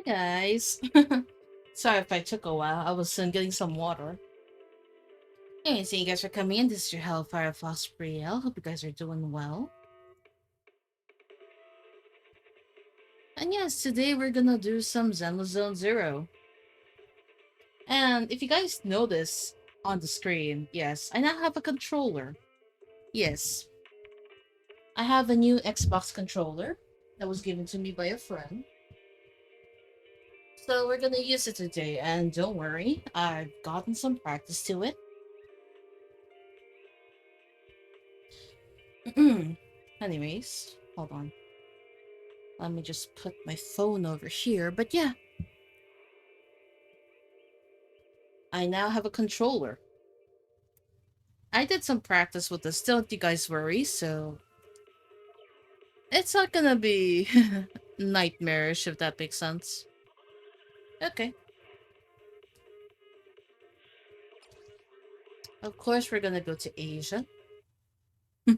Hi guys. Sorry if I took a while. I was getting some water. Hey, so you guys are coming in. This is your Hellfire Fox Brielle. Hope you guys are doing well. And yes, today we're gonna do some Zenless Zone Zero. And if you guys notice on the screen, yes, I now have a controller. Yes, I have a new Xbox controller that was given to me by a friend. So we're gonna use it today, and don't worry, I've gotten some practice to it. Anyways, hold on. Let me just put my phone over here. But yeah, I now have a controller. I did some practice with this, don't you guys worry, so it's not gonna be nightmarish if that makes sense. Okay. Of course we're gonna go to Asia. Yeah,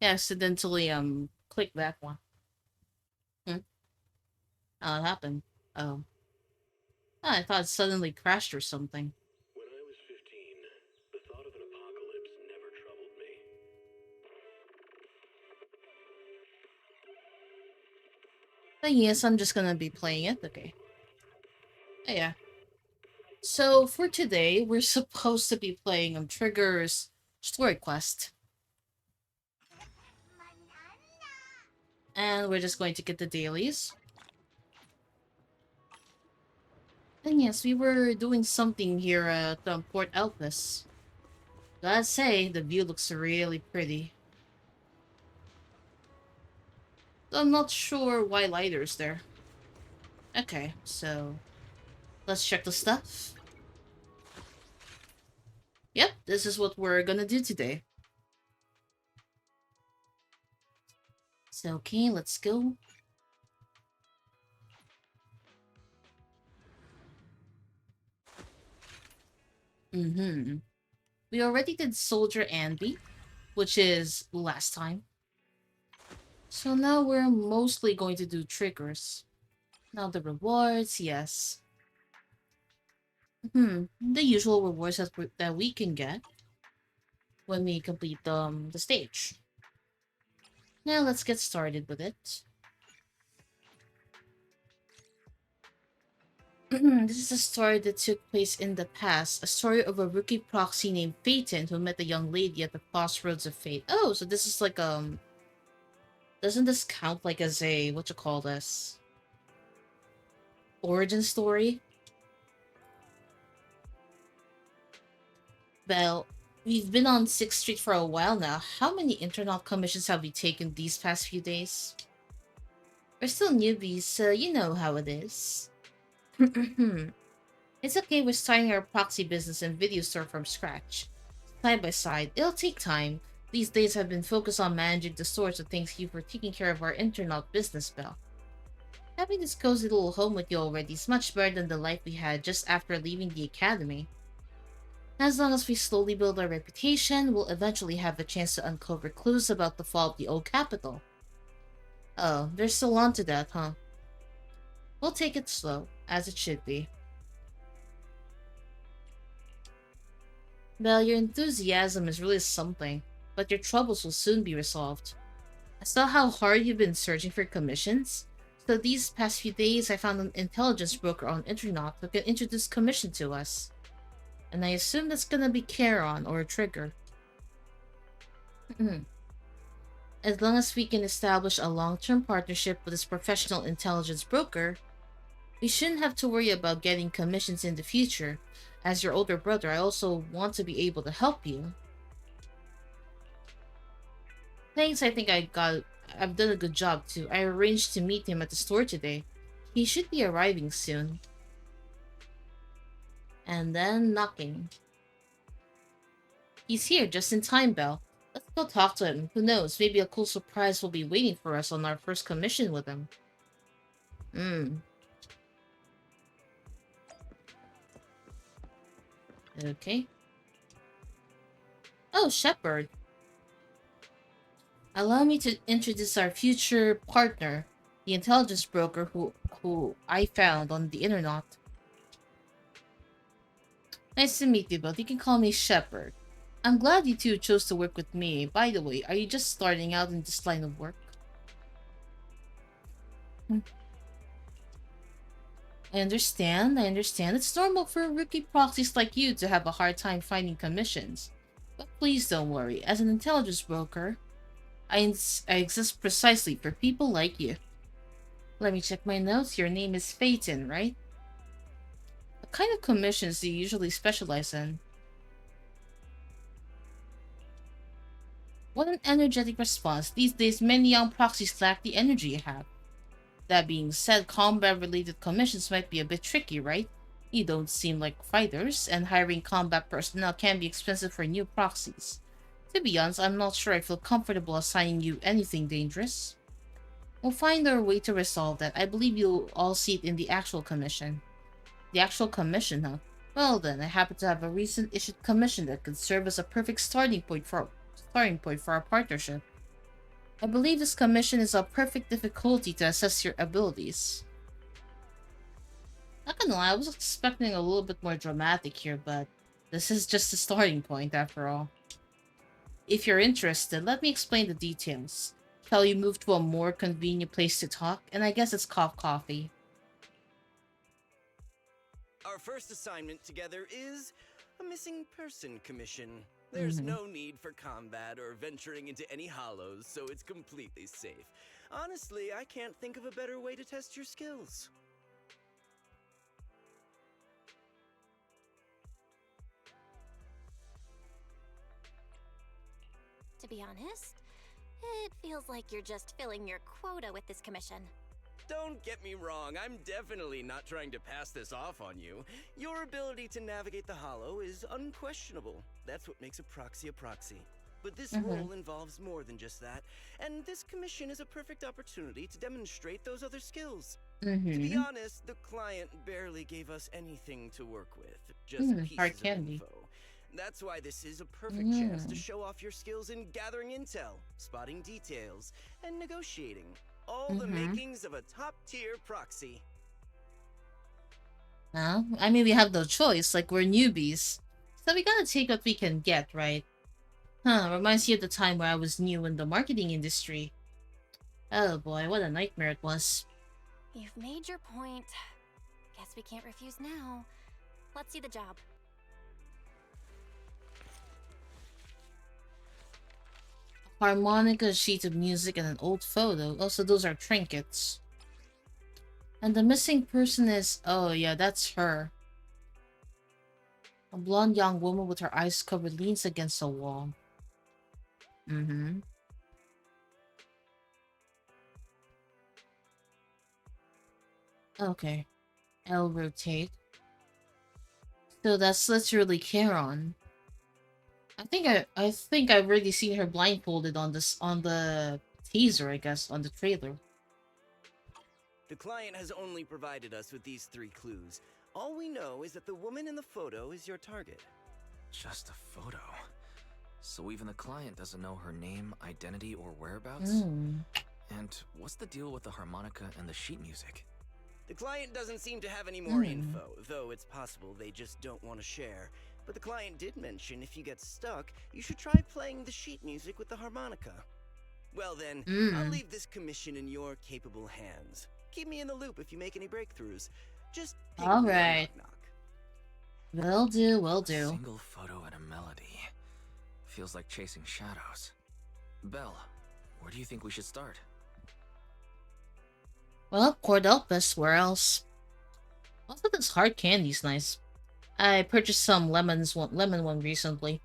accidentally click that one. Hmm? Oh, it happened. Oh. I thought it suddenly crashed or something. When I was 15, the thought of an apocalypse never troubled me. But yes, I'm just gonna be playing it. Okay. Oh, yeah. So for today, we're supposed to be playing Trigger's story quest. And we're just going to get the dailies. And yes, we were doing something here at Port Elpis. Gotta say, the view looks really pretty. Though I'm not sure why Lighter's there. Okay, so let's check the stuff. Yep, this is what we're gonna do today. So, okay, let's go. We already did Soldier Andy, which is last time. So now we're mostly going to do triggers. Now the rewards, yes. The usual rewards that we can get when we complete the stage. Now let's get started with it. This is a story that took place in the past, a story of a rookie proxy named Phaeton who met a young lady at the crossroads of fate. Oh, so this is like doesn't this count like as a what you call this? Origin story? Well, we've been on 6th Street for a while now. How many internal commissions have we taken these past few days? We're still newbies, so you know how it is. It's okay, we're starting our proxy business and video store from scratch. Side by side, it'll take time. These days have been focused on managing the store, so thanks you for taking care of our internal business, Bell. Having this cozy little home with you already is much better than the life we had just after leaving the academy. As long as we slowly build our reputation, we'll eventually have a chance to uncover clues about the fall of the old capital. Oh, there's still on to that, huh? We'll take it slow, as it should be. Well, your enthusiasm is really something, but your troubles will soon be resolved. I saw how hard you've been searching for commissions, so these past few days I found an intelligence broker on Internet who can introduce commission to us. And I assume that's gonna be Charon or Trigger. As long as we can establish a long-term partnership with this professional intelligence broker, we shouldn't have to worry about getting commissions in the future. As your older brother, I also want to be able to help you. Thanks, I think I've done a good job too. I arranged to meet him at the store today. He should be arriving soon. And then knocking. He's here just in time, Belle. Let's go talk to him. Who knows, maybe a cool surprise will be waiting for us on our first commission with him. Okay. Oh, Shepard. Allow me to introduce our future partner, the intelligence broker who who I found on the internet. Nice to meet you both. You can call me Shepard. I'm glad you two chose to work with me. By the way, are you just starting out in this line of work? Hmm. I understand. It's normal for rookie proxies like you to have a hard time finding commissions. But please don't worry. As an intelligence broker, I exist precisely for people like you. Let me check my notes. Your name is Phaeton, right? What kind of commissions do you usually specialize in? What an energetic response. These days, many young proxies lack the energy you have. That being said, combat-related commissions might be a bit tricky, right? You don't seem like fighters, and hiring combat personnel can be expensive for new proxies. To be honest, I'm not sure I feel comfortable assigning you anything dangerous. We'll find our way to resolve that. I believe you'll all see it in the actual commission. The actual commission, huh? Well then, I happen to have a recent issued commission that could serve as a perfect starting point for our partnership. I believe this commission is of perfect difficulty to assess your abilities. Not gonna lie, I was expecting a little bit more dramatic here, but this is just a starting point after all. If you're interested, let me explain the details. Shall you move to a more convenient place to talk? And I guess it's coffee. Our first assignment together is a missing person commission. There's Mm-hmm. no need for combat or venturing into any hollows, so it's completely safe. Honestly, I can't think of a better way to test your skills. To be honest, it feels like you're just filling your quota with this commission. Don't get me wrong, I'm definitely not trying to pass this off on you. Your ability to navigate the hollow is unquestionable. That's what makes a proxy a proxy. But this Mm-hmm. role involves more than just that, and this commission is a perfect opportunity to demonstrate those other skills. To be Mm-hmm. honest, the client barely gave us anything to work with, just Hard pieces of candy. info. That's why this is a perfect chance to Mm. show off your skills in gathering intel, spotting details, and negotiating. All the Mm-hmm. makings of a top-tier proxy. Well, I mean, we have no choice, like we're newbies. So we gotta take what we can get, right? Huh, reminds you of the time where I was new in the marketing industry. Oh boy, what a nightmare it was. You've made your point. Guess we can't refuse now. Let's see the job. Harmonica, a sheet of music, and an old photo. Also, those are trinkets. And the missing person is... Oh yeah, that's her. A blonde young woman with her eyes covered leans against a wall. Mm-hmm. Okay. I'll rotate. So that's literally Karen. I think I've already seen her blindfolded on the teaser, I guess, on the trailer. The client has only provided us with these 3 clues. All we know is that the woman in the photo is your target. Just a photo. So even the client doesn't know her name, identity, or whereabouts? Hmm. And what's the deal with the harmonica and the sheet music? The client doesn't seem to have any more Hmm. info, though it's possible they just don't want to share. But the client did mention if you get stuck, you should try playing the sheet music with the harmonica. Well then, I'll Hmm. leave this commission in your capable hands. Keep me in the loop if you make any breakthroughs. Just ping me on Alright. knock knock. Will do, will A do. single photo and a melody. Feels like chasing shadows. Belle, where do you think we should start? Well, Cordelpus, where else? Also, this hard candy's nice. I purchased some lemon one recently.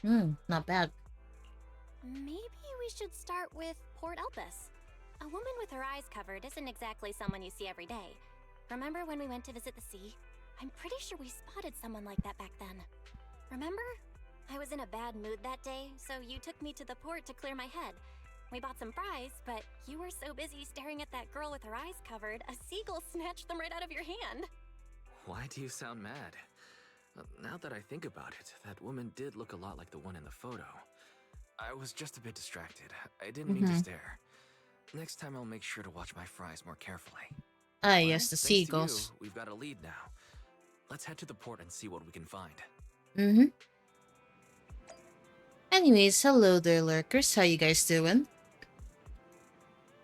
Not bad. Maybe we should start with Port Elpis. A woman with her eyes covered isn't exactly someone you see every day. Remember when we went to visit the sea? I'm pretty sure we spotted someone like that back then. Remember? I was in a bad mood that day, so you took me to the port to clear my head. We bought some fries, but you were so busy staring at that girl with her eyes covered, a seagull snatched them right out of your hand. Why do you sound mad? Now that I think about it, that woman did look a lot like the one in the photo. I was just a bit distracted. I didn't mean to Mm-hmm. stare. Next time I'll make sure to watch my fries more carefully. Ah, Well, yes, the thanks to you, seagulls. we've got a lead now. Let's head to the port and see what we can find. Mm-hmm. Anyways, hello there, lurkers. How you guys doing?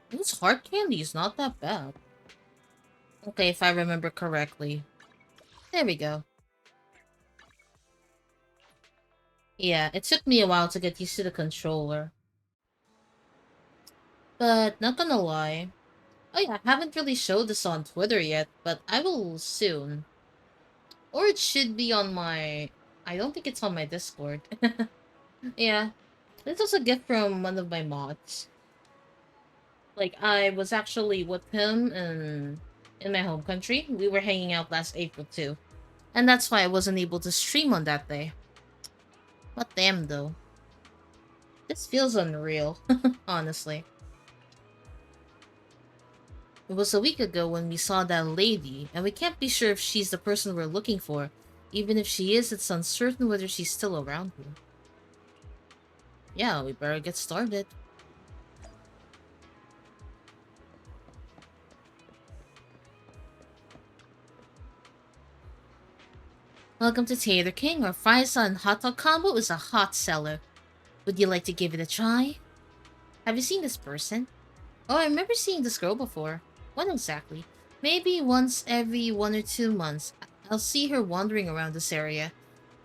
This hard candy is not that bad. Okay, if I remember correctly. There we go. Yeah, it took me a while to get used to the controller. But, not gonna lie. Oh yeah, I haven't really showed this on Twitter yet, but I will soon. Or it should be on my... I don't think it's on my Discord. Yeah. This was a gift from one of my mods. Like, I was actually with him in my home country. We were hanging out last April too. And that's why I wasn't able to stream on that day. But damn though. This feels unreal, honestly. It was a week ago when we saw that lady, and we can't be sure if she's the person we're looking for. Even if she is, it's uncertain whether she's still around here. Yeah, we better get started. Welcome to Tater King. Our fries and hot dog combo is a hot seller. Would you like to give it a try? Have you seen this person? Oh, I remember seeing this girl before. When exactly? Maybe once every 1 or 2 months. I'll see her wandering around this area.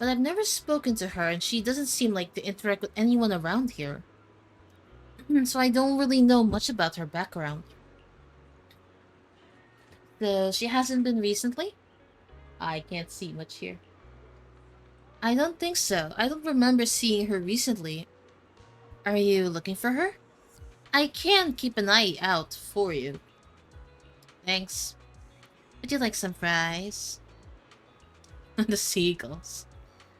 But I've never spoken to her and she doesn't seem like to interact with anyone around here. So I don't really know much about her background. So she hasn't been recently? I can't see much here. I don't think so. I don't remember seeing her recently. Are you looking for her? I can keep an eye out for you. Thanks. Would you like some fries? The seagulls.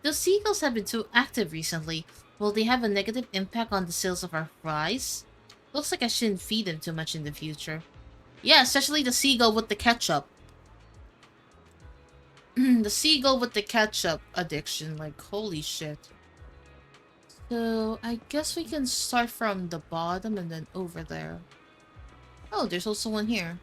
Those seagulls have been too active recently. Will they have a negative impact on the sales of our fries? Looks like I shouldn't feed them too much in the future. Yeah, especially the seagull with the ketchup. The seagull with the ketchup addiction. Like, holy shit. So, I guess we can start from the bottom and then over there. Oh, there's also one here.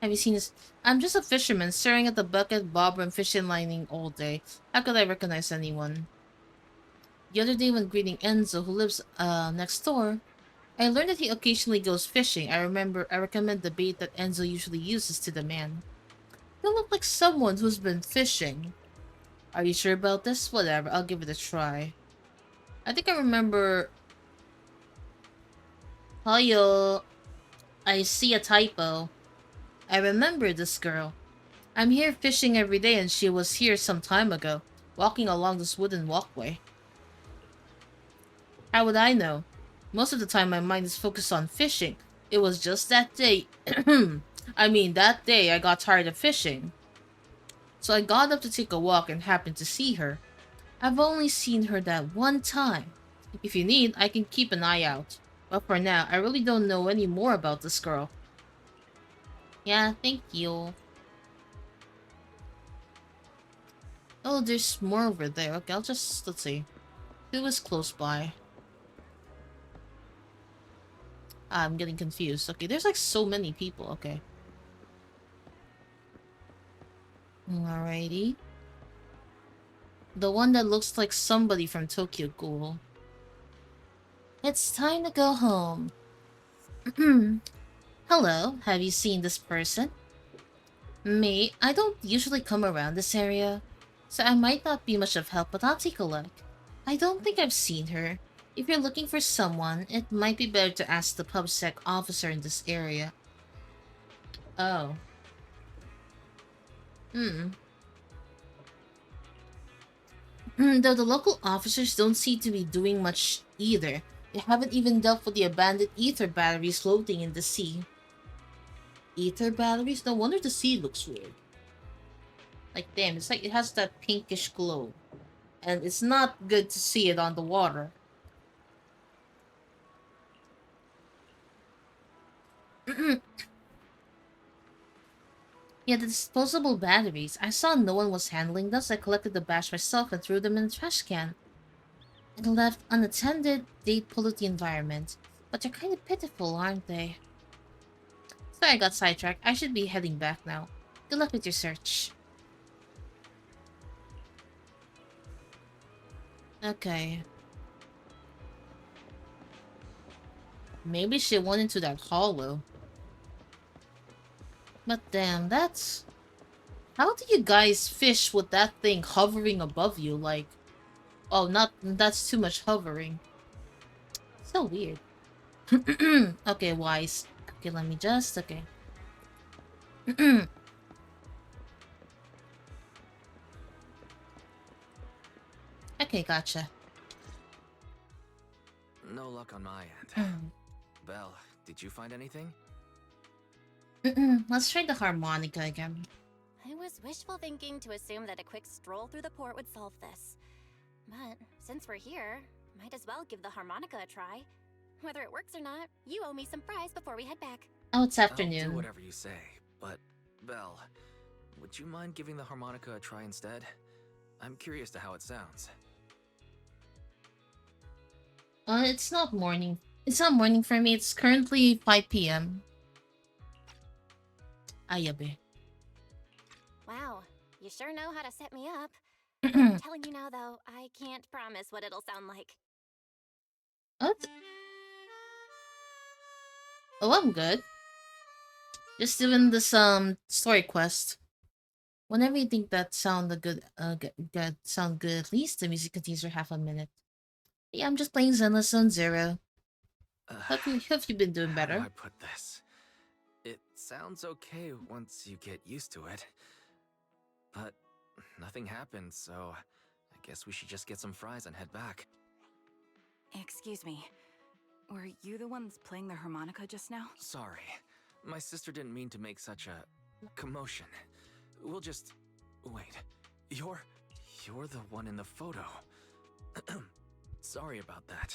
Have you seen this? I'm just a fisherman staring at the bucket, bobber, and fishing lining all day. How could I recognize anyone? The other day when greeting Enzo, who lives next door, I learned that he occasionally goes fishing. I recommend the bait that Enzo usually uses to the man. You look like someone who's been fishing. Are you sure about this? Whatever, I'll give it a try. I think I remember... Hiyo, I see a typo. I remember this girl. I'm here fishing every day and she was here some time ago, walking along this wooden walkway. How would I know? Most of the time my mind is focused on fishing. It was just that day... that day I got tired of fishing. So I got up to take a walk and happened to see her. I've only seen her that one time. If you need, I can keep an eye out. But for now, I really don't know any more about this girl. Yeah, thank you. Oh, there's more over there. Okay, let's see. Who was close by? I'm getting confused. Okay, there's like so many people. Okay. Alrighty. The one that looks like somebody from Tokyo Ghoul. It's time to go home. Hello, have you seen this person? Me, I don't usually come around this area, so I might not be much of help, but I'll take a look. I don't think I've seen her. If you're looking for someone, it might be better to ask the PubSec officer in this area. Oh. Though the local officers don't seem to be doing much either. They haven't even dealt with the abandoned ether batteries floating in the sea. Ether batteries? No wonder the sea looks weird. Like, damn, it's like it has that pinkish glow. And it's not good to see it on the water. Yeah, the disposable batteries. I saw no one was handling those. I collected the batch myself and threw them in the trash can. And left unattended, they'd pollute the environment. But they're kind of pitiful, aren't they? Sorry I got sidetracked. I should be heading back now. Good luck with your search. Okay. Maybe she went into that hollow. But damn, that's... How do you guys fish with that thing hovering above you? Like... Oh, not... That's too much hovering. So weird. Okay, wise. Okay, let me just... Okay. Okay, gotcha. No luck on my end. Belle, did you find anything? Let's try the harmonica again. I was wishful thinking to assume that a quick stroll through the port would solve this. But since we're here, might as well give the harmonica a try. Whether it works or not, you owe me some fries before we head back. Oh, it's I'll do afternoon. whatever you say, but Belle, would you mind giving the harmonica a try instead? I'm curious to how it sounds. It's not morning. It's not morning for me. It's currently 5 p.m. Ayabe. Wow, you sure know how to set me up. I'm telling you now, though, I can't promise what it'll sound like. What? Oh, I'm good. Just doing this story quest. Whenever you think that sound a good sound good, at least the music continues for half a minute. Yeah, I'm just playing Zenless Zone Zero. Hope you've been doing How do better. I put this? It sounds okay once you get used to it. But nothing happened, so I guess we should just get some fries and head back. Excuse me. Were you the ones playing the harmonica just now? Sorry. My sister didn't mean to make such a commotion. We'll just... Wait. You're the one in the photo. Sorry about that.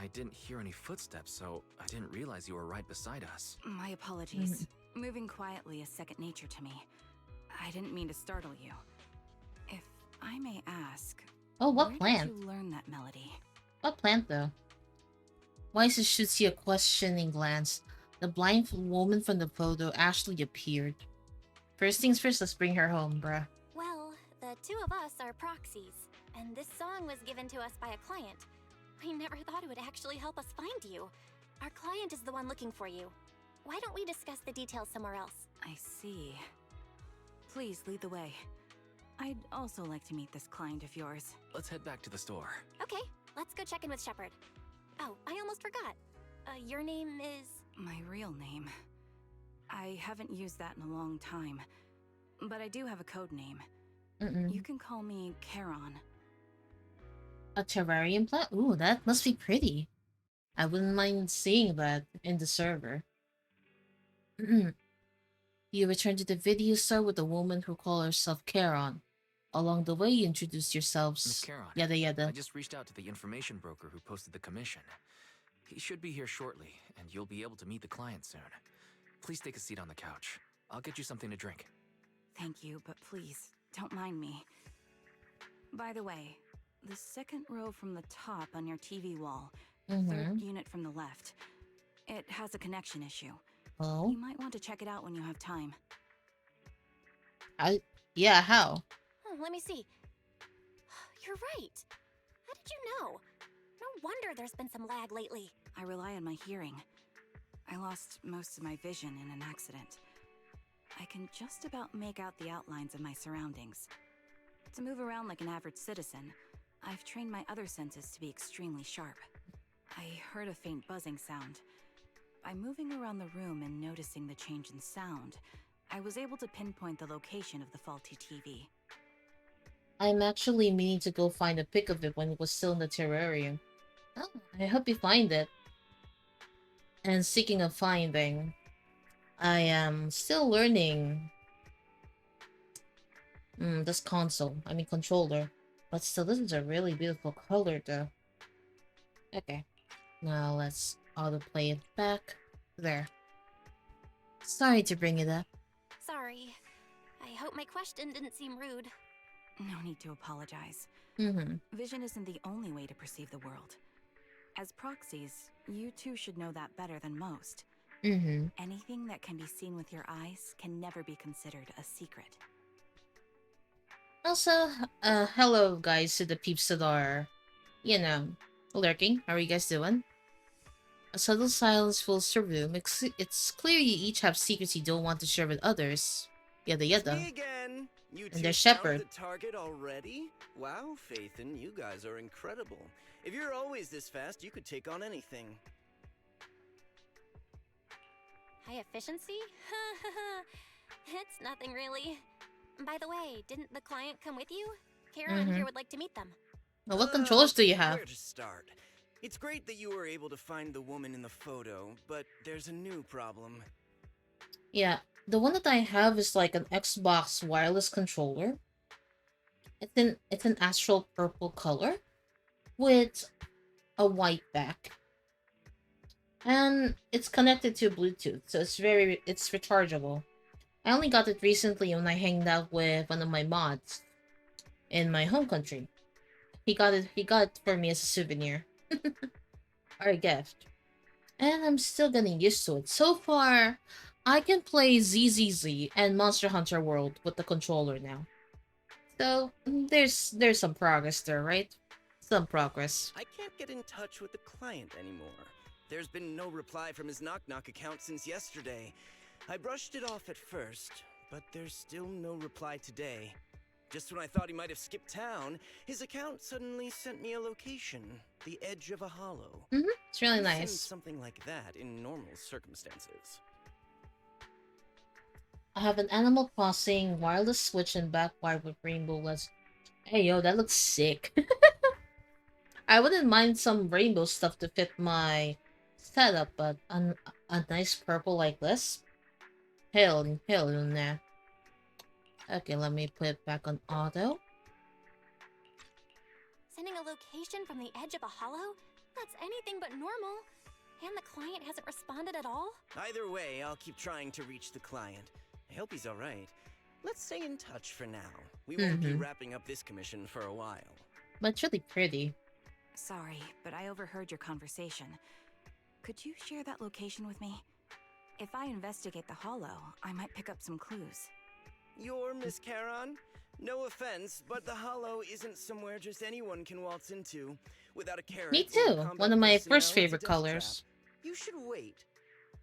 I didn't hear any footsteps, so I didn't realize you were right beside us. My apologies. Moving quietly is second nature to me. I didn't mean to startle you. If I may ask, Oh, what where plant? did you learn that melody? What plant though? Weiss shoots you a questioning glance. The blind woman from the photo actually appeared. First things first, let's bring her home, bruh. Well, the two of us are proxies, and this song was given to us by a client. I never thought it would actually help us find you. Our client is the one looking for you. Why don't we discuss the details somewhere else? I see. Please lead the way. I'd also like to meet this client of yours. Let's head back to the store. Okay, let's go check in with Shepard. Oh, I almost forgot. Your name is... My real name. I haven't used that in a long time. But I do have a code name. You can call me Charon. A terrarium plant? Ooh, that must be pretty. I wouldn't mind seeing that in the server. You return to the video store with a woman who calls herself Charon. Along the way, you introduce yourselves. Miss Charon, Yada yada. I just reached out to the information broker who posted the commission. He should be here shortly, and you'll be able to meet the client soon. Please take a seat on the couch. I'll get you something to drink. Thank you, but please, don't mind me. By the way, the second row from the top on your TV wall, third unit from the left, it has a connection issue. Oh? You might want to check it out when you have time. Yeah, how? let me see. You're right. How did you know? No wonder there's been some lag lately. I rely on my hearing. I lost most of my vision in an accident. I can just about make out the outlines of my surroundings. To move around like an average citizen, I've trained my other senses to be extremely sharp. I heard a faint buzzing sound. By moving around the room and noticing the change in sound, I was able to pinpoint the location of the faulty TV. I'm actually meaning to go find a pic of it when it was still in the terrarium. Oh, I hope you find it. And speaking of finding, I am still learning this controller. But still, this is a really beautiful color though. Okay. Now let's autoplay it back. There. Sorry to bring it up. Sorry. hope my question didn't seem rude. No need to apologize. Mm-hmm. Vision isn't the only way to perceive the world. As proxies, you two should know that better than most. Mm-hmm. Anything that can be seen with your eyes can never be considered a secret. Also, hello guys to the peeps that are, you know, lurking. How are you guys doing? A subtle silence fills the room. It's clear you each have secrets you don't want to share with others. Yada It's yada. me again. You And two their found shepherd. the target already? Wow, Phaethon, you guys are incredible. If you're always this fast, you could take on anything. High efficiency? It's nothing really. By the way, didn't the client come with you? Karen Mm-hmm. here would like to meet them. Well, what controllers do you have? Where to start? It's great that you were able to find the woman in the photo, but there's a new problem. Yeah, the one that I have is like an Xbox wireless controller. It's an astral purple color with a white back. And it's connected to Bluetooth, so it's rechargeable. I only got it recently when I hanged out with one of my mods in my home country. He got it for me as a souvenir. Or a gift. And I'm still getting used to it. So far, I can play ZZZ and Monster Hunter World with the controller now. So there's some progress there, right? Some progress. I can't get in touch with the client anymore. There's been no reply from his Knock Knock account since yesterday. I brushed it off at first, but there's still no reply today. Just when I thought he might have skipped town, his account suddenly sent me a location, the edge of a hollow. It's really I've seen nice. something like that in normal circumstances. I have an Animal Crossing wireless switch and back wire with rainbow lens. Hey yo, that looks sick. I wouldn't mind some rainbow stuff to fit my setup, but a nice purple like this? Hell nah. Okay, let me put it back on auto. Sending a location from the edge of a hollow? That's anything but normal. And the client hasn't responded at all? Either way, I'll keep trying to reach the client. I hope he's alright. Let's stay in touch for now. We won't be wrapping up this commission for a while. But it's really pretty. Sorry, but I overheard your conversation. Could you share that location with me? If I investigate the hollow, I might pick up some clues. You're Miss Charon? No offense, but the hollow isn't somewhere just anyone can waltz into. Without a carrot. Me or too. combat One of my personnel, first it's a favorite death colors. trap. You should wait.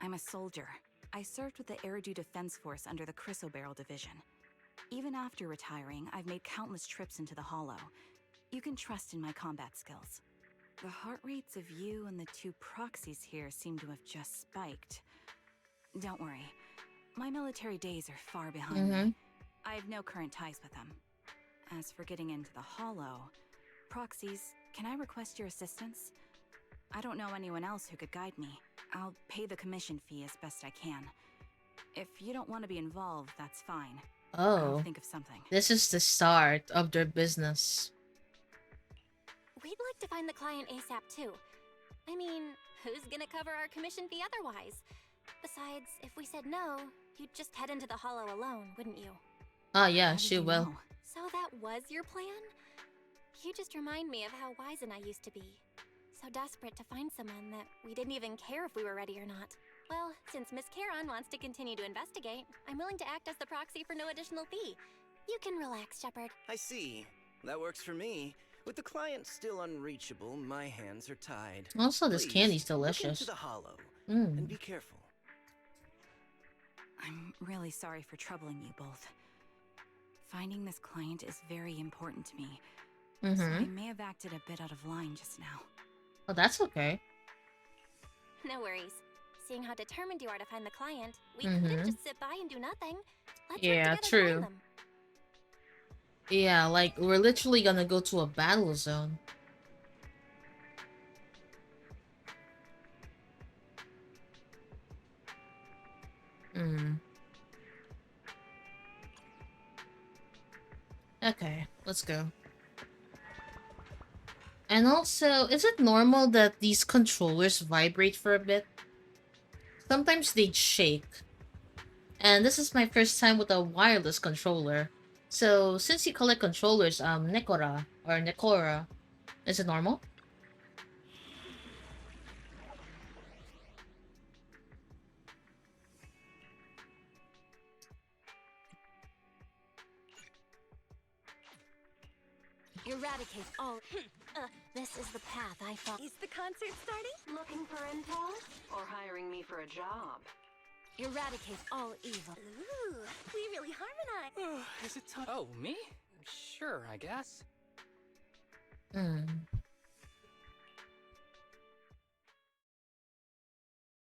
I'm a soldier. I served with the Eridu Defense Force under the Chrysoberyl Division. Even after retiring, I've made countless trips into the hollow. You can trust in my combat skills. The heart rates of you and the two proxies here seem to have just spiked. Don't worry. My military days are far behind me. I have no current ties with them. As for getting into the hollow, proxies, can I request your assistance? I don't know anyone else who could guide me. I'll pay the commission fee as best I can. If you don't want to be involved, that's fine. I'll Oh, think of something. this is the start of their business. We'd like to find the client ASAP too. I mean, who's gonna cover our commission fee otherwise? Besides, if we said no, you'd just head into the hollow alone, wouldn't you? Oh yeah, How did she you will. know? So that was your plan? You just remind me of how wizened I used to be. So desperate to find someone that we didn't even care if we were ready or not. Well, since Miss Charon wants to continue to investigate, I'm willing to act as the proxy for no additional fee. You can relax, Shepard. I see. That works for me. With the client still unreachable, my hands are tied. Also, this Please, candy's look into delicious. the hollow Mm. and be careful. I'm really sorry for troubling you both. Finding this client is very important to me, so I may have acted a bit out of line just now. Oh, that's okay. No worries. Seeing how determined you are to find the client, we couldn't just sit by and do nothing. Let's work Yeah, together to true. find them. Yeah, like, we're literally gonna go to a battle zone. Okay, let's go. And also, is it normal that these controllers vibrate for a bit? Sometimes they shake. And this is my first time with a wireless controller. So since you collect controllers, Nekora or Nekora, is it normal? Eradicate all. This is the path I follow. Is the concert starting? Looking for intel? Or hiring me for a job? Eradicate all evil. Ooh, we really harmonize. Is it time? Oh, me? Sure, I guess. Hmm.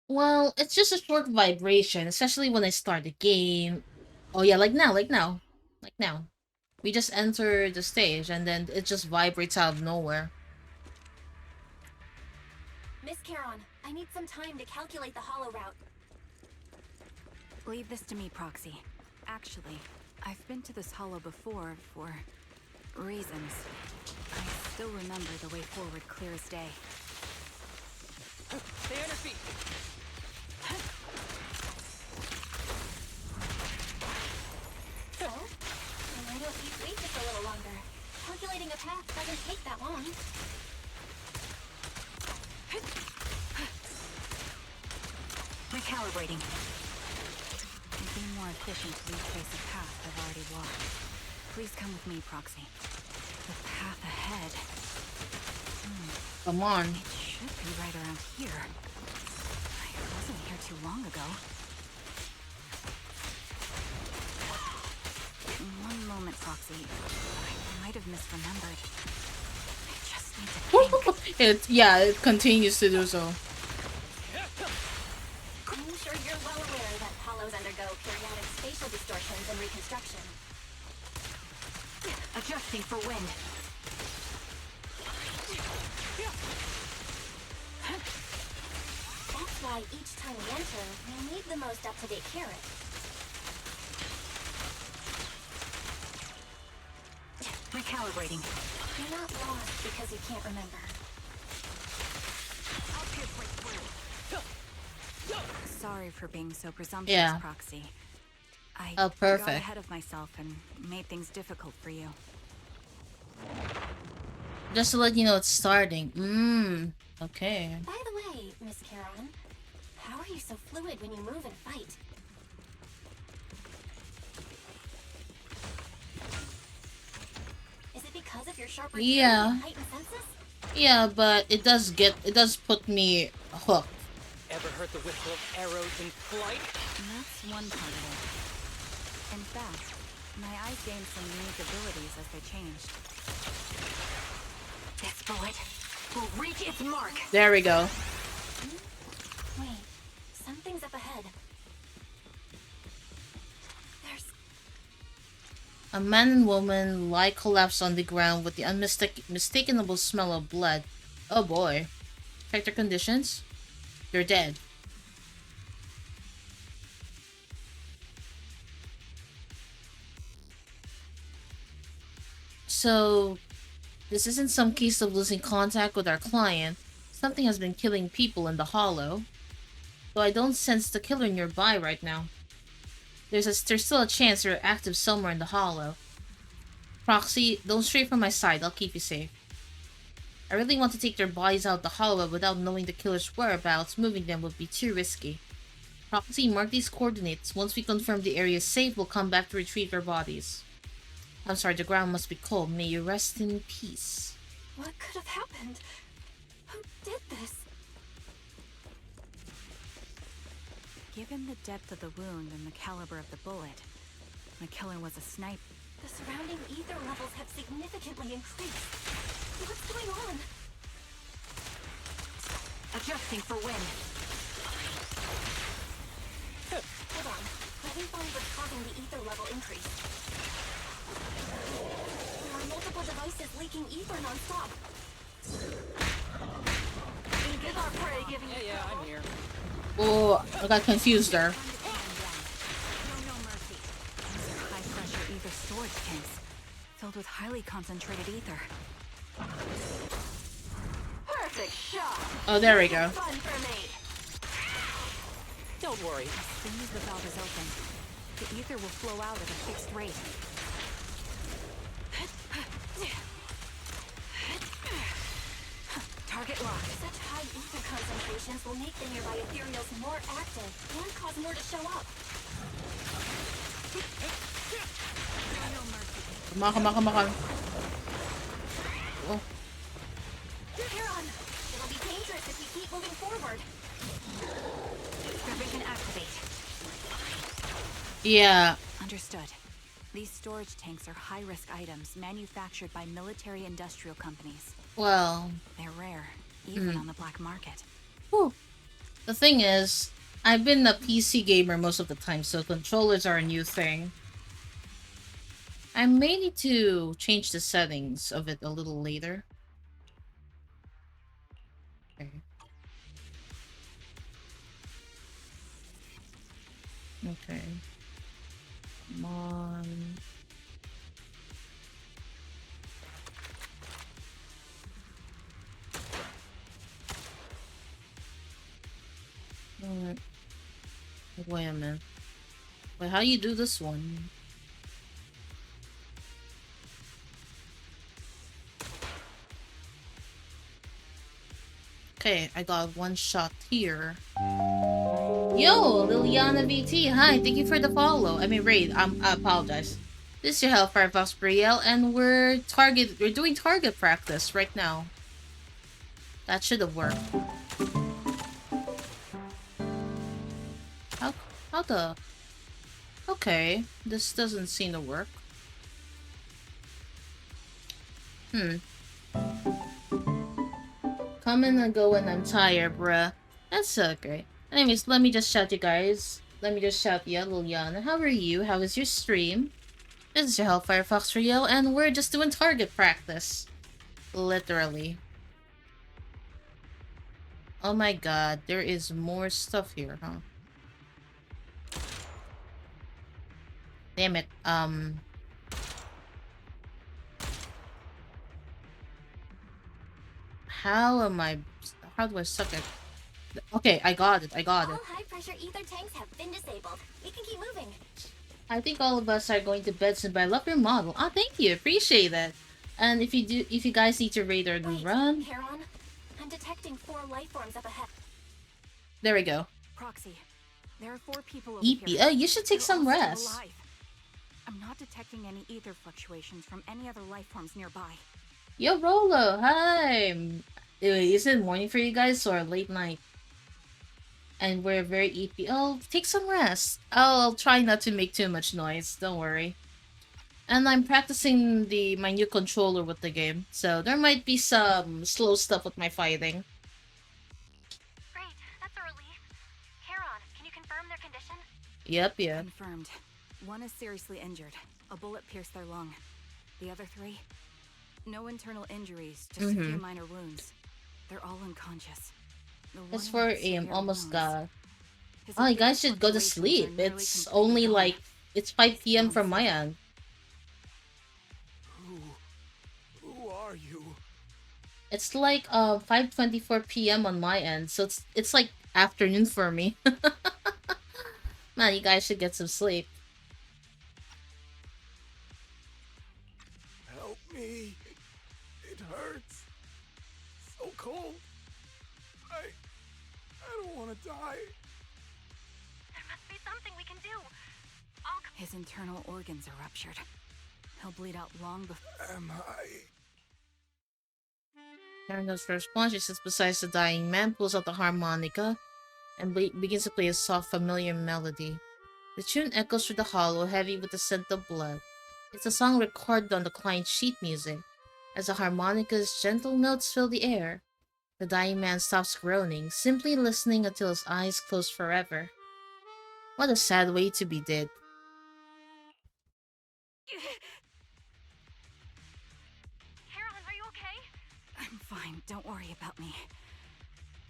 Well, it's just a short vibration, especially when I start the game. Oh yeah, like now, like now. Like now. We just enter the stage and then it just vibrates out of nowhere. Miss Charon, I need some time to calculate the hollow route. Leave this to me, Proxy. Actually, I've been to this hollow before for reasons. I still remember the way forward clear as day. Stay on your feet. So, why don't you wait just a little longer? Calculating a path doesn't take that long. Recalibrating. It'd be more efficient to retrace a path I've already walked. Please come with me, Proxy. The path ahead. Come on. It should be right around here. I wasn't here too long ago. One moment, Proxy. I might have misremembered. I just need to think. It continues to do so. I'm sure you're well aware that hollows undergo periodic spatial distortions and reconstruction. Adjusting for wind. That's why each time we enter, we'll need the most up-to-date carrot. Recalibrating. You're not lost because you can't remember. Sorry for being so presumptuous, Yeah. Proxy. I Oh, got perfect. ahead of myself and made things difficult for you. Just to let you know it's starting. Okay. By the way, Miss Charon, how are you so fluid when you move and fight? Is it because of your sharper hearing Yeah. and heightened senses? Yeah, but it does put me hooked. Ever heard the whistle of arrows in flight? That's one part of it. In fact, my eyes gained some unique abilities as they changed. This bullet will reach its mark. There we go. Wait, something's up ahead. There's... A man and woman lie collapsed on the ground with the unmistakable smell of blood. Oh boy. Check their conditions. They're dead. So, this isn't some case of losing contact with our client. Something has been killing people in the hollow. Though I don't sense the killer nearby right now. There's still a chance they're active somewhere in the hollow. Proxy, don't stray from my side. I'll keep you safe. I really want to take their bodies out of the hollow without knowing the killer's whereabouts. Moving them would be too risky. Proxy, mark these coordinates. Once we confirm the area is safe, we'll come back to retrieve their bodies. I'm sorry, the ground must be cold. May you rest in peace. What could have happened? Who did this? Given the depth of the wound and the caliber of the bullet, the killer was a sniper. The surrounding ether levels have significantly increased. What's going on? Adjusting for wind. Hold on. Let me find what's causing the ether level increase. There are multiple devices leaking ether non-stop. Is our prey giving you Yeah, I'm here. Oh, I got confused there. No mercy. These are high-pressure ether storage tanks, filled with highly concentrated ether. perfect shot? Oh, there we go. Fun for me. Don't worry. As soon as the valve is open, The ether will flow out at a fixed rate. Target locked. Such high ether concentrations will make the nearby ethereals more active and cause more to show up. Come on. Oh. Heron, it'll be dangerous if we keep moving forward. Supervision activate. Yeah. Understood. These storage tanks are high-risk items manufactured by military-industrial companies. Well. They're rare, even on the black market. Whew. The thing is, I've been a PC gamer most of the time, so controllers are a new thing. I may need to change the settings of it a little later. Okay. Okay. Come on. Alright. Wait a minute. Wait, how do you do this one? Okay, I got one shot here. Yo, Liliana VT, hi, thank you for the follow. I mean, raid. I apologize. This is your Hellfire Fox Brielle, and we're doing target practice right now. That should have worked. How the? Okay, this doesn't seem to work. Coming and go when I'm tired, bruh. That's okay. Anyways, let me just shout you guys. Let me just shout you, Liliana. How are you? How was your stream? This is your Hellfire Fox Riel, and we're just doing target practice. Literally. Oh my god, there is more stuff here, huh? Damn it, how do I suck it? Okay, I got it. All high-pressure ether tanks have been disabled. We can keep moving. I think all of us are going to bed soon, but I love your model. Oh, thank you. Appreciate that. And if you guys need to raid or run... Heron, I'm detecting 4 life forms up ahead. There we go. Proxy, there are 4 people over EP. here. Oh, you should take some They're all rest. still alive. I'm not detecting any ether fluctuations from any other life forms nearby. Yo, Rolo. Hi. Is it morning for you guys or late night? And we're very EP. Oh, take some rest. I'll try not to make too much noise. Don't worry. And I'm practicing my new controller with the game, so there might be some slow stuff with my fighting. Great, that's a relief. Heron, can you confirm their condition? Yep. Confirmed. 1 is seriously injured. A bullet pierced their lung. The other 3? No internal injuries, just a few minor wounds. They're all unconscious. It's 4 AM, almost got. Oh, you guys should go to sleep. It's only like, it's 5 PM from my end. Who are you? It's like 5:24 PM on my end, so it's like afternoon for me. Man, you guys should get some sleep. Help me. It hurts. So cold. I don't want to die. There must be something we can do. His internal organs are ruptured. He'll bleed out long before. Am I? Karen goes for a response. She sits beside the dying man, pulls out the harmonica, and begins to play a soft, familiar melody. The tune echoes through the hollow, heavy with the scent of blood. It's a song recorded on the client's sheet music. As the harmonica's gentle notes fill the air, the dying man stops groaning, simply listening until his eyes close forever. What a sad way to be dead. Heron, are you okay? I'm fine, don't worry about me.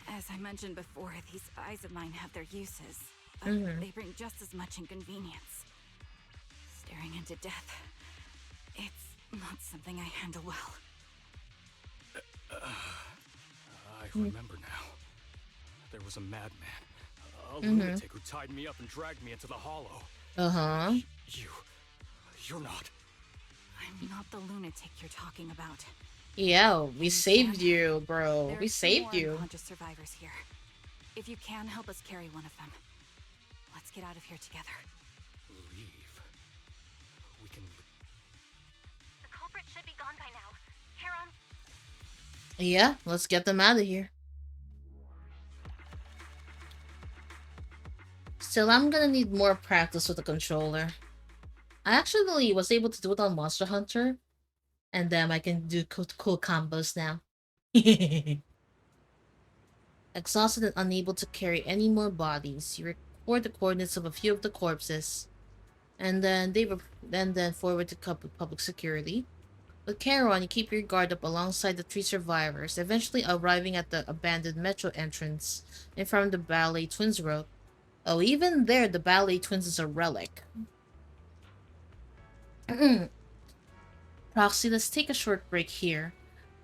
As I mentioned before, these eyes of mine have their uses, but they bring just as much inconvenience. Staring into death, it's not something I handle well. I remember now. There was a madman, a lunatic who tied me up and dragged me into the hollow. Uh-huh. You're not. I'm not the lunatic you're talking about. Yeah, we saved Understand? you, bro. There We are two saved more you. unconscious survivors here. If you can help us carry one of them, let's get out of here together. Leave. We can. The culprit should be gone by now. Heron, Yeah, let's get them out of here. Still, I'm gonna need more practice with the controller. I actually was able to do it on Monster Hunter, and then I can do cool combos now. Exhausted and unable to carry any more bodies, you record the coordinates of a few of the corpses, and then then forward to public security. With Charon, you keep your guard up alongside the three survivors, eventually arriving at the abandoned metro entrance in front of the Ballet Twins wrote. Oh, even there, the Ballet Twins is a relic. Proxy, let's take a short break here.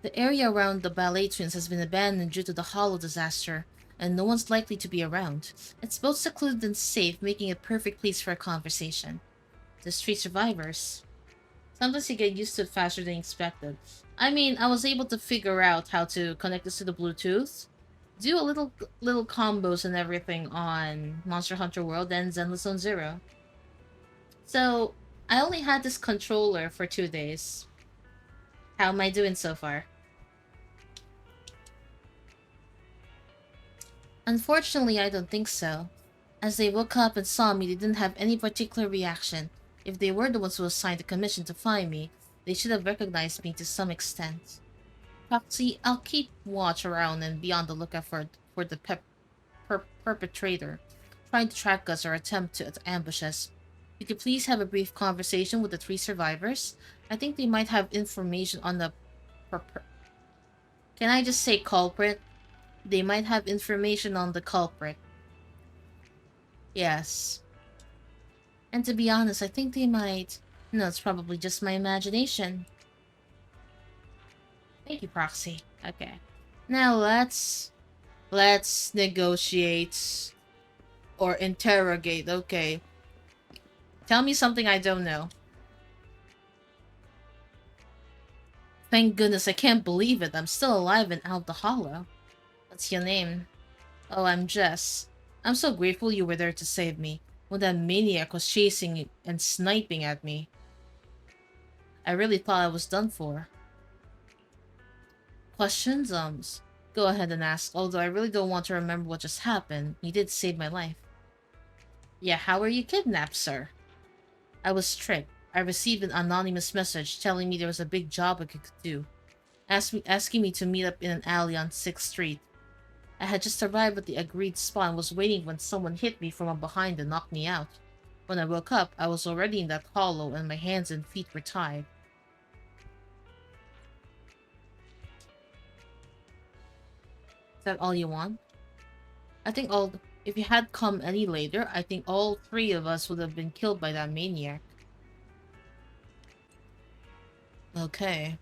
The area around the Ballet Twins has been abandoned due to the Hollow disaster, and no one's likely to be around. It's both secluded and safe, making it a perfect place for a conversation. There's three survivors. Sometimes you get used to it faster than expected. I mean, I was able to figure out how to connect this to the Bluetooth, do a little combos and everything on Monster Hunter World and Zenless Zone Zero. So, I only had this controller for 2 days. How am I doing so far? Unfortunately, I don't think so. As they woke up and saw me, they didn't have any particular reaction. If they were the ones who assigned the commission to find me, they should have recognized me to some extent. Proxy, I'll keep watch around and be on the lookout for the perpetrator, trying to track us or attempt to ambush us. You could please have a brief conversation with the three survivors. I think they might have information on the Can I just say culprit? They might have information on the culprit. Yes. And to be honest, I think they might... No, it's probably just my imagination. Thank you, Proxy. Okay. Now let's negotiate or interrogate. Okay. Tell me something I don't know. Thank goodness, I can't believe it. I'm still alive and out of the hollow. What's your name? Oh, I'm Jess. I'm so grateful you were there to save me when that maniac was chasing and sniping at me. I really thought I was done for. Questions? Go ahead and ask, although I really don't want to remember what just happened. You did save my life. Yeah, how were you kidnapped, sir? I was tricked. I received an anonymous message telling me there was a big job I could do, asking me to meet up in an alley on 6th Street. I had just arrived at the agreed spot and was waiting when someone hit me from behind and knocked me out. When I woke up, I was already in that hollow and my hands and feet were tied. Is that all you want? I think if you had come any later, I think all three of us would have been killed by that maniac. Okay.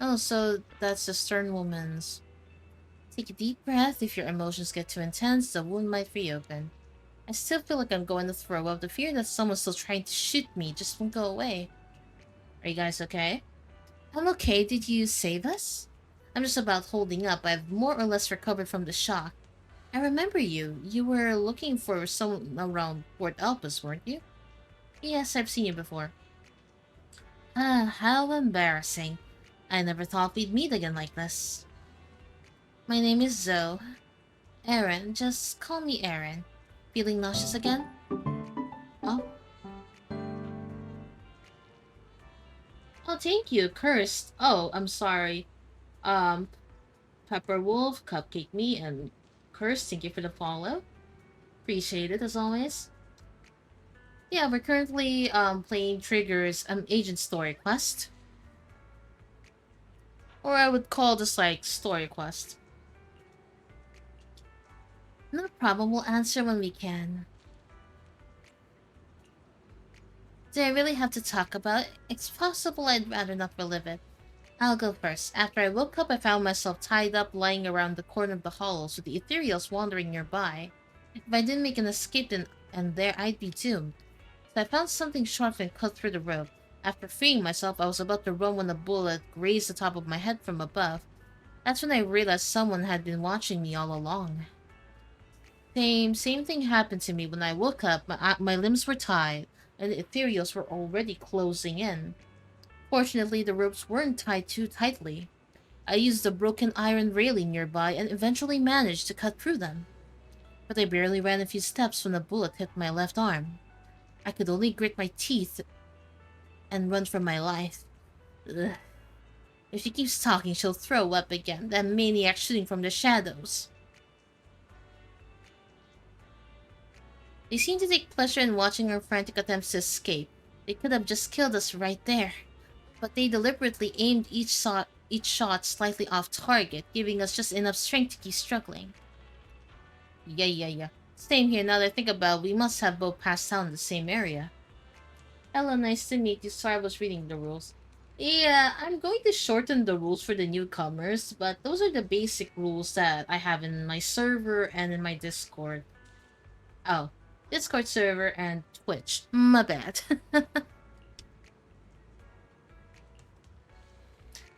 Oh, so that's the stern woman's. Take a deep breath. If your emotions get too intense, the wound might reopen. I still feel like I'm going to throw up. The fear that someone's still trying to shoot me just won't go away. Are you guys okay? I'm okay. Did you save us? I'm just about holding up. I've more or less recovered from the shock. I remember you. You were looking for someone around Port Elpis, weren't you? Yes, I've seen you before. Ah, how embarrassing. I never thought we'd meet again like this. My name is Zoe. Aaron, just call me Aaron. Feeling nauseous again? Oh? Oh, thank you. Cursed. Oh, I'm sorry. Um, Pepper Wolf, Cupcake Me, and Cursed, thank you for the follow. Appreciate it, as always. Yeah, we're currently playing Trigger's Agent Story Quest. Or I would call this like Story Quest. No problem, we'll answer when we can. Do I really have to talk about it? It's possible I'd rather not relive it. I'll go first. After I woke up, I found myself tied up lying around the corner of the hollows with the ethereals wandering nearby. If I didn't make an escape then and there I'd be doomed. So I found something sharp and cut through the rope. After freeing myself, I was about to run when a bullet grazed the top of my head from above. That's when I realized someone had been watching me all along. Same thing happened to me when I woke up. My limbs were tied, and the ethereals were already closing in. Fortunately, the ropes weren't tied too tightly. I used a broken iron railing nearby and eventually managed to cut through them. But I barely ran a few steps when a bullet hit my left arm. I could only grit my teeth and run for my life. Ugh. If she keeps talking, she'll throw up again. That maniac shooting from the shadows. They seem to take pleasure in watching our frantic attempts to escape. They could have just killed us right there. But they deliberately aimed each shot slightly off target, giving us just enough strength to keep struggling. Yeah. Same here, now that I think about it, we must have both passed out in the same area. Hello, nice to meet you. Sorry, I was reading the rules. Yeah, I'm going to shorten the rules for the newcomers, but those are the basic rules that I have in my server and in my Discord. Oh, Discord server and Twitch. My bad.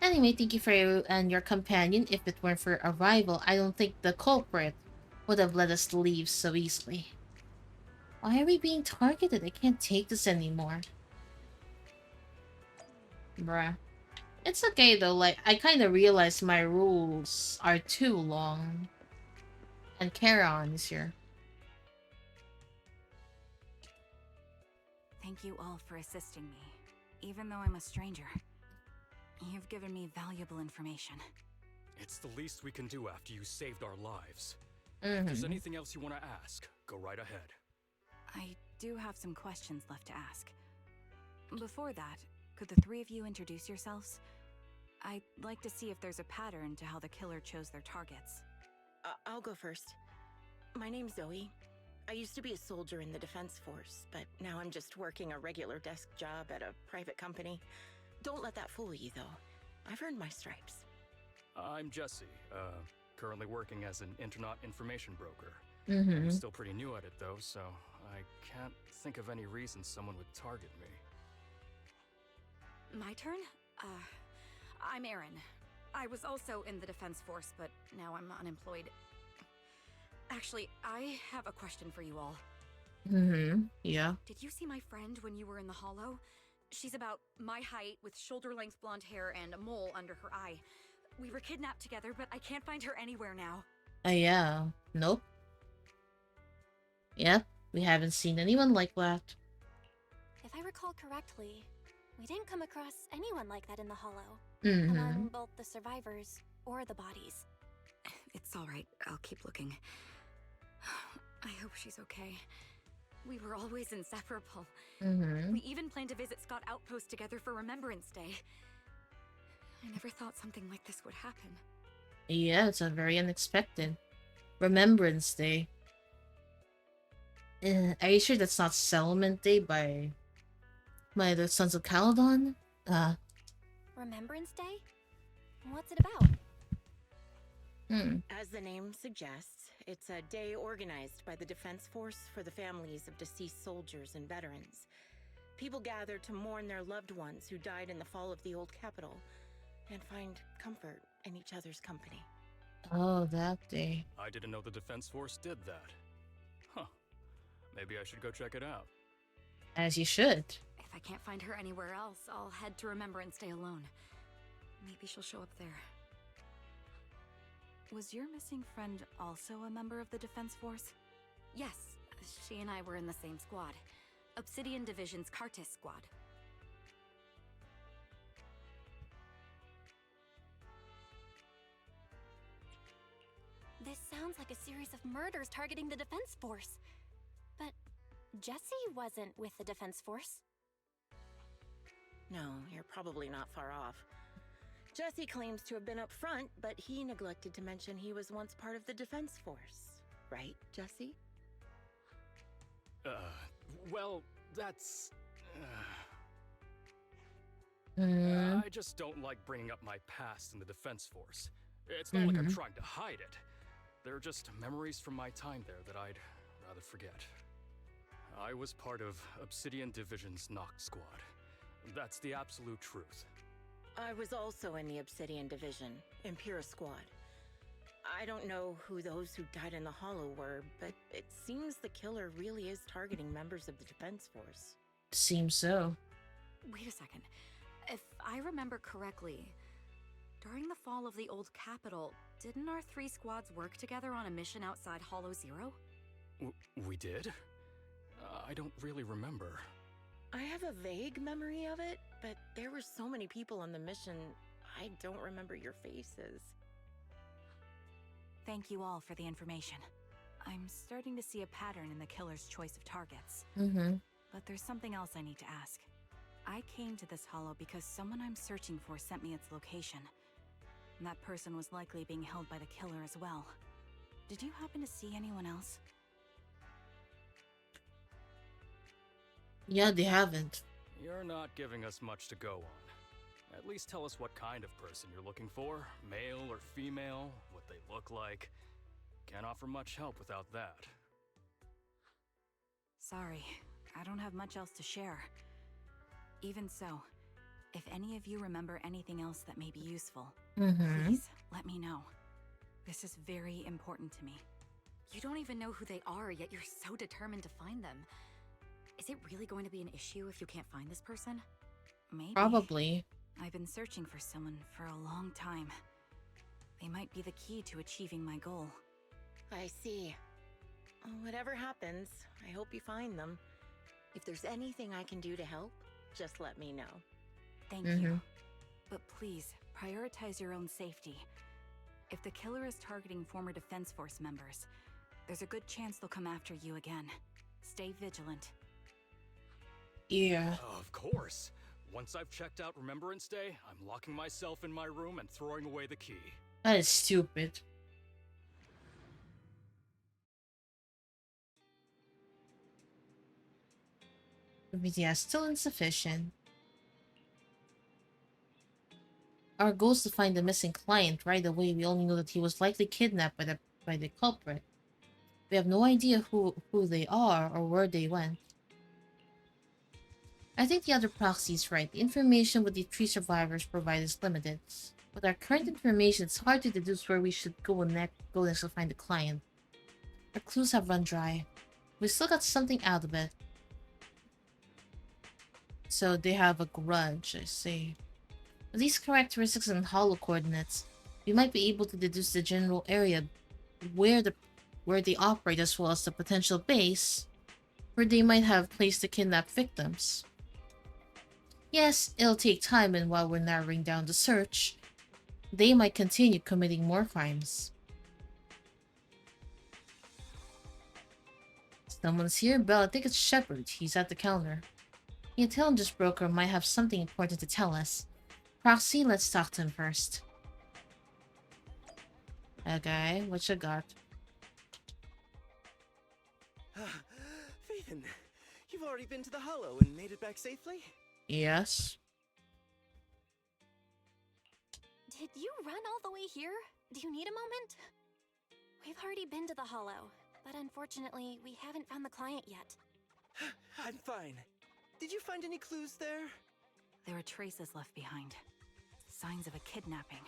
Anyway, thank you for you and your companion. If it weren't for arrival, I don't think the culprit would have let us leave so easily. Why are we being targeted? I can't take this anymore. Bruh. It's okay though, like, I kind of realized my rules are too long. And Charon is here. Thank you all for assisting me, even though I'm a stranger. You've given me valuable information. It's the least we can do after you saved our lives. If there's Mm-hmm. anything else you want to ask, go right ahead. I do have some questions left to ask. Before that, could the three of you introduce yourselves? I'd like to see if there's a pattern to how the killer chose their targets. I'll go first. My name's Zoe. I used to be a soldier in the Defense Force, but now I'm just working a regular desk job at a private company. Don't let that fool you, though. I've earned my stripes. I'm Jesse, currently working as an Internaut information broker. Mm-hmm. I'm still pretty new at it, though, so I can't think of any reason someone would target me. My turn? I'm Erin. I was also in the Defense Force, but now I'm unemployed. Actually, I have a question for you all. Mm-hmm. Yeah. Did you see my friend when you were in the hollow? She's about my height, with shoulder-length blonde hair and a mole under her eye. We were kidnapped together, but I can't find her anywhere now. Yeah. Nope. Yep. We haven't seen anyone like that. If I recall correctly, we didn't come across anyone like that in the hollow. Mm-hmm. Among both the survivors or the bodies. It's all right. I'll keep looking. I hope she's okay. We were always inseparable. Mm-hmm. We even planned to visit Scott Outpost together for Remembrance Day. I never thought something like this would happen. Yeah, it's a very unexpected. Remembrance Day. Are you sure that's not Settlement Day by the Sons of Caledon? Remembrance Day? What's it about? As the name suggests, it's a day organized by the Defense Force for the families of deceased soldiers and veterans. People gather to mourn their loved ones who died in the fall of the old capital and find comfort in each other's company. Oh, that day. I didn't know the Defense Force did that. Huh. Maybe I should go check it out. As you should. If I can't find her anywhere else, I'll head to Remembrance Day alone. Maybe she'll show up there. Was your missing friend also a member of the Defense Force? Yes, she and I were in the same squad. Obsidian Division's Cartis squad. This sounds like a series of murders targeting the Defense Force. But Jesse wasn't with the Defense Force. No, you're probably not far off. Jesse claims to have been up front, but he neglected to mention he was once part of the Defense Force. Right, Jesse? Well, that's... Mm, I just don't like bringing up my past in the Defense Force. It's not like I'm trying to hide it. They're just memories from my time there that I'd rather forget. I was part of Obsidian Division's Noct Squad. That's the absolute truth. I was also in the Obsidian Division, Impera Squad. I don't know who those who died in the Hollow were, but it seems the killer really is targeting members of the Defense Force. seems so. Wait a second. If I remember correctly, during the fall of the old capital, didn't our 3 squads work together on a mission outside Hollow Zero? We did? I don't really remember. I have a vague memory of it, but there were so many people on the mission, I don't remember your faces. Thank you all for the information. I'm starting to see a pattern in the killer's choice of targets. But there's something else I need to ask. I came to this hollow because someone I'm searching for sent me its location. And that person was likely being held by the killer as well. Did you happen to see anyone else? Yeah, they haven't. You're not giving us much to go on. At least tell us what kind of person you're looking for. Male or female, what they look like. Can't offer much help without that. Sorry, I don't have much else to share. Even so, if any of you remember anything else that may be useful, please let me know. This is very important to me. You don't even know who they are, yet you're so determined to find them. Is it really going to be an issue if you can't find this person? Maybe. Probably. I've been searching for someone for a long time. They might be the key to achieving my goal. I see. Whatever happens, I hope you find them. If there's anything I can do to help, just let me know. Thank you. But please, prioritize your own safety. If the killer is targeting former Defense Force members, there's a good chance they'll come after you again. Stay vigilant. Yeah. Of course. Once I've checked out Remembrance Day, I'm locking myself in my room and throwing away the key. That is stupid. But yeah, still insufficient. Our goal is to find the missing client right away. We only know that he was likely kidnapped by the culprit. We have no idea who they are or where they went. I think the other proxy is right. The information what the 3 survivors provide is limited. With our current information, it's hard to deduce where we should go next to find the client. Our clues have run dry. We still got something out of it. So they have a grudge, I see. With these characteristics and hollow coordinates, we might be able to deduce the general area where they operate, as well as the potential base where they might have placed the kidnapped victims. Yes, it'll take time, and while we're narrowing down the search, they might continue committing more crimes. Someone's here, Belle. I think it's Shepard. He's at the counter. The intelligence broker might have something important to tell us. Proxy, let's talk to him first. Okay, what you got? Phaethon, you've already been to the Hollow and made it back safely? Yes. Did you run all the way here? Do you need a moment? We've already been to the Hollow, but unfortunately, we haven't found the client yet. I'm fine. Did you find any clues there? There are traces left behind. Signs of a kidnapping.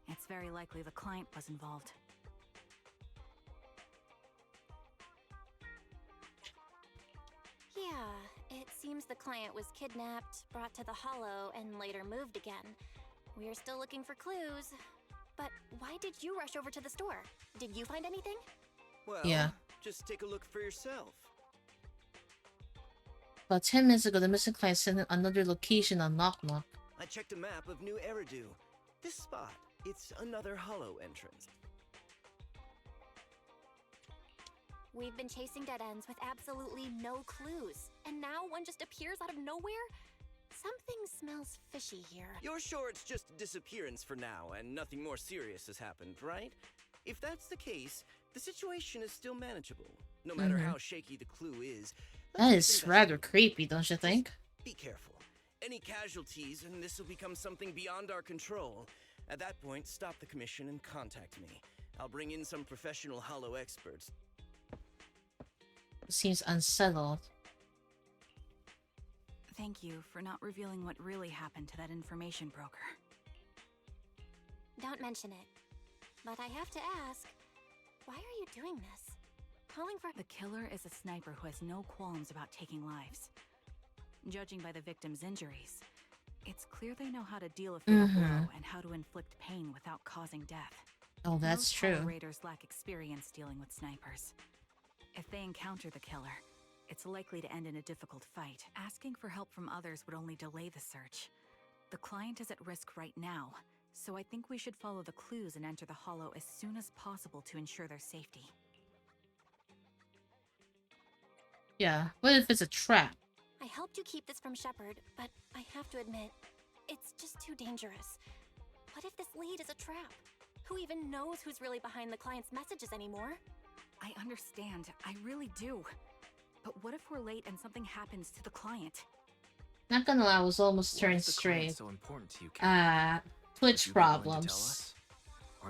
It's very likely the client was involved. Yeah, it seems the client was kidnapped, brought to the Hollow, and later moved again. We're still looking for clues. But why did you rush over to the store? Did you find anything? Well, yeah. Just take a look for yourself. About 10 minutes ago, the missing client sent another location on Knock Knock. I checked a map of New Eridu. This spot, it's another Hollow entrance. We've been chasing dead ends with absolutely no clues. And now one just appears out of nowhere? Something smells fishy here. You're sure it's just a disappearance for now and nothing more serious has happened, right? If that's the case, the situation is still manageable. No matter how shaky the clue is. That is rather creepy, don't you think? Be careful. Any casualties, and this will become something beyond our control. At that point, stop the commission and contact me. I'll bring in some professional hollow experts. Seems unsettled. Thank you for not revealing what really happened to that information broker. Don't mention it. But I have to ask, why are you doing this? Calling for— The killer is a sniper who has no qualms about taking lives. Judging by the victim's injuries, it's clear they know how to deal a fatal blow and how to inflict pain without causing death. Oh, that's Most true. Raiders lack experience dealing with snipers. If they encounter the killer, it's likely to end in a difficult fight. Asking for help from others would only delay the search. The client is at risk right now, so I think we should follow the clues and enter the hollow as soon as possible to ensure their safety. Yeah, what if it's a trap? I helped you keep this from Shepard, but I have to admit, it's just too dangerous. What if this lead is a trap? Who even knows who's really behind the client's messages anymore? I understand, I really do. But what if we're late and something happens to the client? Not gonna lie, I was almost turned straight. So important to you, Twitch problems.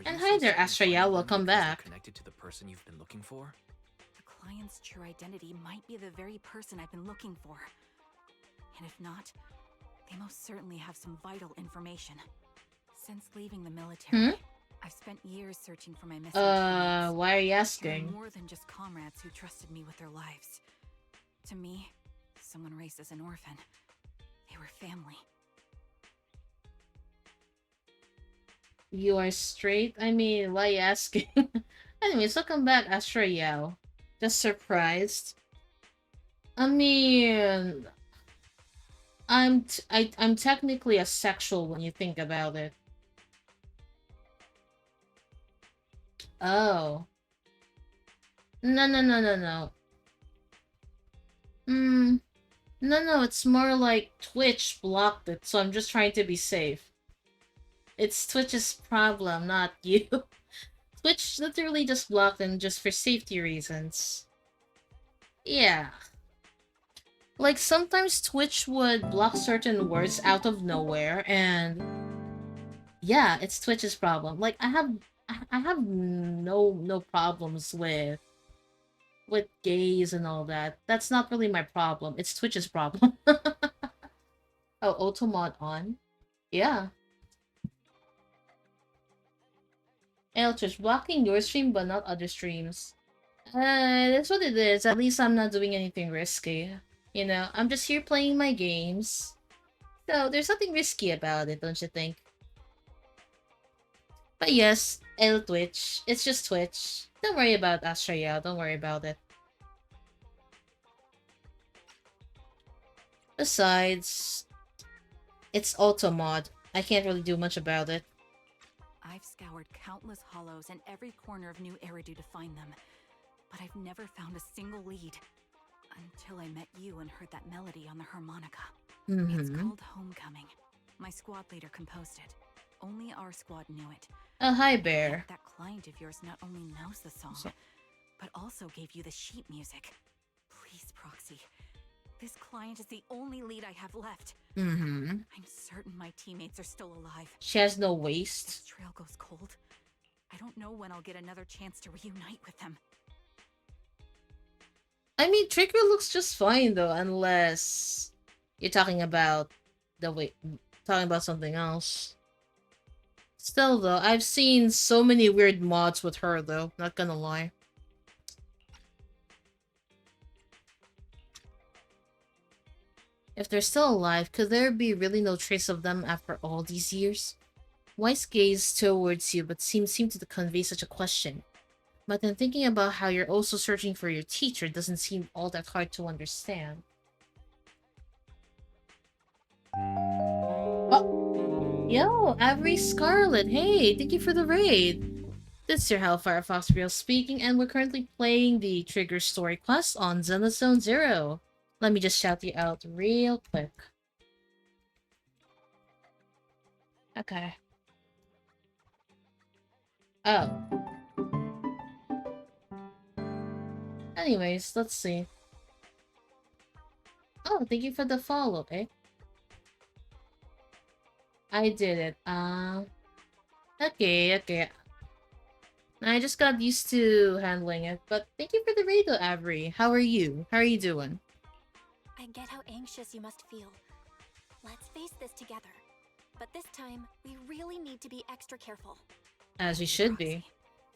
And hi there, Astraya, welcome back. Connected to the person you've been looking for? The client's true identity might be the very person I've been looking for. And if not, they most certainly have some vital information. Since leaving the military, I've spent years searching for my missing teammates. Why are you They're asking? more than just comrades who trusted me with their lives. To me, someone raised as an orphan, they were family. You are straight? I mean, why are you asking? Anyways, welcome back, Astraya. Just surprised. I mean, I'm technically asexual when you think about it. Oh. No. No, it's more like Twitch blocked it, so I'm just trying to be safe. It's Twitch's problem, not you. Twitch literally just blocked them just for safety reasons. Yeah. Like, sometimes Twitch would block certain words out of nowhere, and yeah, it's Twitch's problem. Like, I have no problems with gays and all that. That's not really my problem. It's Twitch's problem. Oh, automod on? Yeah. Twitch blocking your stream but not other streams. That's what it is. At least I'm not doing anything risky. You know, I'm just here playing my games. So there's nothing risky about it, don't you think? But yes, Twitch. It's just Twitch. Don't worry about Astraya. Don't worry about it. Besides, it's automod. I can't really do much about it. I've scoured countless hollows and every corner of New Eridu to find them, but I've never found a single lead. Until I met you and heard that melody on the harmonica. It's called Homecoming. My squad leader composed it. Only our squad knew it. Oh, hi, Bear. That client of yours not only knows the song, but also gave you the sheet music. Please, Proxy. This client is the only lead I have left. I'm certain my teammates are still alive. She has no waist. This trail goes cold. I don't know when I'll get another chance to reunite with them. I mean, Trigger looks just fine though, unless you're talking about something else. Still though, I've seen so many weird mods with her though, not gonna lie. If they're still alive, could there be really no trace of them after all these years? Weiss gazed towards you, but seemed to convey such a question. But then thinking about how you're also searching for your teacher doesn't seem all that hard to understand. Oh! Yo, Avery Scarlet, hey, thank you for the raid! This is your Hellfire Fox Real speaking, and we're currently playing the Trigger story quest on Zenless Zone Zero. Let me just shout you out real quick. Okay. Oh. Anyways, let's see. Oh, thank you for the follow, eh? I did it. Okay, okay. I just got used to handling it, but thank you for the raid though, Avery. How are you? How are you doing? I get how anxious you must feel. Let's face this together. But this time, we really need to be extra careful. As we Thank you, should Proxy. be.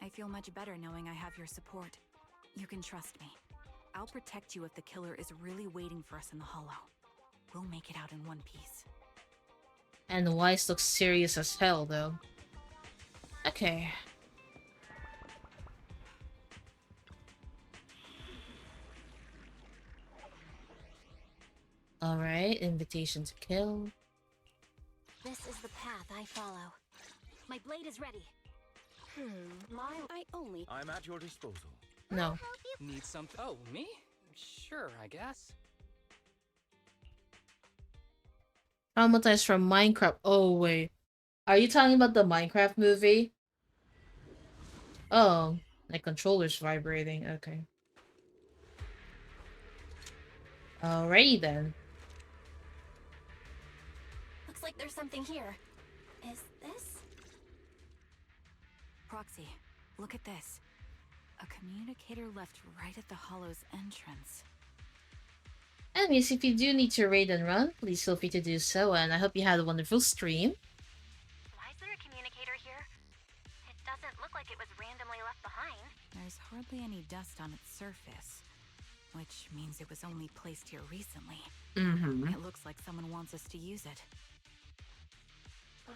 I feel much better knowing I have your support. You can trust me. I'll protect you if the killer is really waiting for us in the hollow. We'll make it out in one piece. And the Weiss looks serious as hell, though. Okay. Alright, invitation to kill. This is the path I follow. My blade is ready. I only... I'm at your disposal. No. Need something? Oh, me? Sure, I guess. Traumatized from Minecraft. Oh, wait. Are you talking about the Minecraft movie? Oh, my controller's vibrating. Okay. Alrighty then. Looks like there's something here. Is this? Proxy, look at this. A communicator left right at the hollow's entrance. Anyways, if you do need to raid and run, please feel free to do so, and I hope you had a wonderful stream. Why is there a communicator here? It doesn't look like it was randomly left behind. There's hardly any dust on its surface, which means it was only placed here recently. It looks like someone wants us to use it. Ah,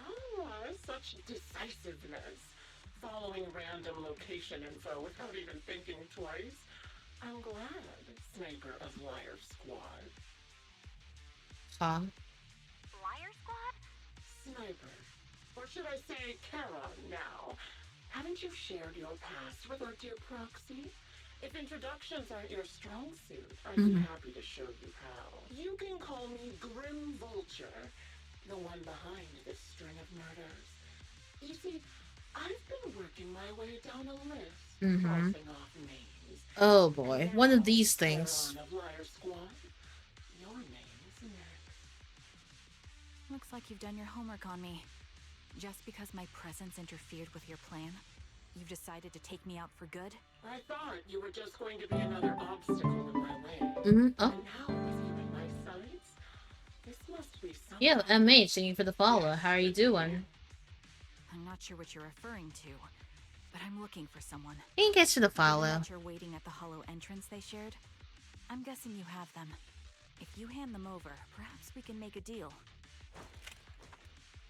such decisiveness. Following random location info without even thinking twice. I'm glad, Sniper of Liar Squad. Huh? Liar Squad? Sniper. Or should I say Kara now? Haven't you shared your past with our dear Proxy? If introductions aren't your strong suit, I'd be happy to show you how. You can call me Grim Vulture, the one behind this string of murders. You see, I've been working my way down a list, crossing off names. Oh boy, one of these things. Of Liar Squad, your name's next. Looks like you've done your homework on me. Just because my presence interfered with your plan, you've decided to take me out for good? I thought you were just going to be another obstacle in my way. Oh. And now with you in my sights, this must be something. Yeah, MH, thank you for the follow. How are you doing? I'm not sure what you're referring to, but I'm looking for someone. Thank you guys for the follow. You're waiting at the hollow entrance they shared? I'm guessing you have them. If you hand them over, perhaps we can make a deal.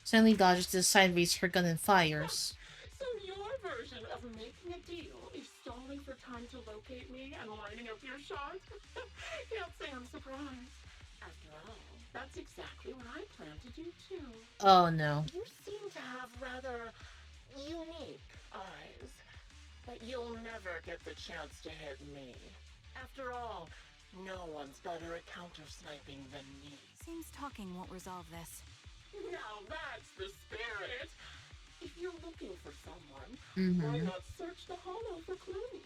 Suddenly dodges to the sideways her gun and fires. So your version of making a deal is stalling for time to locate me and lining up your shot? Can't say I'm surprised. After all, that's exactly what I plan to do too. Oh no. You seem to have rather unique eyes, but you'll never get the chance to hit me. After all, no one's better at counter-sniping than me. Seems talking won't resolve this. Now that's the spirit! If you're looking for someone, why not search the hollow for clues?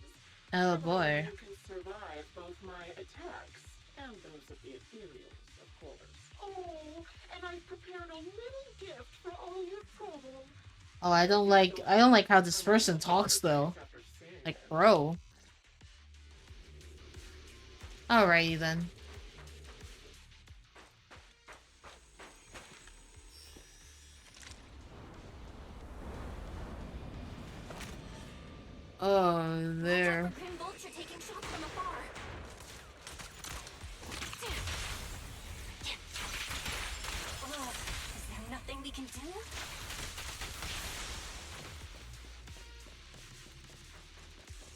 Oh boy. You can survive both my attacks and those of the ethereals, of course. Oh, and I've prepared a little gift for all your trouble. Oh, I don't like how this person talks though. Like, bro. Alrighty then. Oh, there. Grim Vulture taking shots from afar. Oh, is there nothing we can do?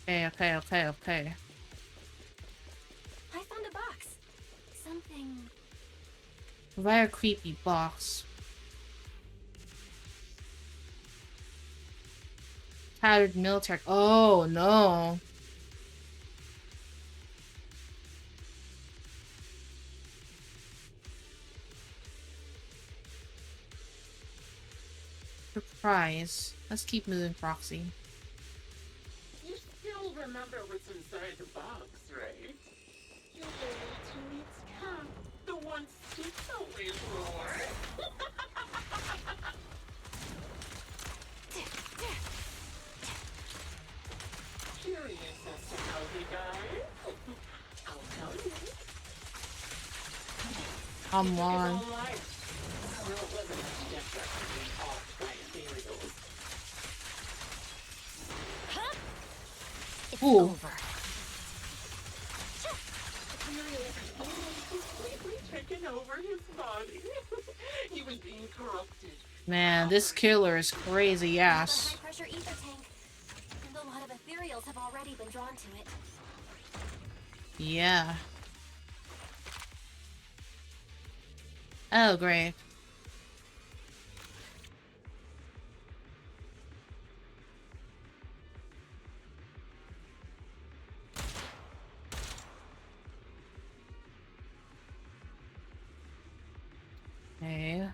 Okay. I found a box. Something... Very creepy box. Tattered military. Oh no. Surprise. Let's keep moving, Proxy. You still remember what's inside the box, right? Your little teammate's cat, the one Steve always wore. He Come took his on. own life. No, it wasn't much different from being offed by ethereals. It's Ooh. over. Ethereal had almost completely taken over his body. He was being corrupted. Man, this killer is crazy, We have a yes. high-pressure ether tank, and a lot of ethereals have already been drawn to it. Yeah. Oh, great. Okay.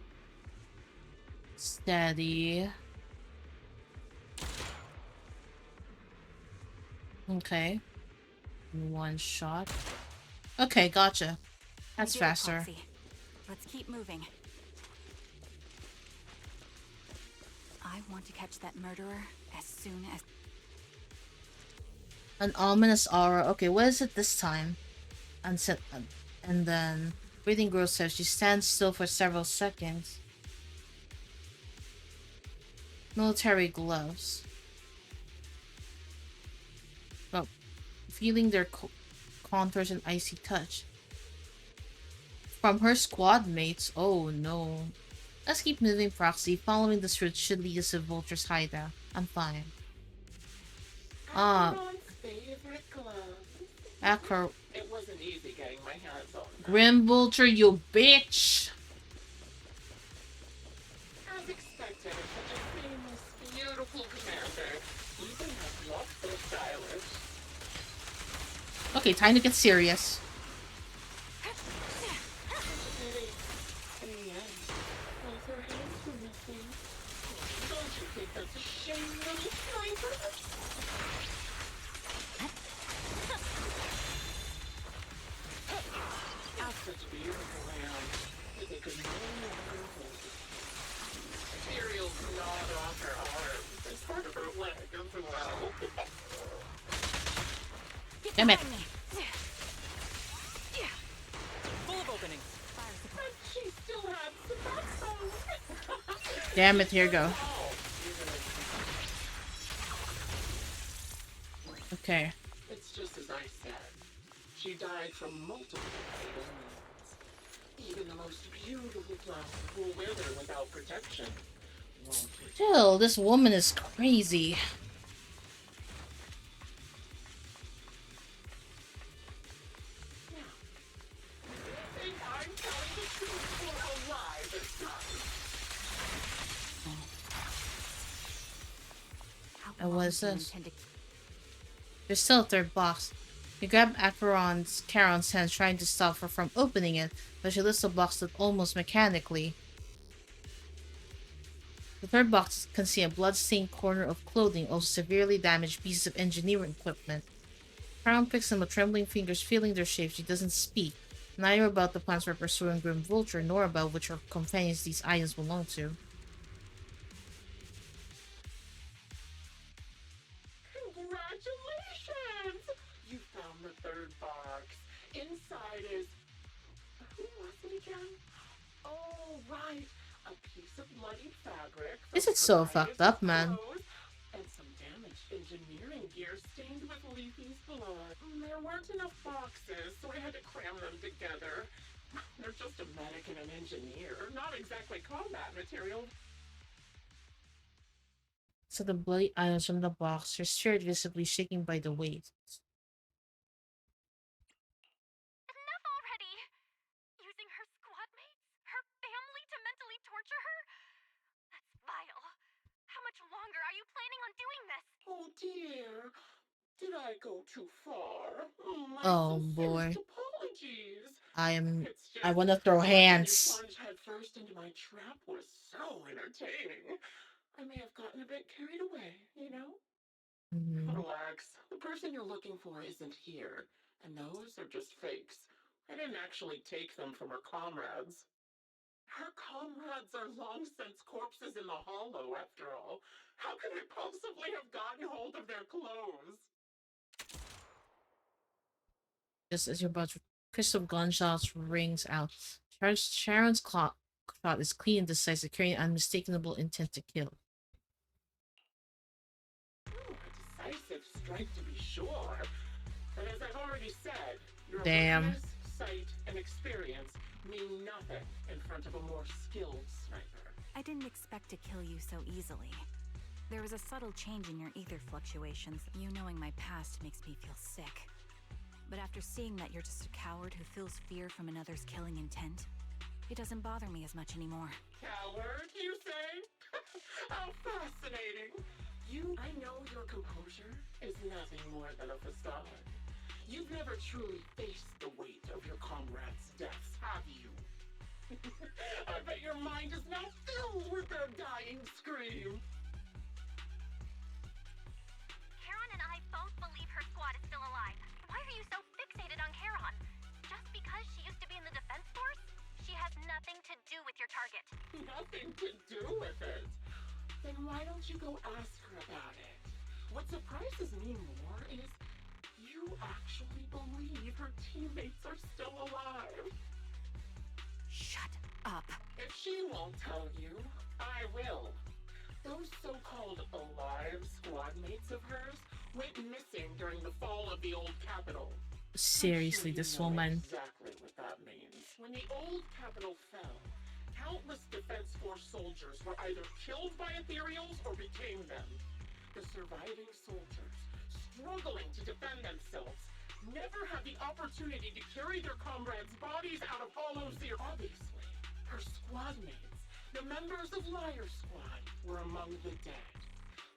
Steady. Okay. One shot. Okay, gotcha. That's faster. Proxy. Let's keep moving. I want to catch that murderer as soon as... An ominous aura. Okay, what is it this time? Unset. And then breathing grows as she stands still for several seconds. Military gloves. Oh, feeling their contours and icy touch. From her squad mates. Oh no. Let's keep moving, Proxy. Following this route should lead us to Vulture's hideout. I'm fine. Acheron's favorite gloves. It wasn't easy getting my hands on them. Grim Vulture, you bitch! As expected, of such a famous, beautiful commander, even has lots so stylish. Okay, time to get serious. In the end, both her hands were missing. Don't you think that's a shame, little sniper? As such beautiful hands that they could no longer hold. Ethereal's gnawed off her arms and part of her leg as well. Damn it. Full of openings. But she still had some backbone. Damn it, here you go. Okay. It's just as I said. She died from multiple fatal wounds. Even the most beautiful flower will wither without protection. Won't it? Still, this woman is crazy. Now, do you think I'm telling the truth or a lie this time? And what is this? There's still a third box. You grab Charon's hand, trying to stop her from opening it, but she lifts the box almost mechanically. The third box contains a blood-stained corner of clothing, also severely damaged pieces of engineering equipment. Charon picks them with trembling fingers, feeling their shape. She doesn't speak, neither about the plans for pursuing Grim Vulture, nor about which her companions these items belong to. Congratulations! You found the third box. Inside is... Who was it again? Oh, right. A piece of bloody fabric. This is so fucked up, man. And some damaged engineering gear stained with Leafy's blood. There weren't enough boxes, so I had to cram them together. They're just a medic and an engineer, not exactly combat material. So the bloody items from the box are stirred, visibly shaking by the weight. Enough already! Using her squad mates? Her family to mentally torture her? That's vile. How much longer are you planning on doing this? Oh dear. Did I go too far? Oh boy. Apologies. I wanna throw hands. You plunged head first into my trap was so entertaining. I may have gotten a bit carried away, you know? Relax. The person you're looking for isn't here. And those are just fakes. I didn't actually take them from her comrades. Her comrades are long since corpses in the hollow, after all. How could I possibly have gotten hold of their clothes? Just as you're about to, crystal gunshots rings out. Sharon's shot is clean and decisive, carrying unmistakable intent to kill. Ooh, a decisive strike to be sure. But as I've already said, your Damn. awareness, sight, and experience mean nothing in front of a more skilled sniper. I didn't expect to kill you so easily. There was a subtle change in your ether fluctuations. You knowing my past makes me feel sick. But after seeing that you're just a coward who feels fear from another's killing intent, it doesn't bother me as much anymore. Coward, you say? How fascinating! I know your composure is nothing more than a facade. You've never truly faced the weight of your comrades' deaths, have you? I bet your mind is now filled with their dying screams. Charon and I both believe her squad is still alive. Why are you so fixated on Charon? Just because she used to be in the defense force? She has nothing to do with your target. Nothing to do with it? Then why don't you go ask her about it? What surprises me more is you actually believe her teammates are still alive. Shut up. If she won't tell you, I will. Those so-called alive squad mates of hers went missing during the fall of the old capital. Seriously, this woman. Exactly what that means. When the old capital fell, countless Defense Force soldiers were either killed by ethereals or became them. The surviving soldiers, struggling to defend themselves, never had the opportunity to carry their comrades' bodies out of Hollow Zero. Obviously, her squad mates, the members of Liar Squad, were among the dead.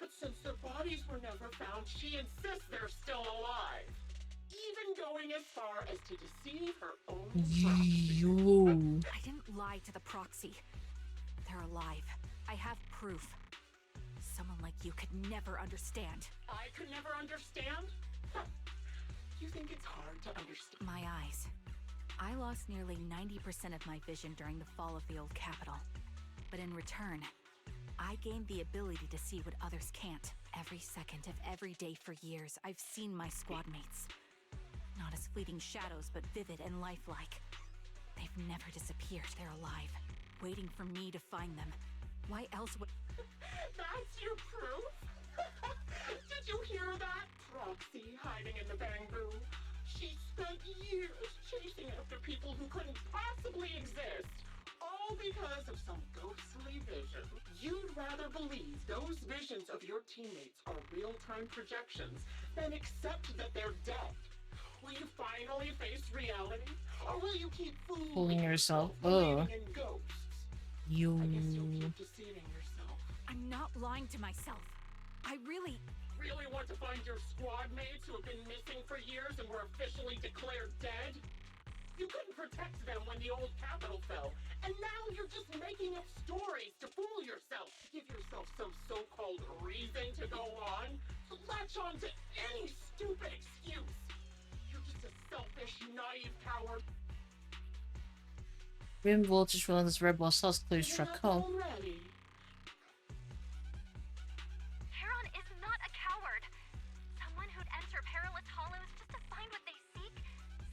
But since their bodies were never found, she insists they're still alive. Even going as far as to deceive her own proxy. I didn't lie to the proxy. They're alive. I have proof. Someone like you could never understand. I could never understand? Huh. You think it's hard to understand? My eyes. I lost nearly 90% of my vision during the fall of the old capital. But in return, I gained the ability to see what others can't. Every second of every day for years, I've seen my squad mates. Not as fleeting shadows, but vivid and lifelike. They've never disappeared. They're alive, waiting for me to find them. Why else would... That's your proof? Did you hear that? Proxy hiding in the bamboo. She spent years chasing after people who couldn't possibly exist. All because of some ghostly vision. You'd rather believe those visions of your teammates are real-time projections than accept that they're dead. Will you finally face reality? Or will you keep fooling yourself? Believing in ghosts? You. I guess you'll keep deceiving yourself. I'm not lying to myself. I really want to find your squad mates who have been missing for years and were officially declared dead? You couldn't protect them when the old capital fell, and now you're just making up stories to fool yourself, to give yourself some so-called reason to go on, to latch on to any stupid excuse. You're just a selfish, naive coward. Grim voltage relentless red ball cells clear struck home. Charon is not a coward. Someone who'd enter perilous hollows just to find what they seek.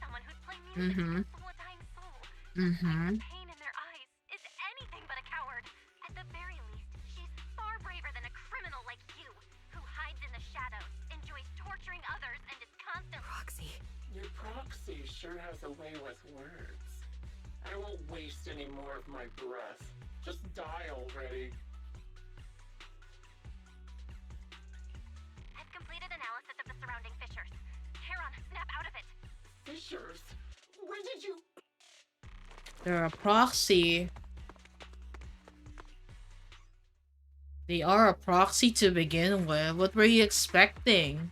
Someone who'd play music to console a dying soul. The pain in their eyes is anything but a coward. At the very least, she's far braver than a criminal like you, who hides in the shadows, enjoys torturing others, and is constantly... Proxy. Your proxy sure has a way with words. I won't waste any more of my breath. Just die already. I've completed analysis of the surrounding fissures. Charon, snap out of it. Fissures? When did you... They're a proxy. They are a proxy to begin with. What were you expecting?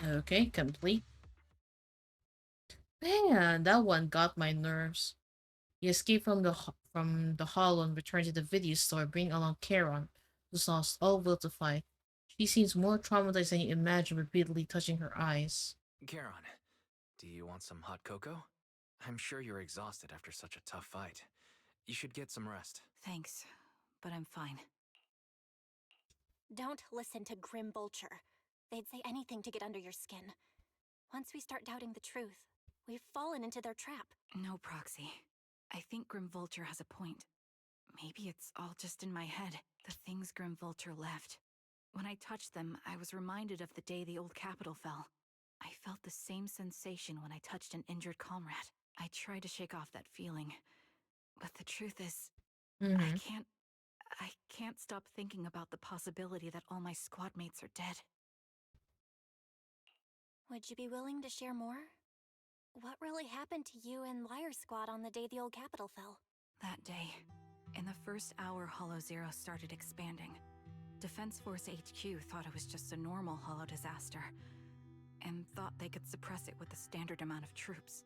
Okay, complete. Man, that one got my nerves. He escaped from the hollow and returned to the video store, bringing along Charon, who's lost all will to fight. She seems more traumatized than you imagine, repeatedly touching her eyes. Charon, do you want some hot cocoa? I'm sure you're exhausted after such a tough fight. You should get some rest. Thanks, but I'm fine. Don't listen to Grim Vulture. They'd say anything to get under your skin. Once we start doubting the truth, we've fallen into their trap. No, Proxy. I think Grim Vulture has a point. Maybe it's all just in my head. The things Grim Vulture left. When I touched them, I was reminded of the day the old capital fell. I felt the same sensation when I touched an injured comrade. I tried to shake off that feeling. But the truth is, I can't stop thinking about the possibility that all my squad mates are dead. Would you be willing to share more? What really happened to you and Liar Squad on the day the old capital fell? That day, in the first hour Hollow Zero started expanding, Defense Force HQ thought it was just a normal Hollow disaster, and thought they could suppress it with the standard amount of troops.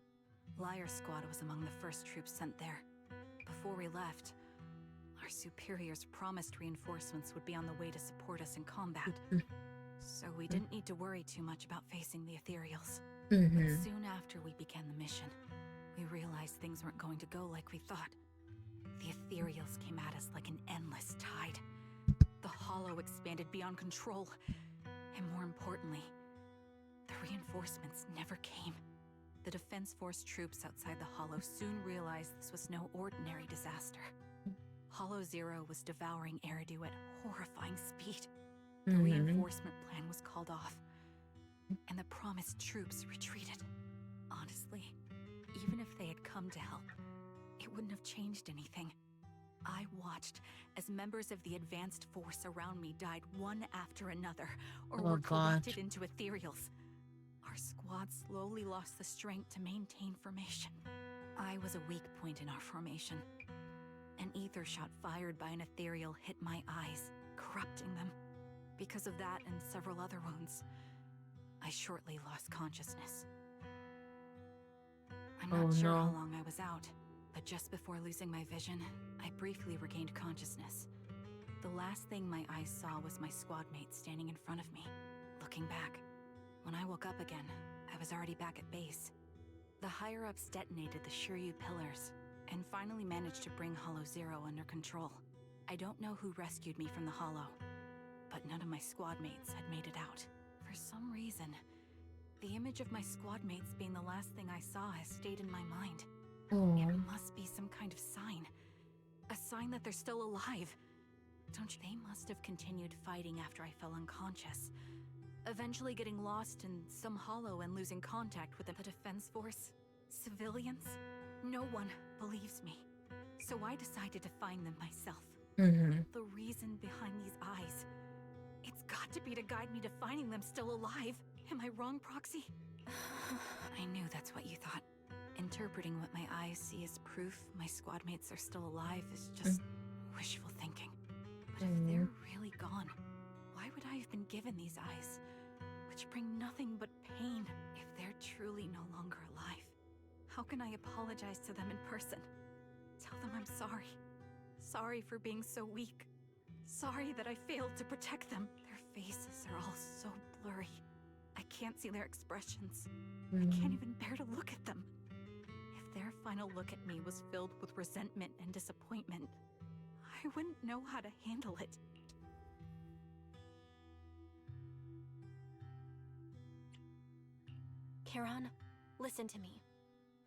Liar Squad was among the first troops sent there. Before we left, our superiors promised reinforcements would be on the way to support us in combat. So we didn't need to worry too much about facing the Ethereals. But soon after we began the mission, we realized things weren't going to go like we thought. The Ethereals came at us like an endless tide. The Hollow expanded beyond control. And more importantly, the reinforcements never came. The Defense Force troops outside the Hollow soon realized this was no ordinary disaster. Hollow Zero was devouring Eridu at horrifying speed. The reinforcement plan was called off, and the promised troops retreated. Honestly, even if they had come to help, it wouldn't have changed anything. I watched as members of the advanced force around me died one after another, or were corrupted into ethereals. Our squad slowly lost the strength to maintain formation. I was a weak point in our formation. An ether shot fired by an ethereal hit my eyes, corrupting them. Because of that and several other wounds, I shortly lost consciousness. I'm not sure how long I was out, but just before losing my vision, I briefly regained consciousness. The last thing my eyes saw was my squad mate standing in front of me, looking back. When I woke up again, I was already back at base. The higher-ups detonated the Shiryu pillars, and finally managed to bring Hollow Zero under control. I don't know who rescued me from the Hollow, but none of my squad mates had made it out. For some reason, the image of my squad mates being the last thing I saw has stayed in my mind. It must be some kind of sign. A sign that they're still alive. Don't you? They must have continued fighting after I fell unconscious, eventually getting lost in some hollow and losing contact with the Defense Force. Civilians? No one believes me. So I decided to find them myself. The reason behind these eyes, it's got to be to guide me to finding them still alive. Am I wrong, Proxy? I knew that's what you thought. Interpreting what my eyes see as proof my squad mates are still alive is just wishful thinking. But if they're really gone, why would I have been given these eyes, which bring nothing but pain, if they're truly no longer alive? How can I apologize to them in person? Tell them I'm sorry. Sorry for being so weak. Sorry that I failed to protect them. Their faces are all so blurry. I can't see their expressions. I can't even bear to look at them. If their final look at me was filled with resentment and disappointment, I wouldn't know how to handle it. Charon, listen to me.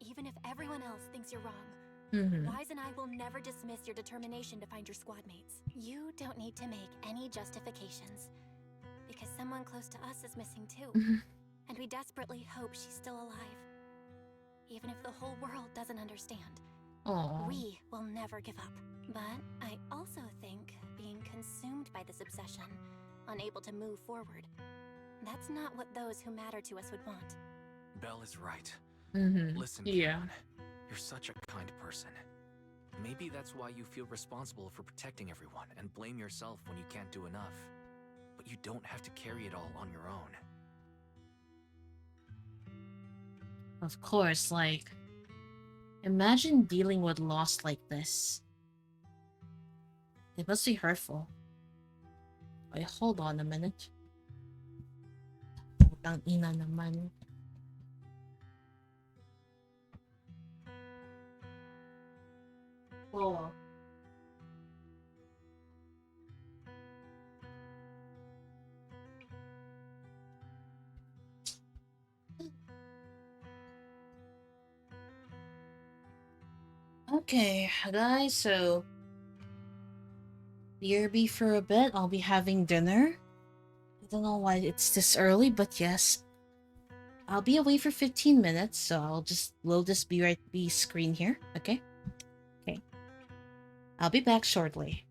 Even if everyone else thinks you're wrong, Wise and I will never dismiss your determination to find your squad mates. You don't need to make any justifications, because someone close to us is missing too. And we desperately hope she's still alive. Even if the whole world doesn't understand, we will never give up. But I also think being consumed by this obsession, unable to move forward, that's not what those who matter to us would want. Belle is right. Listen, Karen, you're such a kind person. Maybe that's why you feel responsible for protecting everyone and blame yourself when you can't do enough. But you don't have to carry it all on your own. Of course, like, imagine dealing with loss like this. It must be hurtful. Wait, hold on a minute. Putang ina naman. Oh. Okay, guys, so BRB for a bit. I'll be having dinner. I don't know why it's this early, but yes. I'll be away for 15 minutes, so I'll just load this BRB screen here, okay? Okay. I'll be back shortly.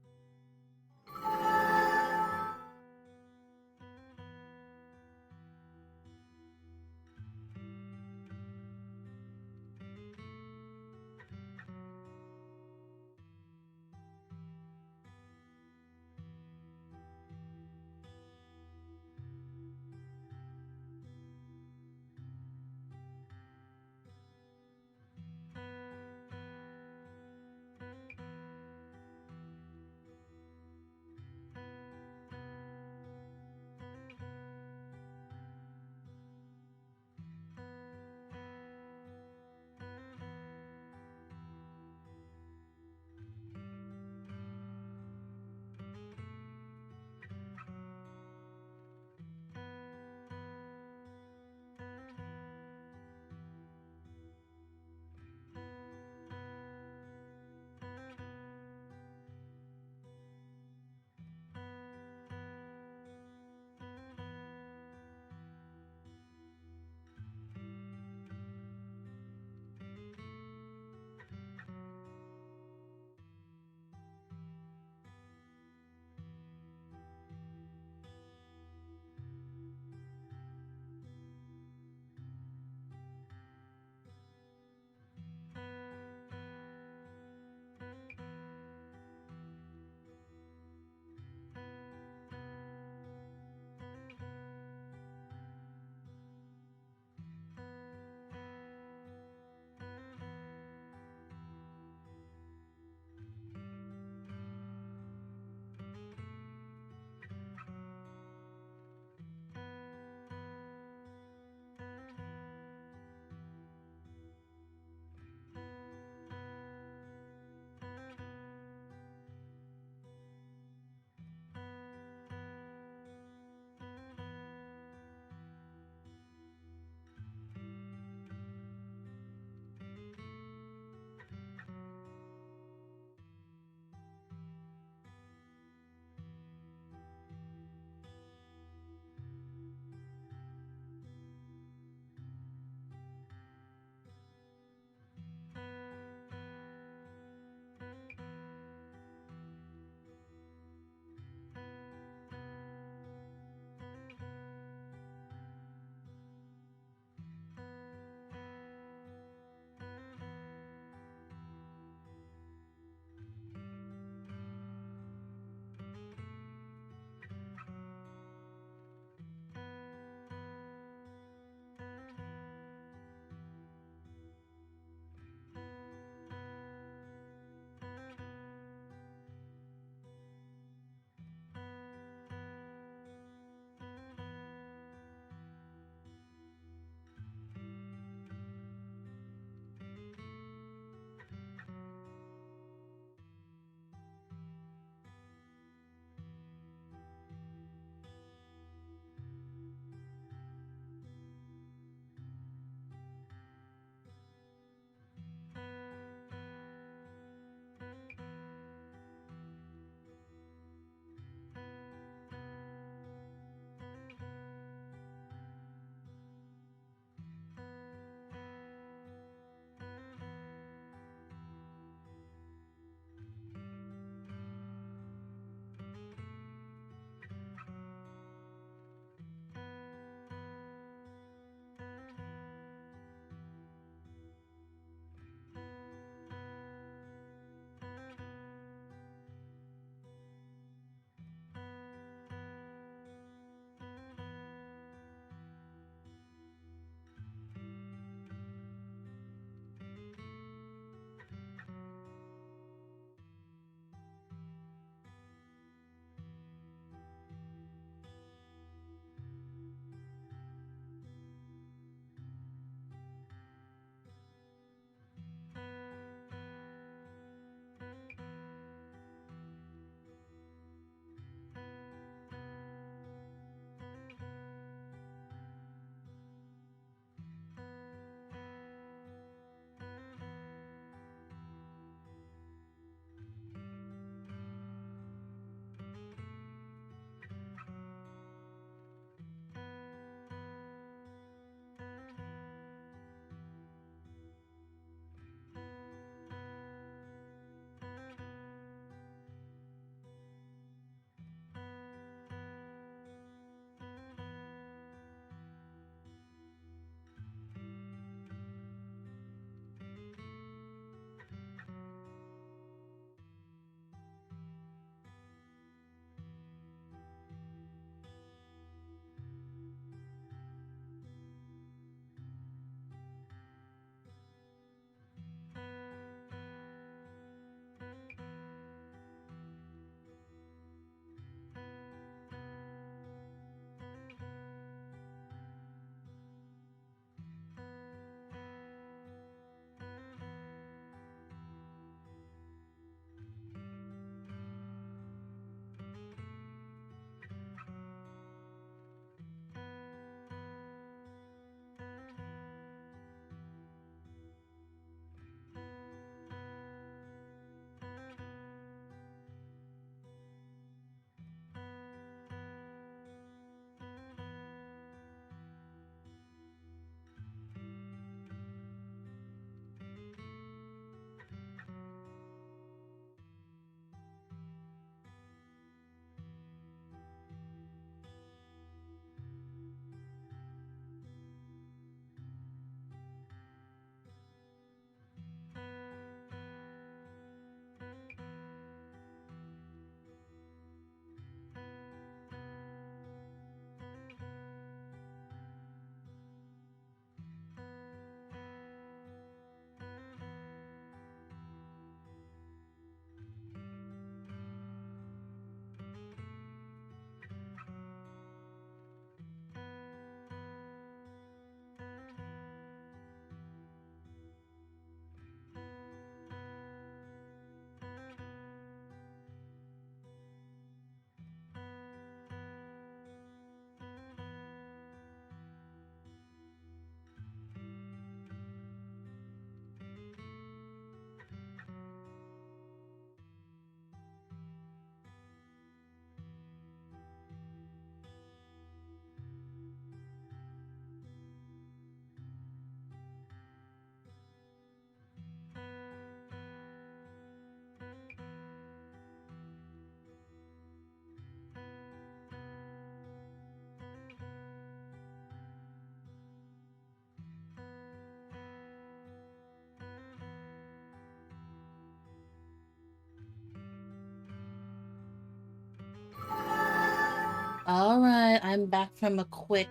I'm back from a quick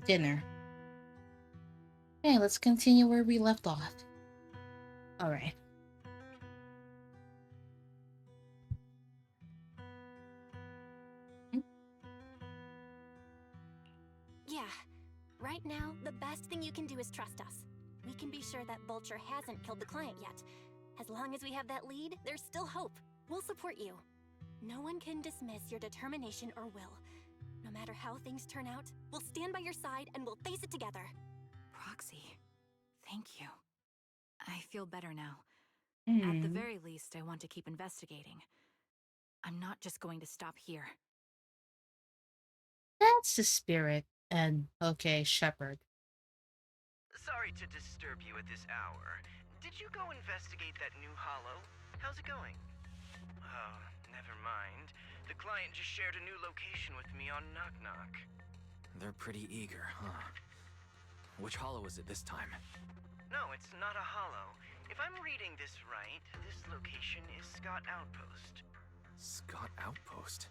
dinner. Okay, let's continue where we left off. Alright. Yeah. Right now, the best thing you can do is trust us. We can be sure that Vulture hasn't killed the client yet. As long as we have that lead, there's still hope. We'll support you. No one can dismiss your determination or will. No matter how things turn out, we'll stand by your side and we'll face it together. Proxy, thank you. I feel better now. Mm. At the very least, I want to keep investigating. I'm not just going to stop here. That's the spirit. And, okay, Shepherd. Sorry to disturb you at this hour. Did you go investigate that new hollow? How's it going? Oh, never mind. The client just shared a new location with me on Knock Knock. They're pretty eager, huh? Which hollow is it this time? No, it's not a hollow. If I'm reading this right, this location is Scott Outpost. Scott Outpost?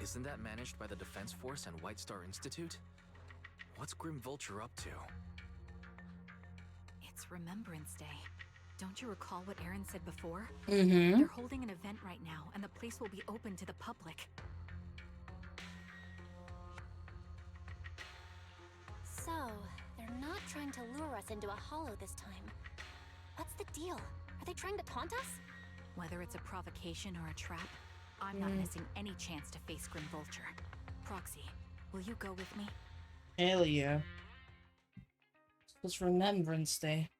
Isn't that managed by the Defense Force and White Star Institute? What's Grim Vulture up to? It's Remembrance Day. Don't you recall what Aaron said before? Mm-hmm. They're holding an event right now, and the place will be open to the public. So, they're not trying to lure us into a hollow this time. What's the deal? Are they trying to taunt us? Whether it's a provocation or a trap, I'm not missing any chance to face Grim Vulture. Proxy, will you go with me? Hell yeah. It's Remembrance Day.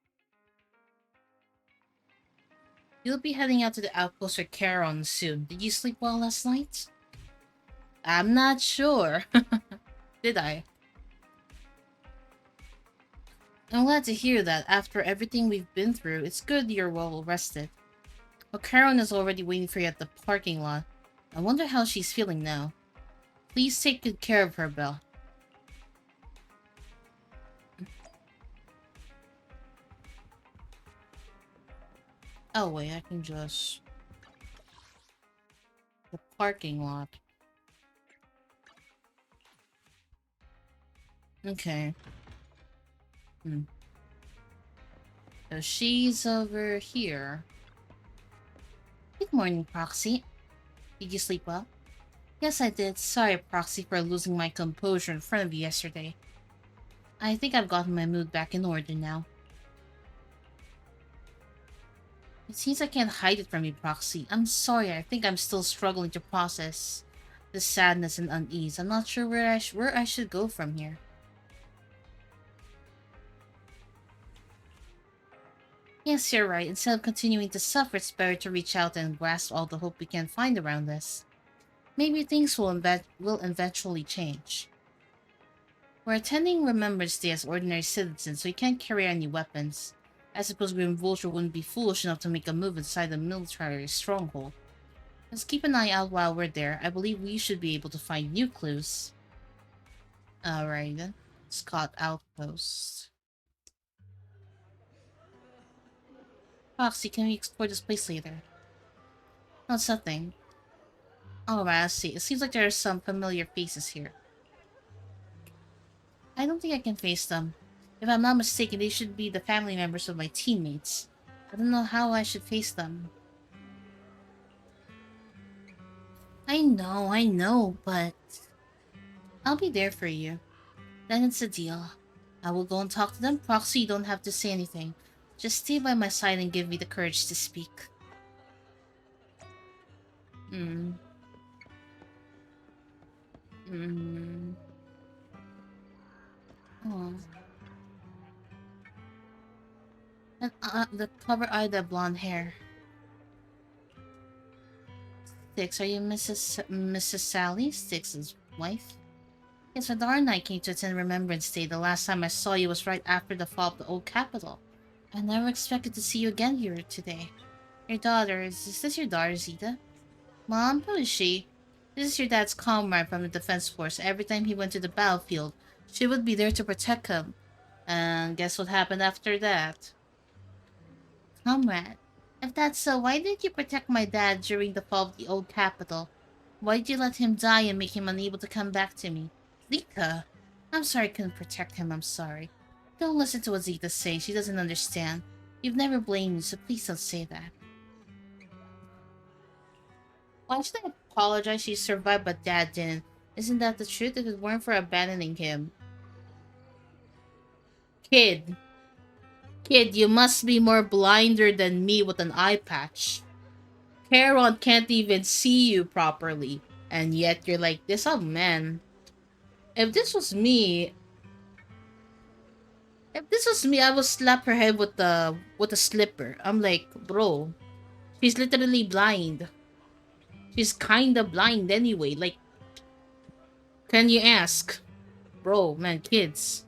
You'll be heading out to the outpost for Charon soon. Did you sleep well last night? I'm not sure. Did I? I'm glad to hear that. After everything we've been through, it's good you're well rested. Well, Charon is already waiting for you at the parking lot. I wonder how she's feeling now. Please take good care of her, Belle. Oh wait, I can just... The parking lot. Okay. So she's over here. Good morning, Proxy. Did you sleep well? Yes, I did. Sorry, Proxy, for losing my composure in front of you yesterday. I think I've gotten my mood back in order now. It seems I can't hide it from you, Proxy. I'm sorry, I think I'm still struggling to process the sadness and unease. I'm not sure where I should go from here. Yes, you're right. Instead of continuing to suffer, it's better to reach out and grasp all the hope we can find around us. Maybe things will eventually change. We're attending Remembrance Day as ordinary citizens, so we can't carry any weapons. I suppose Grim Vulture wouldn't be foolish enough to make a move inside the military stronghold. Let's keep an eye out while we're there. I believe we should be able to find new clues. Alright then. Scott Outpost. Foxy, can we explore this place later? No, it's nothing. Alright, I see. It seems like there are some familiar faces here. I don't think I can face them. If I'm not mistaken, they should be the family members of my teammates. I don't know how I should face them. I know, but... I'll be there for you. Then it's a deal. I will go and talk to them. Proxy, you don't have to say anything. Just stay by my side and give me the courage to speak. Oh. And, the cover-eyed, the blonde hair. Styx, are you Mrs. Sally? Styx's wife? Yes, my daughter and I came to attend Remembrance Day. The last time I saw you was right after the fall of the old capital. I never expected to see you again here today. Your daughter, is this your daughter, Zita? Mom, who is she? This is your dad's comrade from the Defense Force. Every time he went to the battlefield, she would be there to protect him. And guess what happened after that? Comrade, if that's so, why didn't you protect my dad during the fall of the old capital? Why'd you let him die and make him unable to come back to me? Zeta! I'm sorry I couldn't protect him, I'm sorry. Don't listen to what Zeta says, she doesn't understand. You've never blamed me, so please don't say that. Why should I apologize? She survived, but Dad didn't. Isn't that the truth? If it weren't for abandoning him. Kid. Kid, you must be more blinder than me with an eye patch. Charon can't even see you properly. And yet you're like this. Oh man. If this was me, I would slap her head with the slipper. I'm like, bro, she's literally blind. She's kinda blind anyway. Like, can you ask? Bro, man, kids.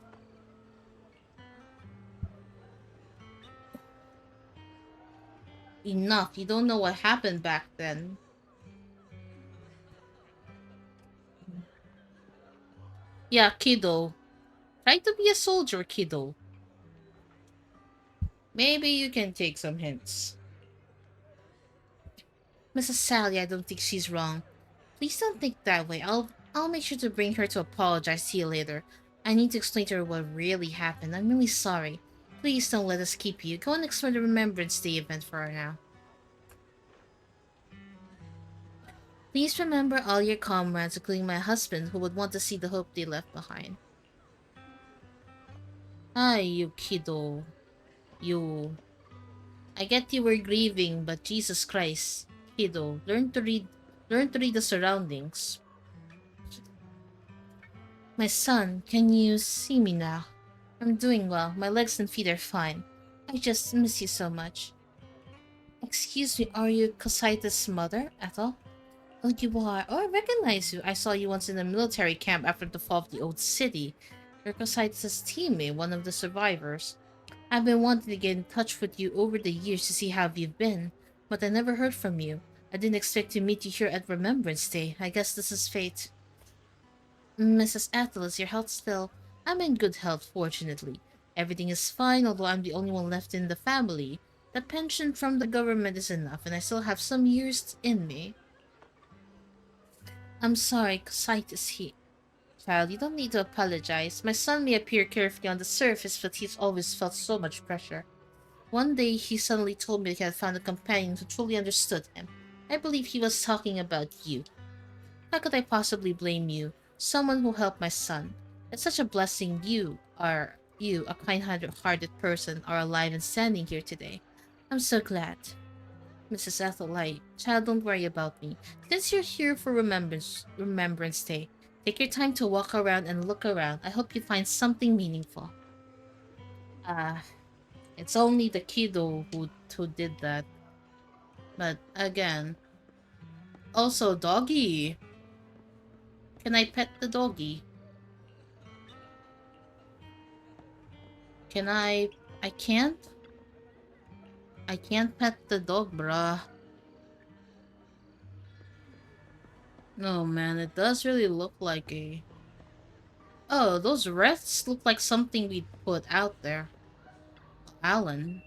Enough. You don't know what happened back then. Yeah, kiddo. Try to be a soldier, kiddo. Maybe you can take some hints. Mrs. Sally, I don't think she's wrong. Please don't think that way. I'll make sure to bring her to apologize to you later. I need to explain to her what really happened. I'm really sorry. Please don't let us keep you. Go and explore the Remembrance Day event for her now. Please remember all your comrades, including my husband, who would want to see the hope they left behind. Ah, you kiddo. You. I get you were grieving, but Jesus Christ. Kiddo, learn to read the surroundings. My son, can you see me now? I'm doing well. My legs and feet are fine. I just miss you so much. Excuse me, are you Cositas' mother, Ethel? Oh, you are. Oh, I recognize you. I saw you once in a military camp after the fall of the old city. You're Cositas' teammate, one of the survivors. I've been wanting to get in touch with you over the years to see how you've been, but I never heard from you. I didn't expect to meet you here at Remembrance Day. I guess this is fate. Mrs. Ethel, is your health still? I'm in good health, fortunately. Everything is fine, although I'm the only one left in the family. The pension from the government is enough, and I still have some years in me. I'm sorry, sight is here. Child, you don't need to apologize. My son may appear carefree on the surface, but he's always felt so much pressure. One day, he suddenly told me that he had found a companion who truly understood him. I believe he was talking about you. How could I possibly blame you? Someone who helped my son. It's such a blessing you, a kind-hearted person, are alive and standing here today. I'm so glad. Mrs. Ethelite, child, don't worry about me. Since you're here for Remembrance Day, take your time to walk around and look around. I hope you find something meaningful. It's only the kiddo who did that. But again, also doggy. Can I pet the doggy? Can I? I can't? I can't pet the dog, bruh. No, man, it does really look like a... Oh, those wreaths look like something we'd put out there. Alan.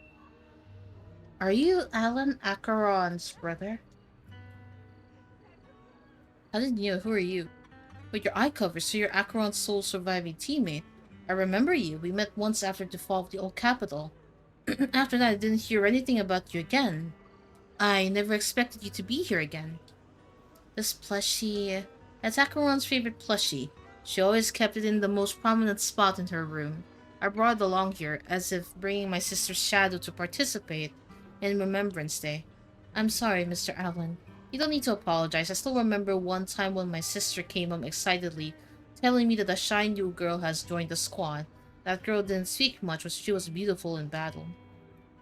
Are you Alan Acheron's brother? How did you know? Who are you? With your eye cover, so you're Acheron's sole surviving teammate. I remember you. We met once after the fall of the old capital. After that, I didn't hear anything about you again. I never expected you to be here again. This plushie... That's Acheron's favorite plushie. She always kept it in the most prominent spot in her room. I brought it along here, as if bringing my sister's shadow to participate in Remembrance Day. I'm sorry, Mr. Allen. You don't need to apologize. I still remember one time when my sister came home excitedly, telling me that a shy new girl has joined the squad. That girl didn't speak much, but she was beautiful in battle.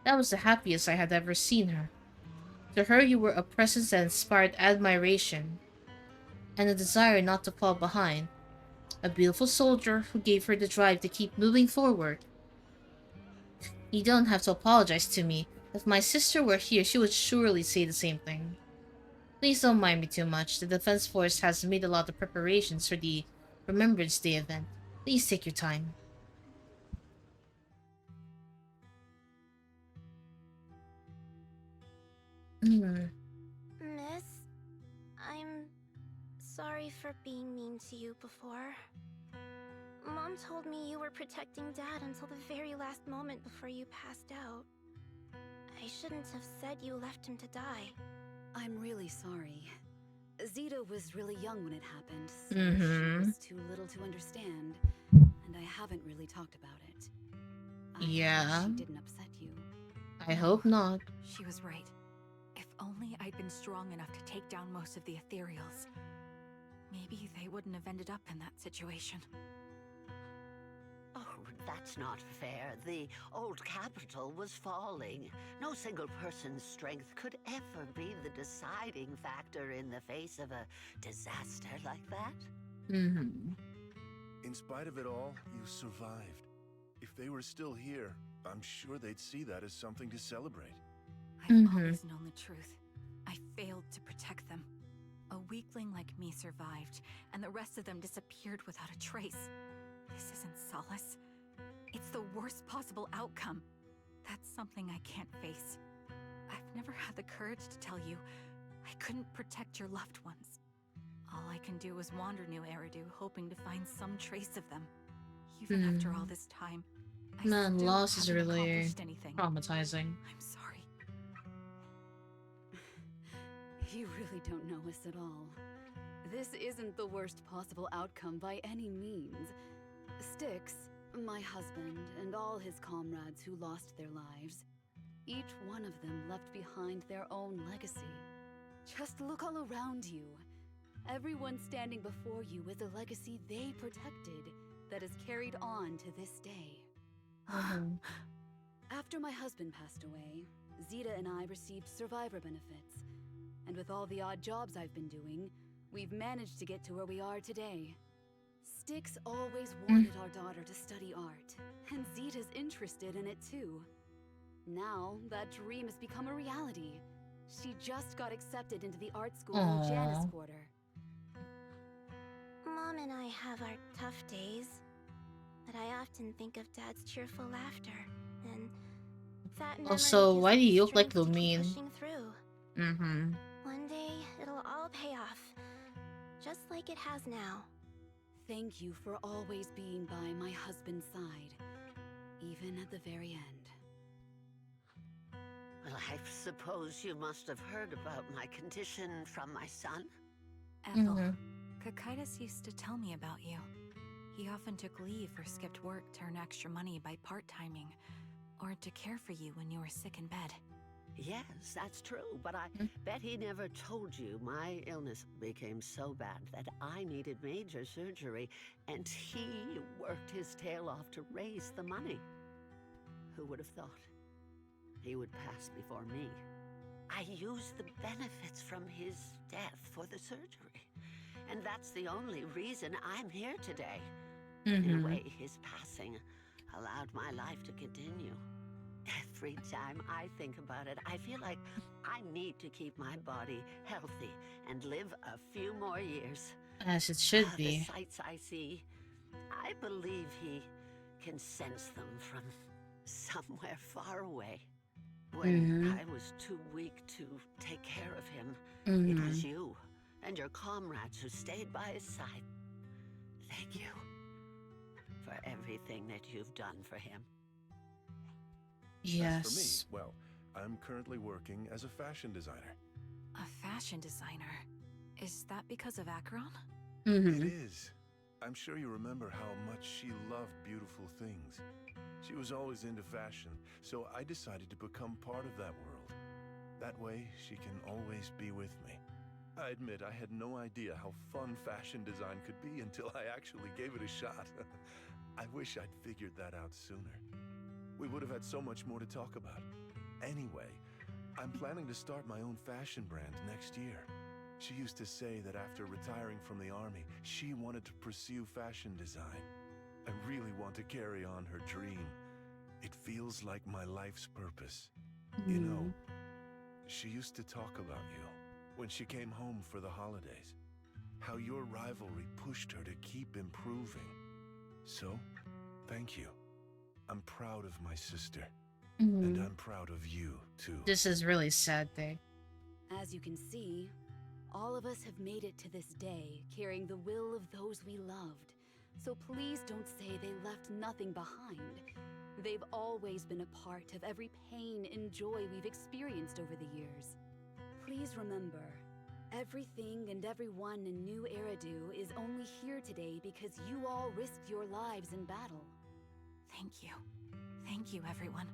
That was the happiest I had ever seen her. To her, you were a presence that inspired admiration and a desire not to fall behind. A beautiful soldier who gave her the drive to keep moving forward. You don't have to apologize to me. If my sister were here, she would surely say the same thing. Please don't mind me too much. The Defense Force has made a lot of preparations for the Remembrance Day event. Please take your time. Miss, I'm sorry for being mean to you before. Mom told me you were protecting Dad until the very last moment before you passed out. I shouldn't have said you left him to die. I'm really sorry. Zeta was really young when it happened, so she was too little to understand, and I haven't really talked about it. I hope she didn't upset you. I hope not. She was right. If only I'd been strong enough to take down most of the ethereals, maybe they wouldn't have ended up in that situation. Oh, that's not fair. The old capital was falling. No single person's strength could ever be the deciding factor in the face of a disaster like that. In spite of it all, you survived. If they were still here, I'm sure they'd see that as something to celebrate. I've always known the truth. I failed to protect them. A weakling like me survived, and the rest of them disappeared without a trace. This isn't solace. It's the worst possible outcome. That's something I can't face. I've never had the courage to tell you I couldn't protect your loved ones. All I can do is wander New Eridu, hoping to find some trace of them. Even after all this time, Man, loss is really traumatizing. I'm sorry. You really don't know us at all. This isn't the worst possible outcome by any means. Styx, my husband, and all his comrades who lost their lives, each one of them left behind their own legacy. Just look all around you. Everyone standing before you is a legacy they protected that is carried on to this day. After my husband passed away, Zeta and I received survivor benefits. And with all the odd jobs I've been doing, we've managed to get to where we are today. Styx always wanted our daughter to study art, and Zeta's interested in it too. Now, that dream has become a reality. She just got accepted into the art school in Janus Quarter. Mom and I have our tough days, but I often think of Dad's cheerful laughter, and that memory Also, gives why do me you look like strength to keep Lumine? pushing through. One day, it'll all pay off, just like it has now. Thank you for always being by my husband's side, even at the very end. Well, I suppose you must have heard about my condition from my son. Ethel, Kakaitis used to tell me about you. He often took leave or skipped work to earn extra money by part-timing, or to care for you when you were sick in bed. Yes, that's true, but I bet he never told you my illness became so bad that I needed major surgery, and he worked his tail off to raise the money. Who would have thought he would pass before me? I used the benefits from his death for the surgery, and that's the only reason I'm here today. In a way, his passing allowed my life to continue. Every time I think about it, I feel like I need to keep my body healthy and live a few more years. As it should be. The sights I see, I believe he can sense them from somewhere far away. When I was too weak to take care of him, it was you and your comrades who stayed by his side. Thank you for everything that you've done for him. As for me, well, I'm currently working as a fashion designer. A fashion designer? Is that because of Acheron? It is. I'm sure you remember how much she loved beautiful things. She was always into fashion, so I decided to become part of that world. That way, she can always be with me. I admit I had no idea how fun fashion design could be until I actually gave it a shot. I wish I'd figured that out sooner. We would have had so much more to talk about. Anyway, I'm planning to start my own fashion brand next year. She used to say that after retiring from the army, she wanted to pursue fashion design. I really want to carry on her dream. It feels like my life's purpose. You know, she used to talk about you when she came home for the holidays. How your rivalry pushed her to keep improving. So, thank you. I'm proud of my sister. And I'm proud of you, too. This is really sad thing. As you can see, All of us have made it to this day, carrying the will of those we loved. So please don't say they left nothing behind. They've always been a part of every pain and joy we've experienced over the years. Please remember, everything and everyone in New Eridu is only here today because you all risked your lives in battle. Thank you. Thank you, everyone.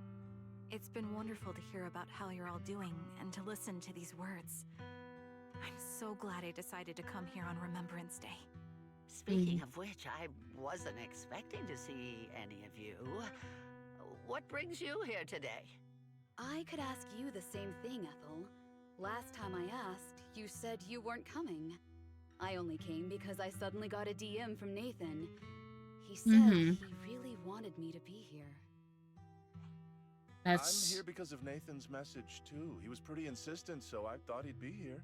It's been wonderful to hear about how you're all doing and to listen to these words. I'm so glad I decided to come here on Remembrance Day. Speaking of which, I wasn't expecting to see any of you. What brings you here today? I could ask you the same thing, Ethel. Last time I asked, you said you weren't coming. I only came because I suddenly got a DM from Nathan. He said he really wanted me to be here. I'm here because of Nathan's message, too. He was pretty insistent, so I thought he'd be here.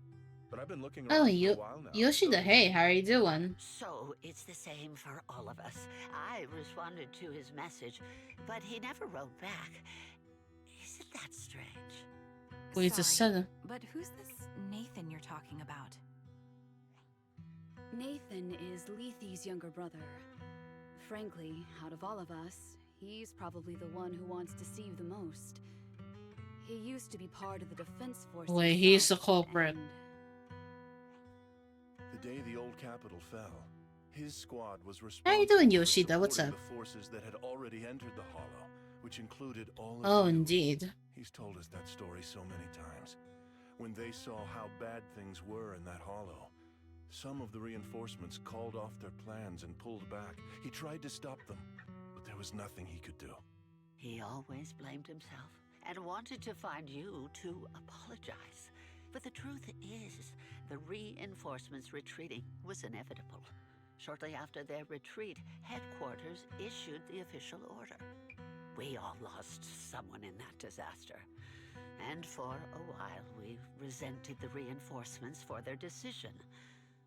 But I've been looking around for a while now. Yoshida, hey, how are you doing? So, it's the same for all of us. I responded to his message, but he never wrote back. Isn't that strange? Wait a second. But who's this Nathan you're talking about? Nathan is Lethe's younger brother. Frankly, out of all of us, he's probably the one who wants to see you the most. He used to be part of the defense force. Wait, he's the culprit. The day the old capital fell, his squad was responsible. How you doing, Yoshida? What's up? The forces that had already entered the Hollow, which included all of Oh, you. indeed. He's told us that story so many times. When they saw how bad things were in that Hollow, some of the reinforcements called off their plans and pulled back. He tried to stop them, but there was nothing he could do. He always blamed himself and wanted to find you to apologize. But the truth is, the reinforcements retreating was inevitable. Shortly after their retreat, headquarters issued the official order. We all lost someone in that disaster. And for a while, we resented the reinforcements for their decision.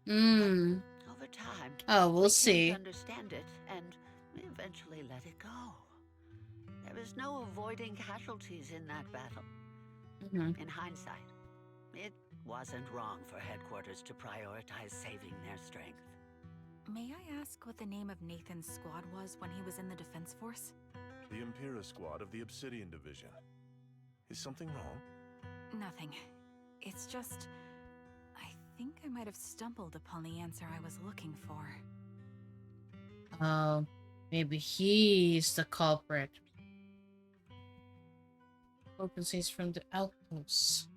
Over time, we'll see. We understand it, and we eventually let it go. There was no avoiding casualties in that battle. In hindsight, it wasn't wrong for headquarters to prioritize saving their strength. May I ask what the name of Nathan's squad was when he was in the defense force? The Impera squad of the Obsidian Division. Is something wrong? Nothing. It's just... I think I might have stumbled upon the answer I was looking for. Oh, maybe he's the culprit. Opens from the outposts.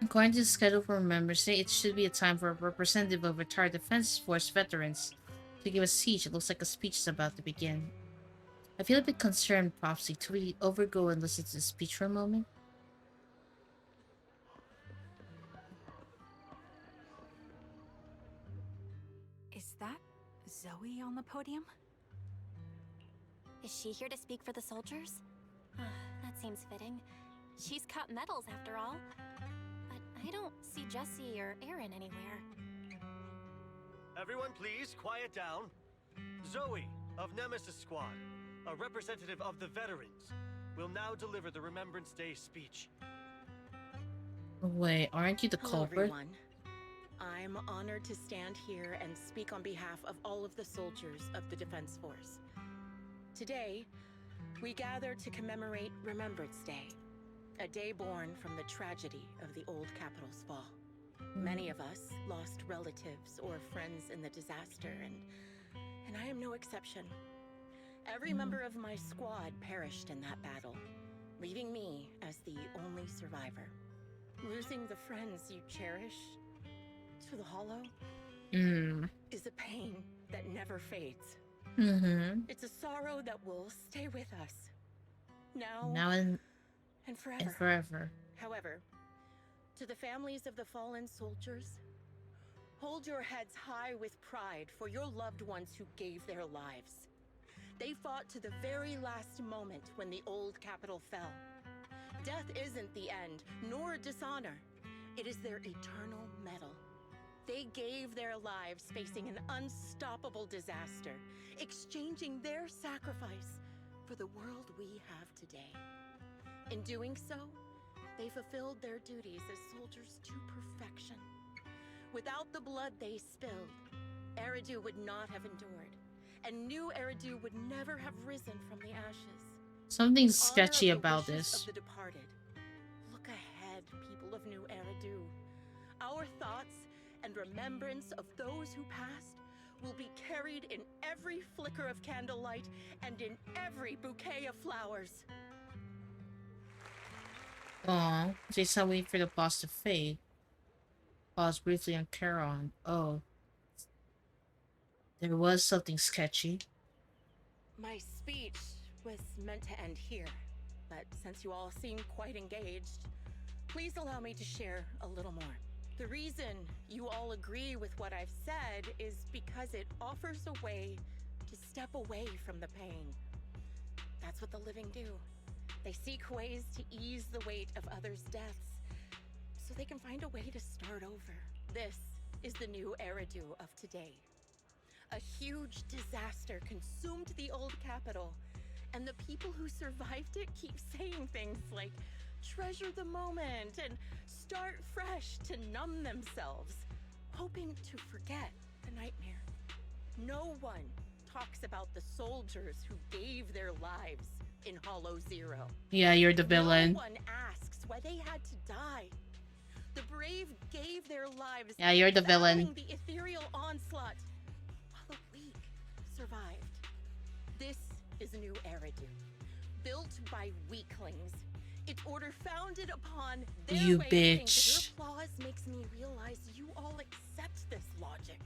According to the schedule for Remembrance Day, it should be a time for a representative of retired Defense Force veterans to give a speech. It looks like a speech is about to begin. I feel a bit concerned, Prophecy. Do we overgo and listen to the speech for a moment? Is that Zoe on the podium? Is she here to speak for the soldiers? That seems fitting. She's cut medals after all. But I don't see Jesse or Aaron anywhere. Everyone please, quiet down. Zoe, of Nemesis Squad, a representative of the veterans, will now deliver the Remembrance Day speech. Wait, aren't you the Hello, culprit? everyone. I'm honored to stand here and speak on behalf of all of the soldiers of the Defense Force. Today, we gather to commemorate Remembrance Day, a day born from the tragedy of the old capital's fall. Many of us lost relatives or friends in the disaster, and I am no exception. Every member of my squad perished in that battle, leaving me as the only survivor. Losing the friends you cherish to the Hollow is a pain that never fades. It's a sorrow that will stay with us now and forever. However, to the families of the fallen soldiers, hold your heads high with pride for your loved ones who gave their lives. They fought to the very last moment when the old capital fell. Death isn't the end, nor dishonor. It is their eternal medal. They gave their lives facing an unstoppable disaster, exchanging their sacrifice for the world we have today. In doing so, They fulfilled their duties as soldiers to perfection. Without the blood they spilled, Eridu would not have endured, and new Eridu would never have risen from the ashes. Something's sketchy about this. Of the departed. Look ahead, people of New Eridu. Our thoughts and remembrance of those who passed will be carried in every flicker of candlelight and in every bouquet of flowers. Aw, they said wait for the pause to fade. Pause briefly on Charon. Oh. There was something sketchy. My speech was meant to end here, but since you all seem quite engaged, please allow me to share a little more. The reason you all agree with what I've said is because it offers a way to step away from the pain. That's what the living do. They seek ways to ease the weight of others' deaths, so they can find a way to start over. This is the new Eridu of today. A huge disaster consumed the old capital, and the people who survived it keep saying things like, treasure the moment and start fresh to numb themselves, hoping to forget the nightmare. No one talks about the soldiers who gave their lives in Hollow Zero. Yeah, you're the villain. No one asks why they had to die. The brave gave their lives. Yeah, you're the villain. The ethereal onslaught, while the weak survived. This is a new Eridu, built by weaklings. Its order founded upon their you way bitch. Of thinking. Your flaws makes me realize you all accept this logic.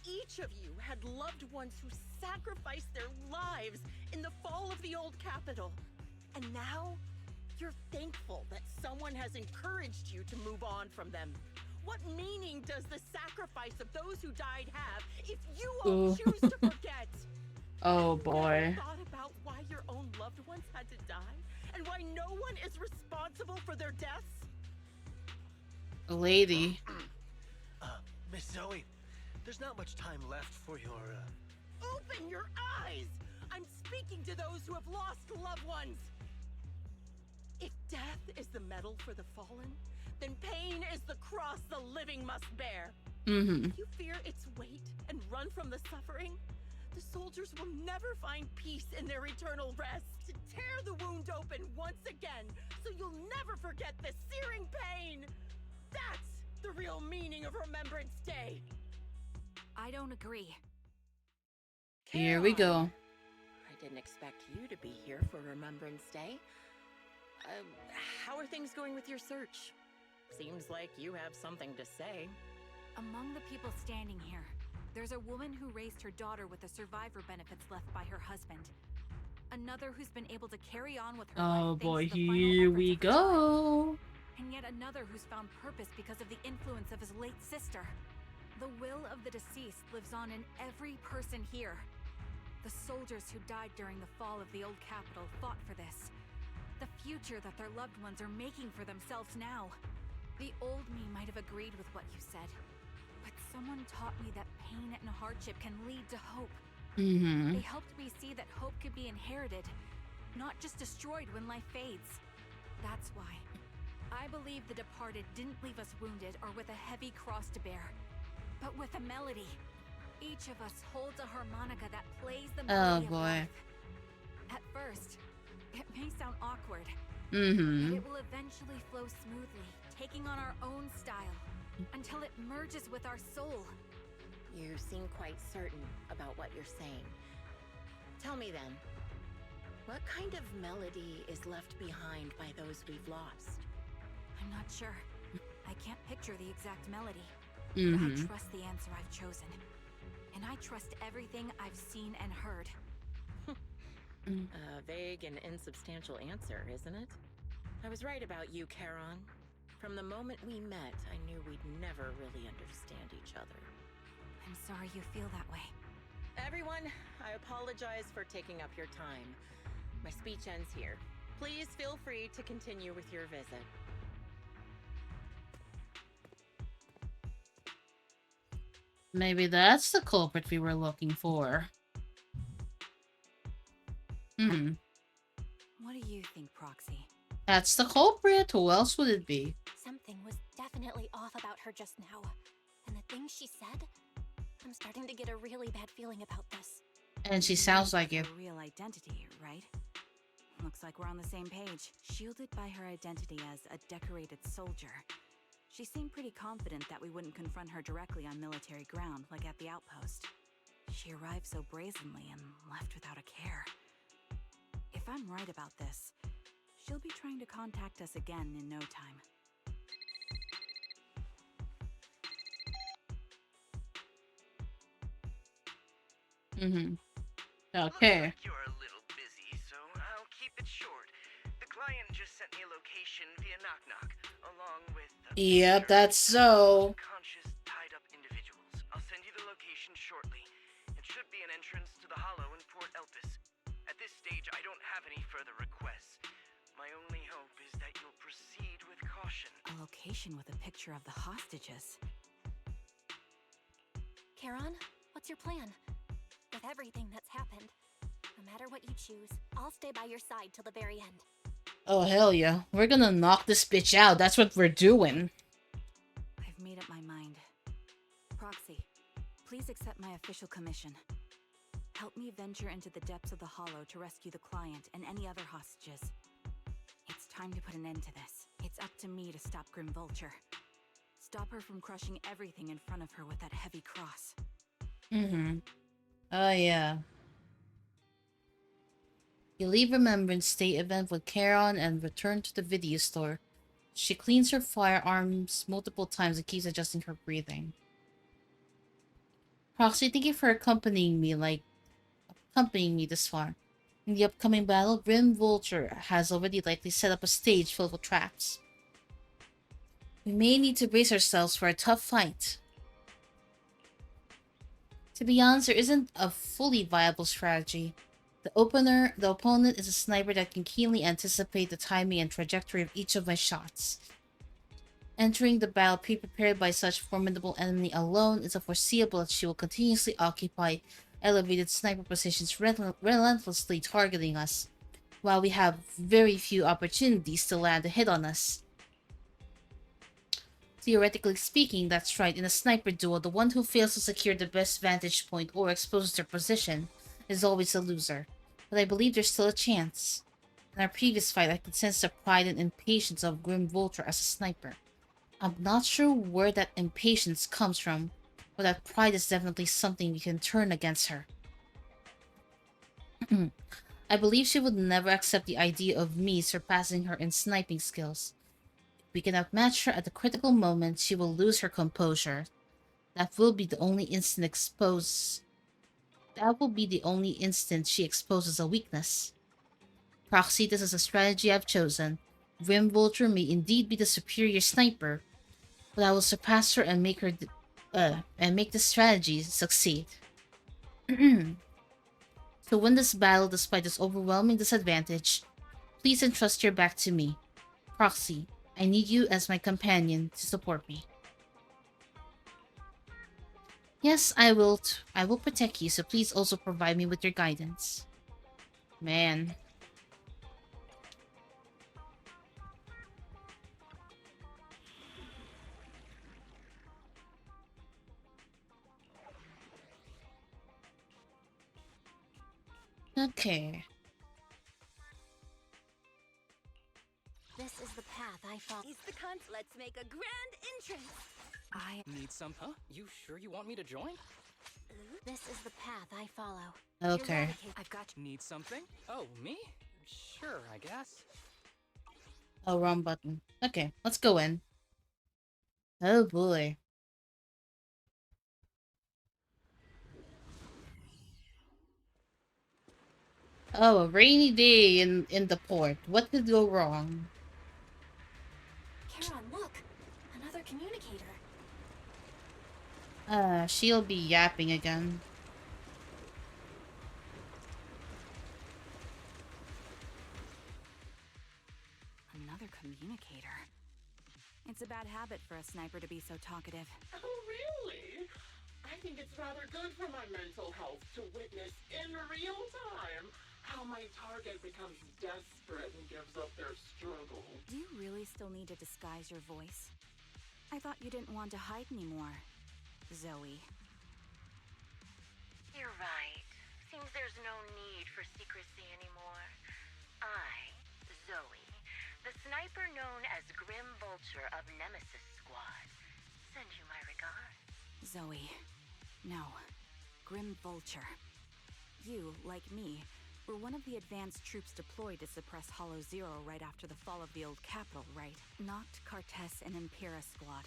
Each of you had loved ones who sacrificed their lives in the fall of the old capital. And now, you're thankful that someone has encouraged you to move on from them. What meaning does the sacrifice of those who died have if you all choose to forget? Oh boy. Have you thought about why your own loved ones had to die? And why no one is responsible for their deaths? A lady. Miss Zoe, there's not much time left for your, Open your eyes! I'm speaking to those who have lost loved ones! If death is the medal for the fallen, then pain is the cross the living must bear. If you fear its weight and run from the suffering, the soldiers will never find peace in their eternal rest. To tear the wound open once again, so you'll never forget the searing pain! That's the real meaning of Remembrance Day! I don't agree. Here we go. I didn't expect you to be here for Remembrance Day. How are things going with your search? Seems like you have something to say. Among the people standing here, there's a woman who raised her daughter with the survivor benefits left by her husband. Another who's been able to carry on with her life. Oh boy, thanks to the final here efforts we of her child. go. And yet another who's found purpose because of the influence of his late sister. The will of the deceased lives on in every person here. The soldiers who died during the fall of the old capital fought for this. The future that their loved ones are making for themselves now. The old me might have agreed with what you said, but someone taught me that pain and hardship can lead to hope. They helped me see that hope could be inherited, not just destroyed when life fades. That's why I believe the departed didn't leave us wounded or with a heavy cross to bear, but with a melody. Each of us holds a harmonica that plays the melody of life. At first, it may sound awkward, but it will eventually flow smoothly, taking on our own style, until it merges with our soul. You seem quite certain about what you're saying. Tell me then, what kind of melody is left behind by those we've lost? I'm not sure. I can't picture the exact melody, but I trust the answer I've chosen. And I trust everything I've seen and heard. A vague and insubstantial answer, isn't it? I was right about you, Charon. From the moment we met, I knew we'd never really understand each other. I'm sorry you feel that way. Everyone, I apologize for taking up your time. My speech ends here. Please feel free to continue with your visit. Maybe that's the culprit we were looking for. What do you think, Proxy? That's the culprit. Who else would it be? Something was definitely off about her just now. And the things she said, I'm starting to get a really bad feeling about this. And she sounds like Her it. real identity, right? Looks like we're on the same page. Shielded by her identity as a decorated soldier. She seemed pretty confident that we wouldn't confront her directly on military ground, like at the outpost. She arrived so brazenly and left without a care. If I'm right about this, she'll be trying to contact us again in no time. Okay. Looks like you're a little busy, so I'll keep it short. The client just sent me a location via Knock Knock, along with Yep, that's so. conscious, tied-up individuals. I'll send you the location shortly. It should be an entrance to the Hollow in Port Elpis. At this stage, I don't have any further requests. My only hope is that you'll proceed with caution. A location with a picture of the hostages. Charon, what's your plan? With everything that's happened, no matter what you choose, I'll stay by your side till the very end. Oh, hell yeah. We're gonna knock this bitch out. That's what we're doing. I've made up my mind. Proxy, please accept my official commission. Help me venture into the depths of the Hollow to rescue the client and any other hostages. It's time to put an end to this. It's up to me to stop Grim Vulture. Stop her from crushing everything in front of her with that heavy cross. Oh, yeah. You leave Remembrance State event with Charon and return to the video store. She cleans her firearms multiple times and keeps adjusting her breathing. Proxy, thank you for accompanying me this far. In the upcoming battle, Grim Vulture has already likely set up a stage filled with traps. We may need to brace ourselves for a tough fight. To be honest, there isn't a fully viable strategy. The opponent is a sniper that can keenly anticipate the timing and trajectory of each of my shots. Entering the battle pre-prepared by such formidable enemy alone is foreseeable that she will continuously occupy elevated sniper positions relentlessly targeting us, while we have very few opportunities to land a hit on us. Theoretically speaking, that's right. In a sniper duel, the one who fails to secure the best vantage point or exposes their position is always a loser. But I believe there's still a chance. In our previous fight, I could sense the pride and impatience of Grim Vulture as a sniper. I'm not sure where that impatience comes from, but that pride is definitely something we can turn against her. I believe she would never accept the idea of me surpassing her in sniping skills. We can outmatch her at the critical moment, she will lose her composure. That will be the only instant she exposes a weakness. Proxy, this is a strategy I've chosen. Grim Vulture may indeed be the superior sniper, but I will surpass her and make the strategy succeed. To win this battle despite this overwhelming disadvantage, please entrust your back to me. Proxy, I need you as my companion to support me. Yes, I will protect you, so please also provide me with your guidance. Man. Okay. This is the path I follow. Let's make a grand entrance. I need some, huh? You sure you want me to join? This is the path I follow. Okay. I've got need something? Oh, me? Sure, I guess. Oh, wrong button. Okay, let's go in. Oh boy. Oh, a rainy day in the port. What could go wrong? Charon, look! Another communicator. She'll be yapping again. Another communicator. It's a bad habit for a sniper to be so talkative. Oh, really? I think it's rather good for my mental health to witness in real time how how my target becomes desperate and gives up their struggle. Do you really still need to disguise your voice? I thought you didn't want to hide anymore, Zoe. You're right. Seems there's no need for secrecy anymore. I, Zoe, the sniper known as Grim Vulture of Nemesis Squad, send you my regards. Zoe. No. Grim Vulture. You, like me, were one of the advanced troops deployed to suppress Hollow Zero right after the fall of the old capital, right? Noct, Cortez, and Impera Squad.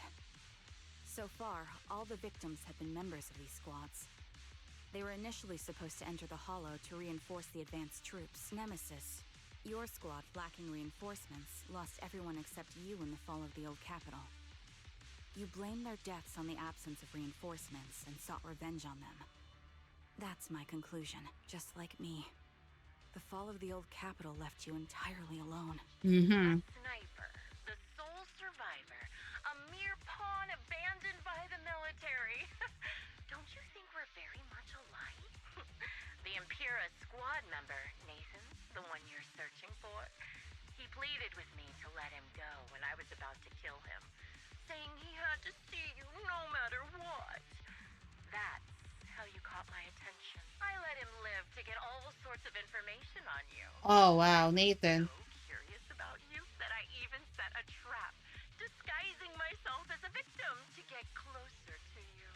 So far, all the victims have been members of these squads. They were initially supposed to enter the Hollow to reinforce the advanced troops. Nemesis, your squad, lacking reinforcements, lost everyone except you in the fall of the old capital. You blamed their deaths on the absence of reinforcements and sought revenge on them. That's my conclusion. Just like me. The fall of the old capital left you entirely alone. A sniper, the sole survivor, a mere pawn abandoned by the military. Don't you think we're very much alike? The Impera squad member, Nathan, the one you're searching for, he pleaded with me to let him go when I was about to kill him, saying he had to see you no matter what. That's how you caught my attention. I let him live to get all sorts of information on you. Oh wow, Nathan. So curious about you that I even set a trap, disguising myself as a victim to get closer to you.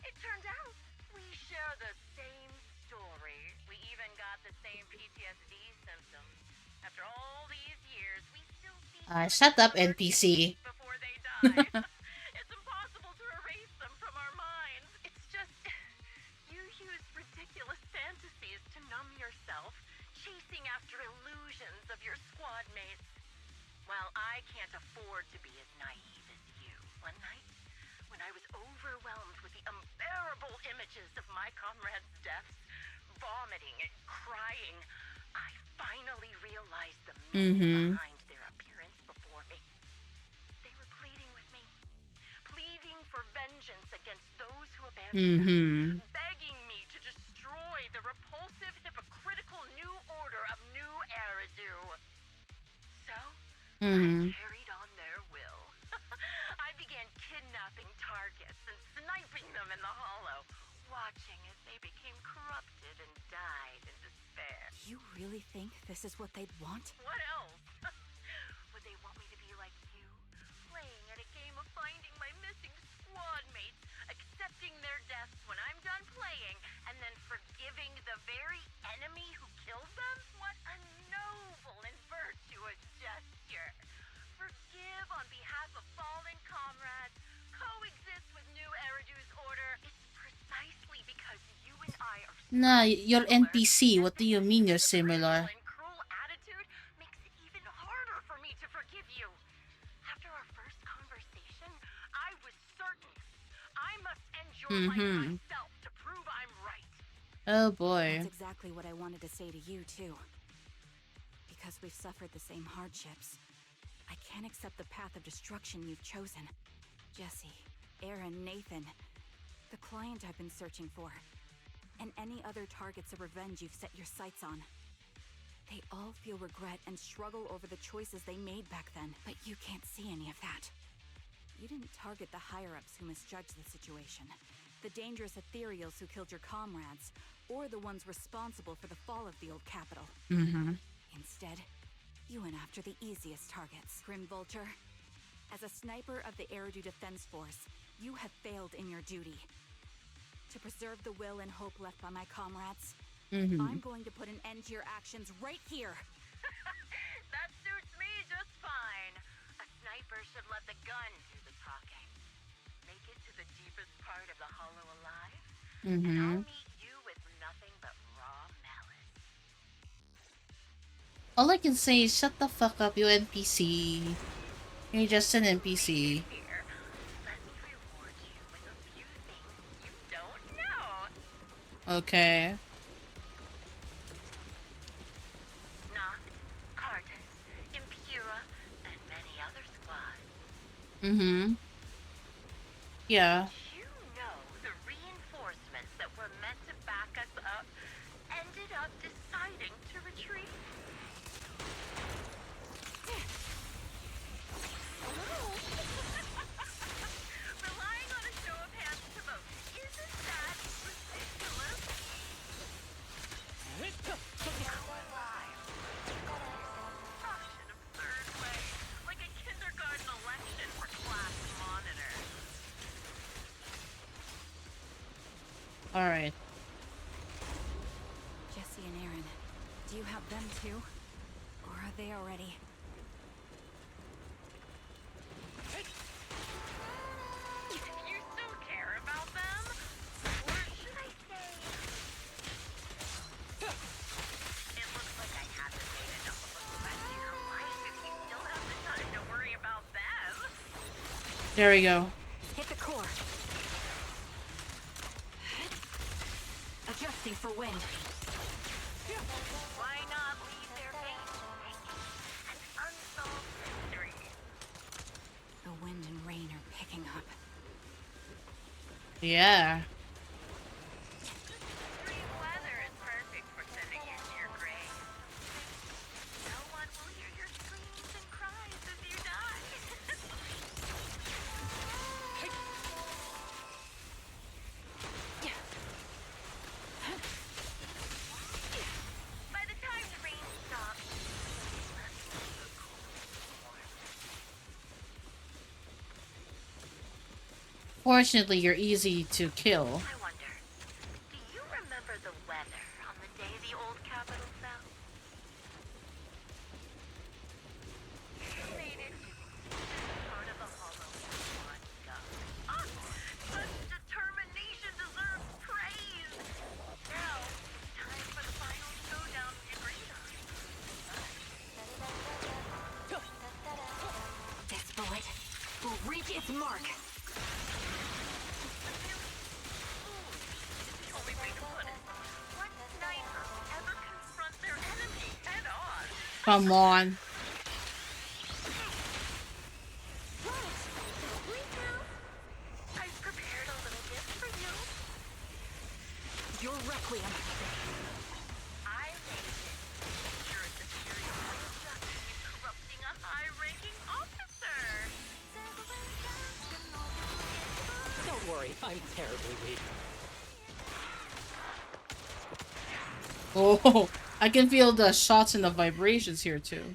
It turned out we share the same story. We even got the same PTSD symptoms. After all these years, we still see Shut up, NPC. before they die. It's impossible to erase them from our minds. It's just you use ridiculous fantasies to numb yourself, chasing after illusions of your squad mates. While I can't afford to be as naive as you. One night, when I was overwhelmed with the unbearable images of my comrades' deaths, vomiting and crying, I finally realized the meaning behind their appearance before me. They were pleading with me, pleading for vengeance against those who abandoned them, begging me to destroy the repulsive, hypocritical new order of New Eridu. So, I carried on their will. I began kidnapping targets and sniping them in the Hollow, watching as they became corrupted and died in despair. You really think this is what they'd want? What else? Would they want me to be like you, playing at a game of finding my missing squad mates, accepting their deaths when I'm done playing, and then forgiving the very enemy who killed them? What a noble and virtuous gesture. Forgive on behalf of fallen comrades, coexist with New Eridu's order. It's precisely because you and I are Nah, you're NPC. What do you mean you're similar? and cruel attitude makes it even harder for me to forgive you. After our first conversation, I was certain I must end your life myself to prove I'm right. Oh boy. That's exactly what I wanted to say to you, too. Because we've suffered the same hardships, I can't accept the path of destruction you've chosen. Jesse, Aaron, Nathan, the client I've been searching for, and any other targets of revenge you've set your sights on. They all feel regret and struggle over the choices they made back then, but you can't see any of that. You didn't target the higher-ups who misjudged the situation, the dangerous ethereals who killed your comrades, or the ones responsible for the fall of the old capital. Instead, you went after the easiest targets. Grim Vulture, as a sniper of the Eridu Defense Force, you have failed in your duty. To preserve the will and hope left by my comrades, I'm going to put an end to your actions right here. That suits me just fine. A sniper should let the gun do the talking. Make it to the deepest part of the Hollow alive, and I'll meet you with nothing but raw malice. All I can say is shut the fuck up, you NPC. You're just an NPC. Here, let me reward you with a few things you don't know. Okay. Noct, Cortez, Impera, and many other squads. Yeah. You know the reinforcements that were meant to back us up ended All right. Jesse and Aaron, do you have them too? Or are they already? You still care about them? Or should I say... It looks like I haven't made enough of a mess in your life if you still have the time to worry about them. There we go. Hit the core. Adjusting for wind. Why not leave their pain an unsolved mystery? The wind and rain are picking up. Yeah. Extreme weather is perfect for sending in your grave. No one will hear your screams and cries as you die. By the time the rain stops, Fortunately, you're easy to kill. I wonder, do you remember the weather on the day the old capital fell? Made it part of the hollow one go. Ah, such determination deserves praise. Now, it's time for the final showdown we agreed on. This bullet will reach its mark. The only way to put it. What sniper ever confront their enemy head on? Come on. I've prepared a little gift for you. Your requiem. I made it. You're a superior justice in corrupting a high-ranking officer. Don't worry, I'm terribly weak. Oh, I can feel the shots and the vibrations here too.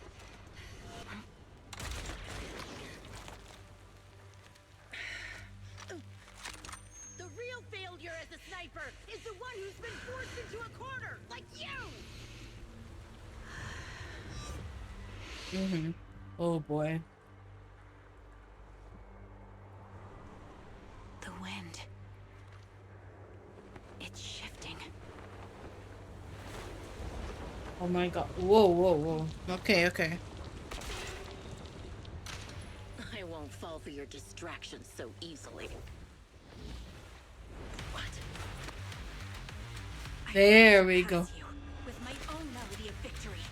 The real failure as a sniper is the one who's been forced into a corner, like you! Mm-hmm. Oh boy. The wind. It's shifting. Oh my god. Whoa, whoa, whoa. Okay, okay. I won't fall for your distractions so easily. What? There we go. You, with my own melody of victory.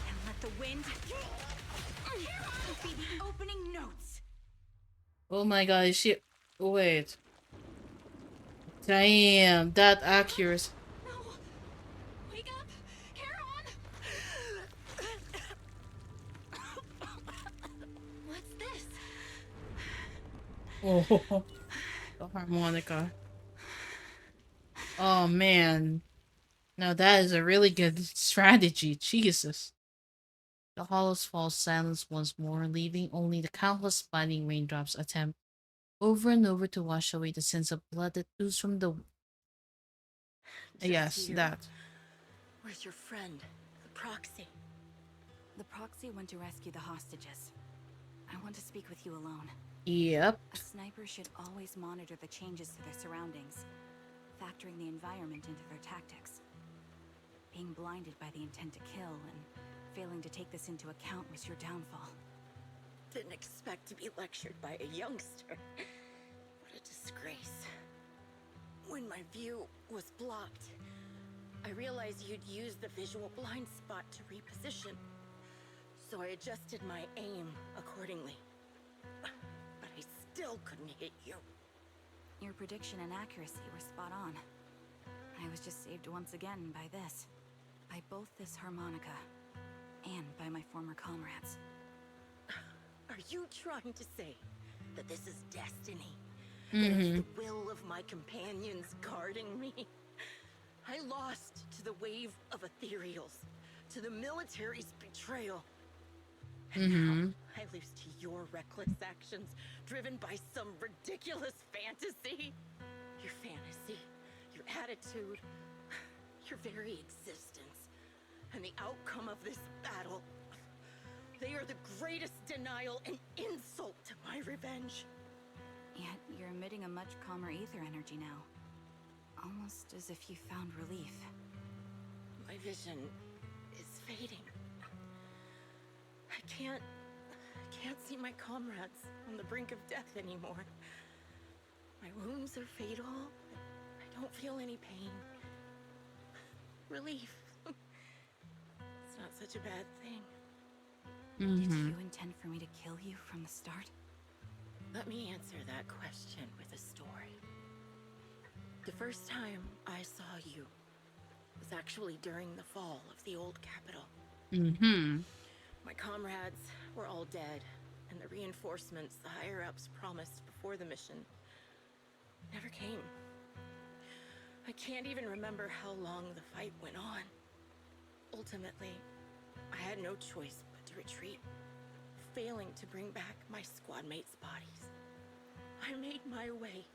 And let the wind be the opening notes. Oh my god, is she... Wait. Damn, that accuracy. No! Wake up! Caron! What's this? Oh, the harmonica. Oh man. Now that is a really good strategy. Jesus. The hollows fall silence once more, leaving only the countless biting raindrops attempt over and over to wash away the sense of blood that oozes from the... Yes, you. that. Where's your friend, the proxy? The proxy went to rescue the hostages. I want to speak with you alone. Yep. A sniper should always monitor the changes to their surroundings, factoring the environment into their tactics. Being blinded by the intent to kill and failing to take this into account was your downfall. Didn't expect to be lectured by a youngster. What a disgrace. When my view was blocked, I realized you'd used the visual blind spot to reposition. So I adjusted my aim accordingly. But I still couldn't hit you. Your prediction and accuracy were spot on. I was just saved once again by this. By both this harmonica and by my former comrades. Are you trying to say that this is destiny? Mm-hmm. That it's the will of my companions guarding me? I lost to the wave of ethereals, to the military's betrayal. And now I lose to your reckless actions, driven by some ridiculous fantasy. Your fantasy, your attitude, your very existence, and the outcome of this battle. They are the greatest denial and insult to my revenge. Yet you're emitting a much calmer ether energy now. Almost as if you found relief. My vision is fading. I can't see my comrades on the brink of death anymore. My wounds are fatal. I don't feel any pain. Relief. It's not such a bad thing. Did you intend for me to kill you from the start? Let me answer that question with a story. The first time I saw you was actually during the fall of the old capital. My comrades were all dead, and the reinforcements the higher-ups promised before the mission never came. I can't even remember how long the fight went on. Ultimately, I had no choice but to retreat, failing to bring back my squad mates' bodies. I made my way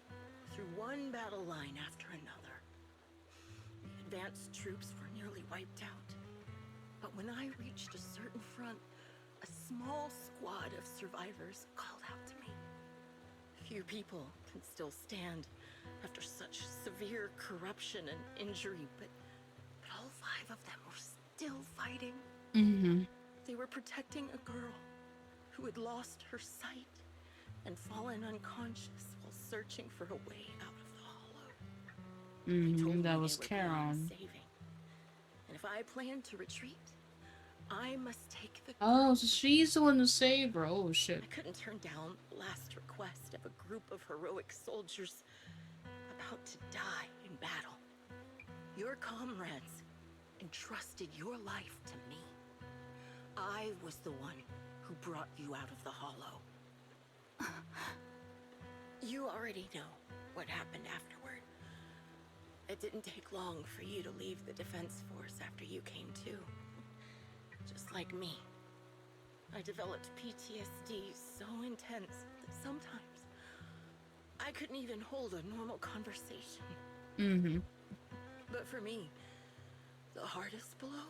through one battle line after another. The advanced troops were nearly wiped out. But when I reached a certain front, a small squad of survivors called out to me. Few people can still stand after such severe corruption and injury, but all 5 of them were still fighting. They were protecting a girl who had lost her sight and fallen unconscious while searching for a way out of the hollow. They told me that was they were beyond Charon. saving. And if I plan to retreat, I must take the Oh, so she's the one who saved her. Oh shit. I couldn't turn down the last request of a group of heroic soldiers about to die in battle. Your comrades entrusted your life to me. I was the one who brought you out of the hollow. You already know what happened afterward. It didn't take long for you to leave the defense force after you came to. Just like me. I developed PTSD so intense that sometimes I couldn't even hold a normal conversation. But for me, the hardest blow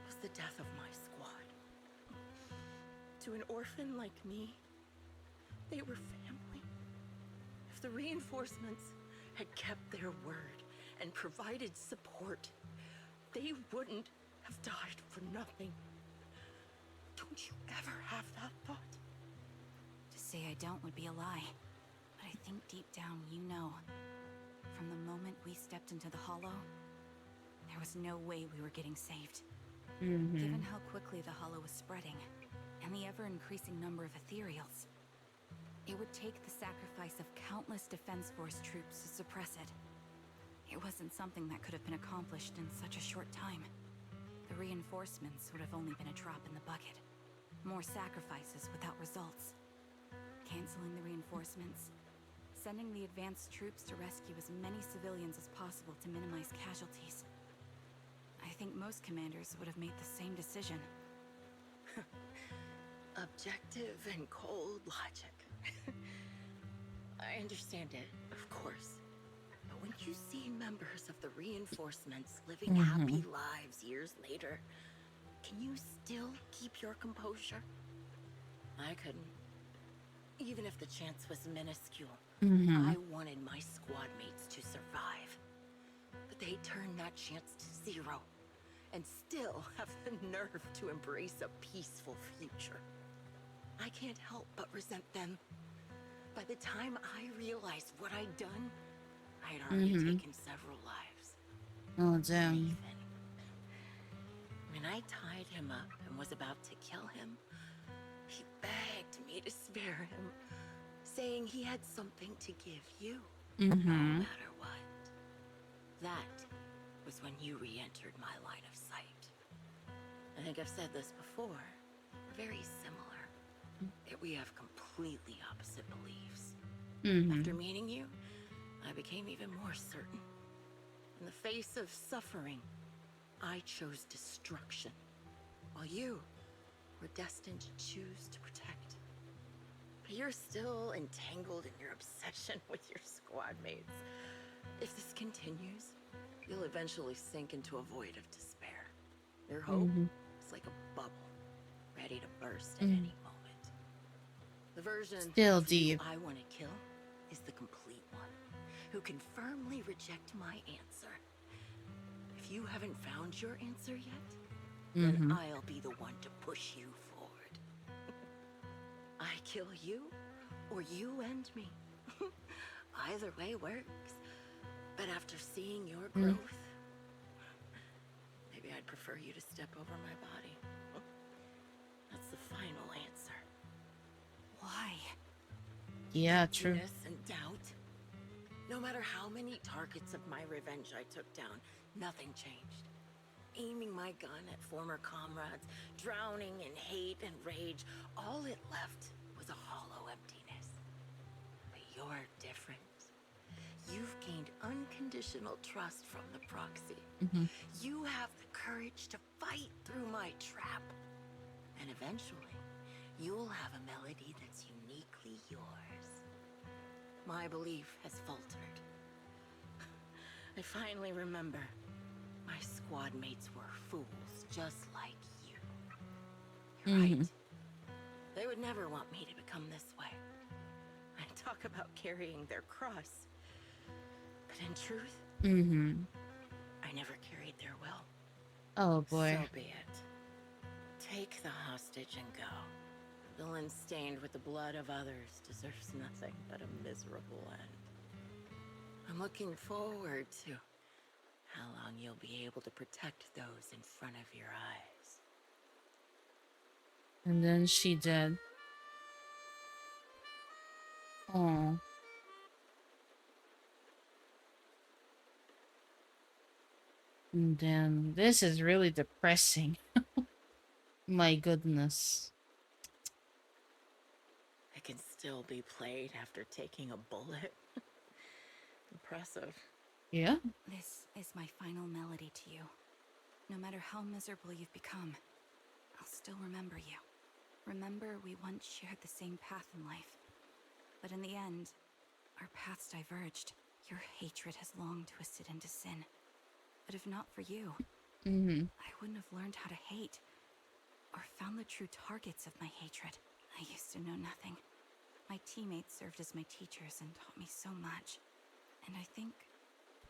was the death of my squad. To an orphan like me, they were family. If the reinforcements had kept their word and provided support, they wouldn't have died for nothing. Don't you ever have that thought? To say I don't would be a lie. But I think deep down you know. From the moment we stepped into the hollow, there was no way we were getting saved. Given how quickly the hollow was spreading, and the ever-increasing number of ethereals, it would take the sacrifice of countless Defense Force troops to suppress it. It wasn't something that could have been accomplished in such a short time. The reinforcements would have only been a drop in the bucket. More sacrifices without results. Canceling the reinforcements, sending the advanced troops to rescue as many civilians as possible to minimize casualties. I think most commanders would have made the same decision. Objective and cold logic. I understand it, of course. But when you see members of the reinforcements living happy lives years later, can you still keep your composure? I couldn't. Even if the chance was minuscule, I wanted my squad mates to survive. But they turned that chance to 0, and still have the nerve to embrace a peaceful future. I can't help but resent them. By the time I realized what I'd done, I had already taken several lives. Oh, damn. Nathan. When I tied him up and was about to kill him, he begged me to spare him, saying he had something to give you, no matter what. That was when you re-entered my line of sight. I think I've said this before. We're very similar. Yet we have completely opposite beliefs. After meeting you, I became even more certain. In the face of suffering, I chose destruction. While you we're destined to choose to protect. But you're still entangled in your obsession with your squad mates. If this continues, you'll eventually sink into a void of despair. Your hope is like a bubble, ready to burst at any moment. The version Still of you deep. I want to kill is the complete one, who can firmly reject my answer. If you haven't found your answer yet, then I'll be the one to push you forward. I kill you, or you end me. Either way works. But after seeing your growth, maybe I'd prefer you to step over my body. That's the final answer. Why? Yeah, true. Emptiness and doubt. No matter how many targets of my revenge I took down, nothing changed. Aiming my gun at former comrades, drowning in hate and rage, all it left was a hollow emptiness. But you're different. You've gained unconditional trust from the proxy. You have the courage to fight through my trap. And eventually, you'll have a melody that's uniquely yours. My belief has faltered. I finally remember. My squad mates were fools, just like you. You're right. They would never want me to become this way. I talk about carrying their cross. But in truth, I never carried their will. Oh boy. So be it. Take the hostage and go. The villain stained with the blood of others deserves nothing but a miserable end. I'm looking forward to how long you'll be able to protect those in front of your eyes. And then she did. Oh. And then this is really depressing. My goodness. It can still be played after taking a bullet. Impressive. Yeah? This is my final melody to you. No matter how miserable you've become, I'll still remember you. Remember we once shared the same path in life. But in the end, our paths diverged. Your hatred has long twisted into sin. But if not for you, I wouldn't have learned how to hate, or found the true targets of my hatred. I used to know nothing. My teammates served as my teachers and taught me so much. And I think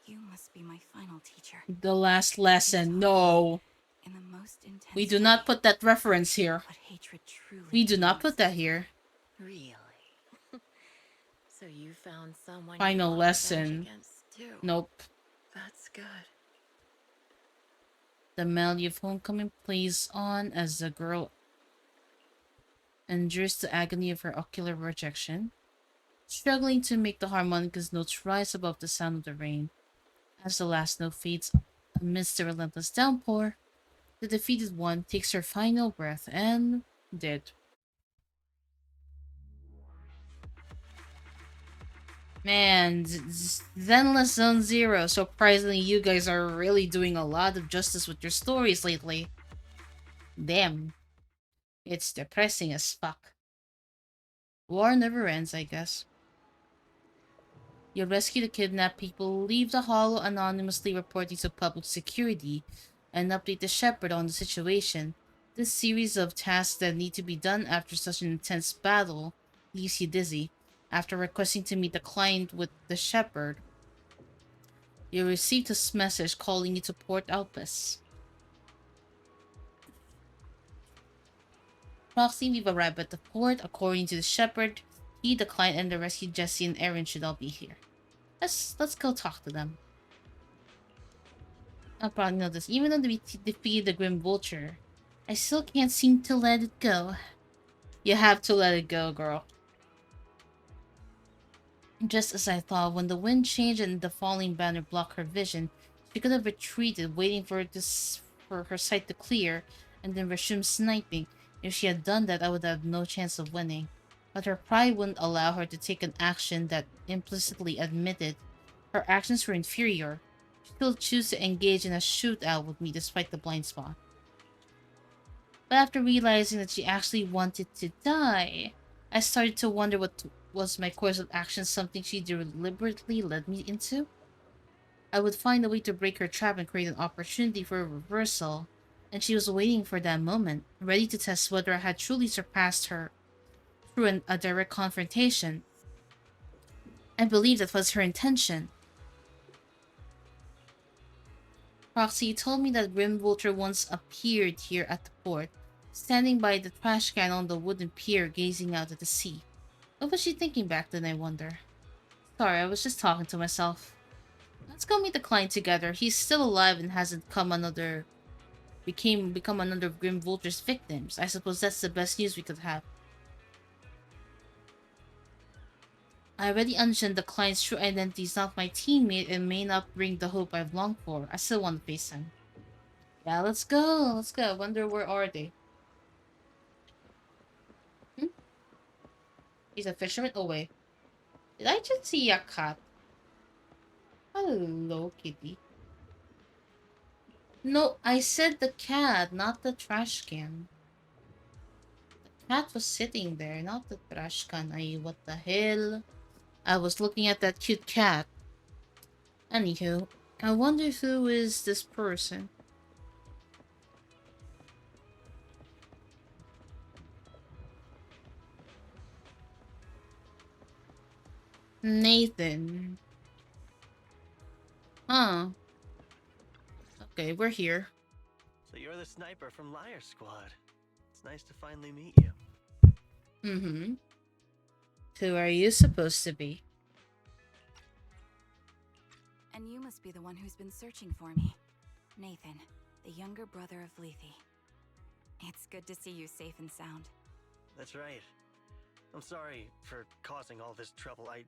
you must be my final teacher. The last lesson. No. In the most intense We do not put that reference here. what hatred truly We do not means. put that here. Really? So you found someone Final you want revenge lesson. against too. Nope. That's good. The melody of homecoming plays on as the girl endures the agony of her ocular rejection, struggling to make the harmonica's notes rise above the sound of the rain. As the last note fades amidst the relentless downpour, the defeated one takes her final breath and dead. Man, Zenless Zone Zero. Surprisingly, you guys are really doing a lot of justice with your stories lately. Damn. It's depressing as fuck. War never ends, I guess. You rescue the kidnapped people, leave the hollow anonymously reporting to public security, and update the Shepherd on the situation. This series of tasks that need to be done after such an intense battle leaves you dizzy. After requesting to meet the client with the Shepherd, you received a message calling you to Port Alpes. Proxy, we've arrived at the port. According to the Shepherd, he, the client, and the rescued Jesse and Erin should all be here. Let's go talk to them. I'll probably know this. Even though we defeated the Grim Vulture, I still can't seem to let it go. You have to let it go, girl. Just as I thought, when the wind changed and the falling banner blocked her vision, she could have retreated, waiting for her sight to clear, and then resume sniping. If she had done that, I would have no chance of winning. But her pride wouldn't allow her to take an action that implicitly admitted her actions were inferior. She still chose to engage in a shootout with me despite the blind spot. But after realizing that she actually wanted to die, I started to wonder what was my course of action, something she deliberately led me into. I would find a way to break her trap and create an opportunity for a reversal, and she was waiting for that moment, ready to test whether I had truly surpassed her through a direct confrontation. I believe that was her intention. Roxy told me that Grim Vulture once appeared here at the port, standing by the trash can on the wooden pier gazing out at the sea. What was she thinking back then, I wonder? Sorry, I was just talking to myself. Let's go meet the client together. He's still alive and hasn't become another of Grim Vulture's victims. I suppose that's the best news we could have. I already understand the client's true identity is not my teammate and may not bring the hope I've longed for. I still want to face him. Yeah, let's go. Let's go. I wonder where are they? Hmm? He's a fisherman? Oh, wait. Did I just see a cat? Hello, kitty. No, I said the cat, not the trash can. The cat was sitting there, not the trash can. What the hell? I was looking at that cute cat. Anywho, I wonder who is this person. Nathan. Huh. Okay, we're here. So you're the sniper from Liar Squad. It's nice to finally meet you. Mm-hmm. Who are you supposed to be? And you must be the one who's been searching for me. Nathan, the younger brother of Lethe. It's good to see you safe and sound. That's right. I'm sorry for causing all this trouble. I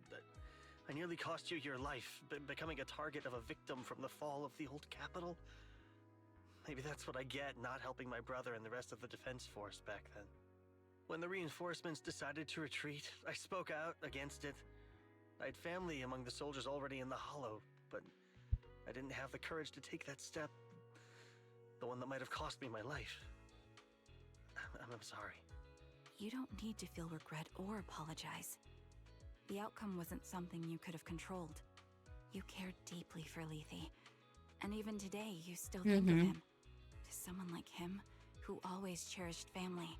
nearly cost you your life, becoming a target of a victim from the fall of the old capital. Maybe that's what I get not helping my brother and the rest of the defense force back then. When the reinforcements decided to retreat, I spoke out against it. I had family among the soldiers already in the Hollow, but I didn't have the courage to take that step. The one that might have cost me my life. I'm sorry. You don't need to feel regret or apologize. The outcome wasn't something you could have controlled. You cared deeply for Lethe, and even today you still think of him. To someone like him, who always cherished family,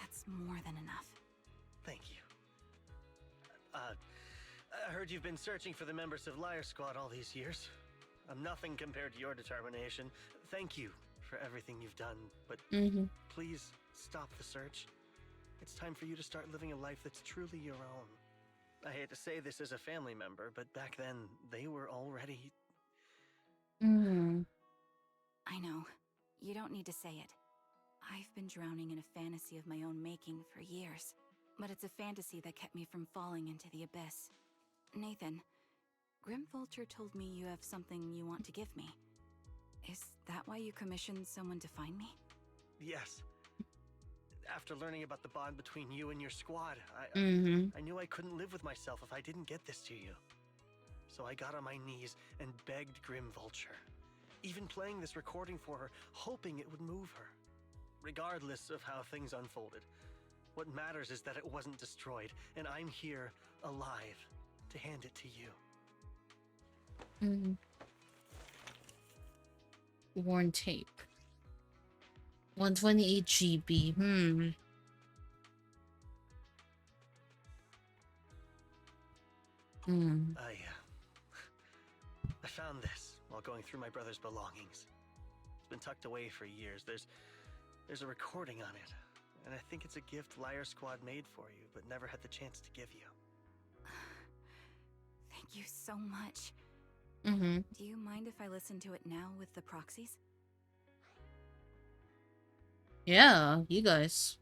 that's more than enough. Thank you. I heard you've been searching for the members of Liar Squad all these years. I'm nothing compared to your determination. Thank you for everything you've done, but please stop the search. It's time for you to start living a life that's truly your own. I hate to say this as a family member, but back then, they were already... I know. You don't need to say it. I've been drowning in a fantasy of my own making for years, but it's a fantasy that kept me from falling into the abyss. Nathan, Grim Vulture told me you have something you want to give me. Is that why you commissioned someone to find me? Yes. After learning about the bond between you and your squad, I knew I couldn't live with myself if I didn't get this to you. So I got on my knees and begged Grim Vulture, even playing this recording for her, hoping it would move her. Regardless of how things unfolded, what matters is that it wasn't destroyed, and I'm here, alive, to hand it to you. Worn tape. 128 GB. I found this while going through my brother's belongings. It's been tucked away for years. There's a recording on it, and I think it's a gift Liar Squad made for you, but never had the chance to give you. Thank you so much. Do you mind if I listen to it now with the proxies? Yeah, you guys.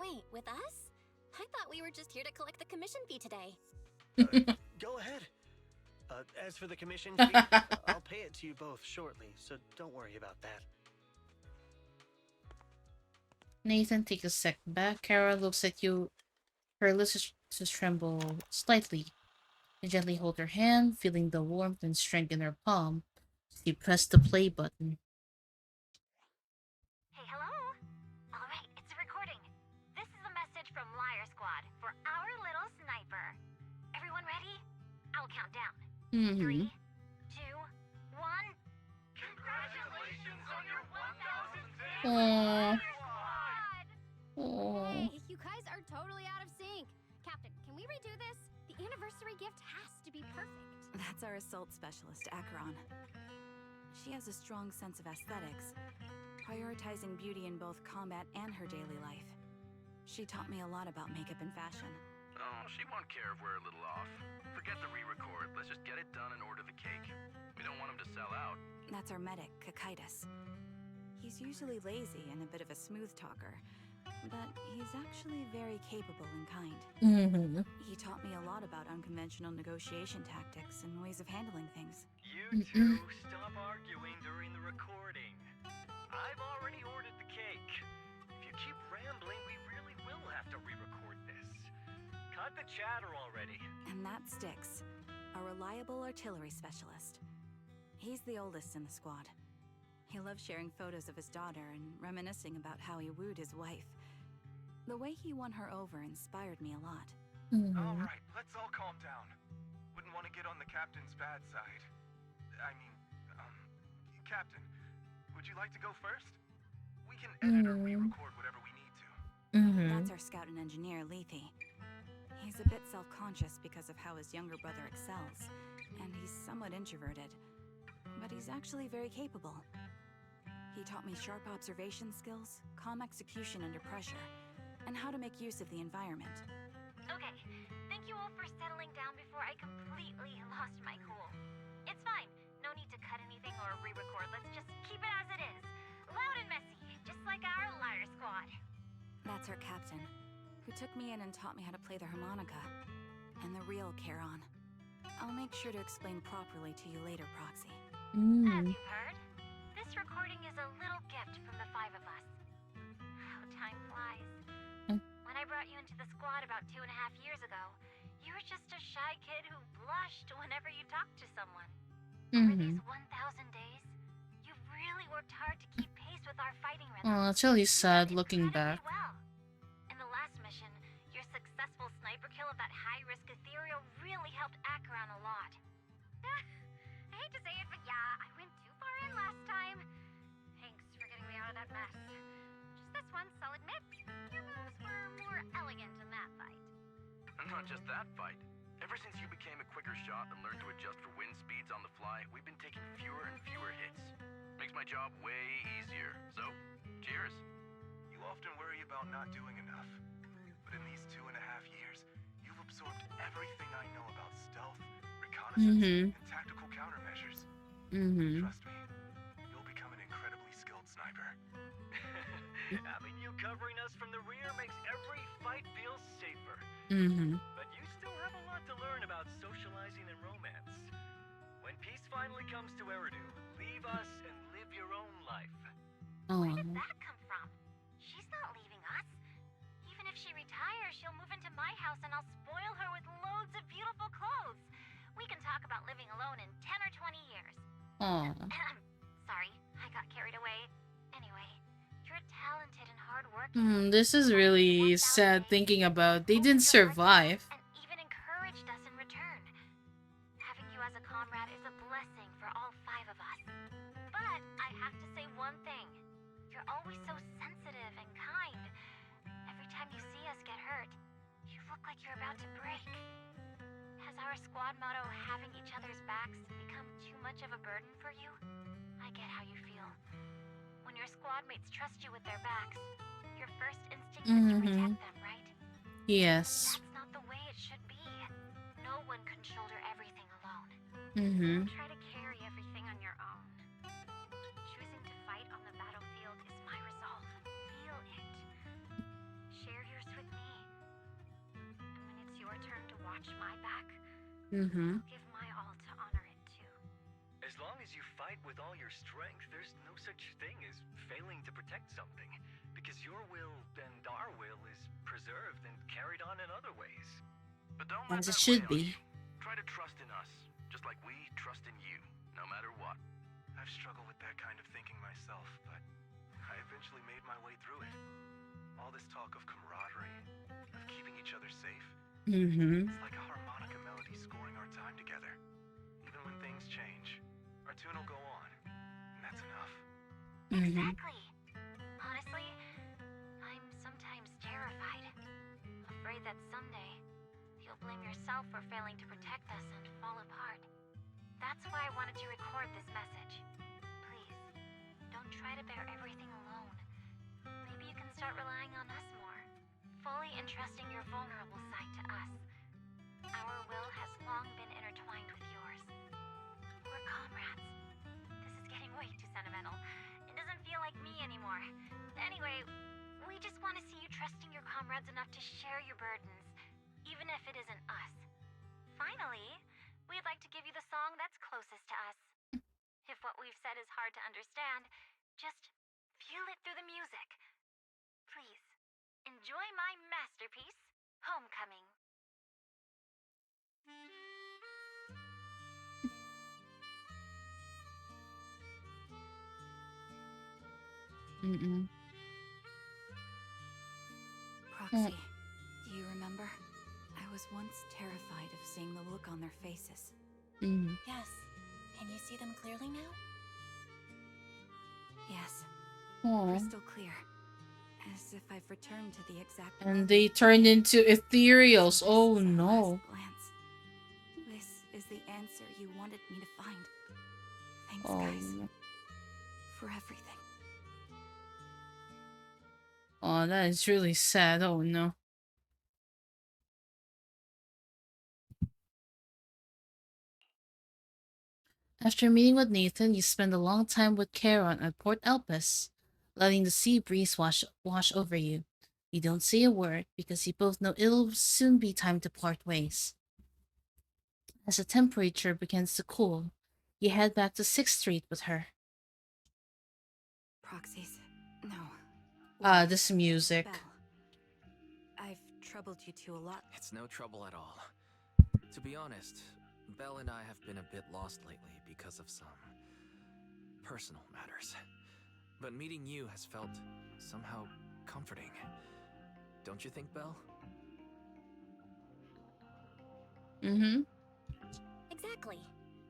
Wait, with us? I thought we were just here to collect the commission fee today. Go ahead. As for the commission fee, I'll pay it to you both shortly, so don't worry about that. Nathan, take a step back. Kara looks at you. Her lips just tremble slightly. You gently hold her hand, feeling the warmth and strength in her palm. You press the play button. Hey, hello? count down. Mm-hmm. 3, 2, 1. Congratulations on your 1,000th day! Aww. Hey, you guys are totally out of sync. Captain, can we redo this? The anniversary gift has to be perfect. That's our assault specialist, Acheron. She has a strong sense of aesthetics, prioritizing beauty in both combat and her daily life. She taught me a lot about makeup and fashion. Oh, she won't care if we're a little off. Forget the re-record. Let's just get it done and order the cake. We don't want him to sell out. That's our medic, Kakaitis. He's usually lazy and a bit of a smooth talker, but he's actually very capable and kind. Mm-hmm. He taught me a lot about unconventional negotiation tactics and ways of handling things. You two stop arguing during the recording. I've already ordered the cake. If you keep rambling, we really will have to re-record this. Cut the chatter already. And that sticks. A reliable artillery specialist. He's the oldest in the squad. He loves sharing photos of his daughter and reminiscing about how he wooed his wife. The way he won her over inspired me a lot. All right, let's all calm down. Wouldn't want to get on the captain's bad side. Captain, would you like to go first? We can edit or re-record whatever we need to. That's our scout and engineer, Lethe. He's a bit self-conscious because of how his younger brother excels, and he's somewhat introverted. But he's actually very capable. He taught me sharp observation skills, calm execution under pressure, and how to make use of the environment. Okay, thank you all for settling down before I completely lost my cool. It's fine. No need to cut anything or re-record. Let's just keep it as it is. Loud and messy, just like our liar squad. That's our captain, who took me in and taught me how to play the harmonica. And the real Charon. I'll make sure to explain properly to you later, Proxy. As you've heard, this recording is a little gift from the 5 of us. How time flies. When I brought you into the squad about 2.5 years ago, you were just a shy kid who blushed whenever you talked to someone. Over these 1,000 days, you've really worked hard to keep pace with our fighting rhythm. Oh, it's really sad looking back. Well, in the last mission, your successful sniper kill of that high-risk ethereal really helped Acheron a lot. I hate to say it, but yeah, I went too far in last time. Thanks for getting me out of that mess. Just this once, I'll admit, your moves were more elegant in that fight. And not just that fight. Ever since you became a quicker shot and learned to adjust for wind speeds on the fly, we've been taking fewer and fewer hits. Makes my job way easier. So, cheers. You often worry about not doing enough. But in these 2.5 years, you've absorbed everything I know about stealth, reconnaissance, and tactical countermeasures. Trust me, you'll become an incredibly skilled sniper. Having you covering us from the rear makes every fight feel safer. But you still have a lot to learn about socializing and romance. When peace finally comes to Eridu, leave us and live your own life. Where did that come from? She's not leaving us. Even if she retires, she'll move into my house and I'll spoil her with loads of beautiful clothes. We can talk about living alone in 10 or 20 years. Sorry, I got carried away. Anyway, you're talented and hardworking. This is really sad thinking about. They didn't survive. And even encouraged us in return. Having you as a comrade is a blessing for all 5 of us. But I have to say one thing. You're always so sensitive and kind. Every time you see us get hurt, you look like you're about to break. Has our squad motto, having each other's backs, become too much of a burden for you? I get how you feel. When your squad mates trust you with their backs, your first instinct is to protect them, right? Yes. That's not the way it should be. No one can shoulder everything alone. Don't try to carry everything on your own. Choosing to fight on the battlefield is my resolve. Feel it. Share yours with me. And when it's your turn to watch my back, I'll give my all to honor it too. As long as you fight with all your strength, there's no such thing as failing to protect something, because your will and our will is preserved and carried on in other ways. But don't let As it that should weigh on be. you. Try to trust in us, just like we trust in you, no matter what. I've struggled with that kind of thinking myself, but I eventually made my way through it. All this talk of camaraderie, of keeping each other safe, it's like a harmonica melody scoring our time together. cartoon will go on. And that's enough. Exactly. Honestly, I'm sometimes terrified. Afraid that someday you'll blame yourself for failing to protect us and fall apart. That's why I wanted to record this message. Please, don't try to bear everything alone. Maybe you can start relying on us more, fully entrusting your vulnerable side to us. Our will has long been intertwined with yours. We're comrades. This is getting way too sentimental. It doesn't feel like me anymore. Anyway, we just want to see you trusting your comrades enough to share your burdens, even if it isn't us. Finally, we'd like to give you the song that's closest to us. If what we've said is hard to understand, just feel it through the music. Please, enjoy my masterpiece, Homecoming. Proxy, do you remember? I was once terrified of seeing the look on their faces. Yes. Can you see them clearly now? Yes. Aw. Crystal clear. As if I've returned to the exact And moment they turned into ethereals. Oh no. glance. This is the answer you wanted me to find. Thanks, Oh, guys. no. For everything. Oh, that is really sad. Oh no. After meeting with Nathan, you spend a long time with Charon at Port Elpis, letting the sea breeze wash over you. You don't say a word because you both know it'll soon be time to part ways. As the temperature begins to cool, you head back to 6th Street with her. Proxies. No. This music. Belle. I've troubled you two a lot. It's no trouble at all. To be honest, Belle and I have been a bit lost lately because of some personal matters. But meeting you has felt somehow comforting. Don't you think, Belle? Exactly.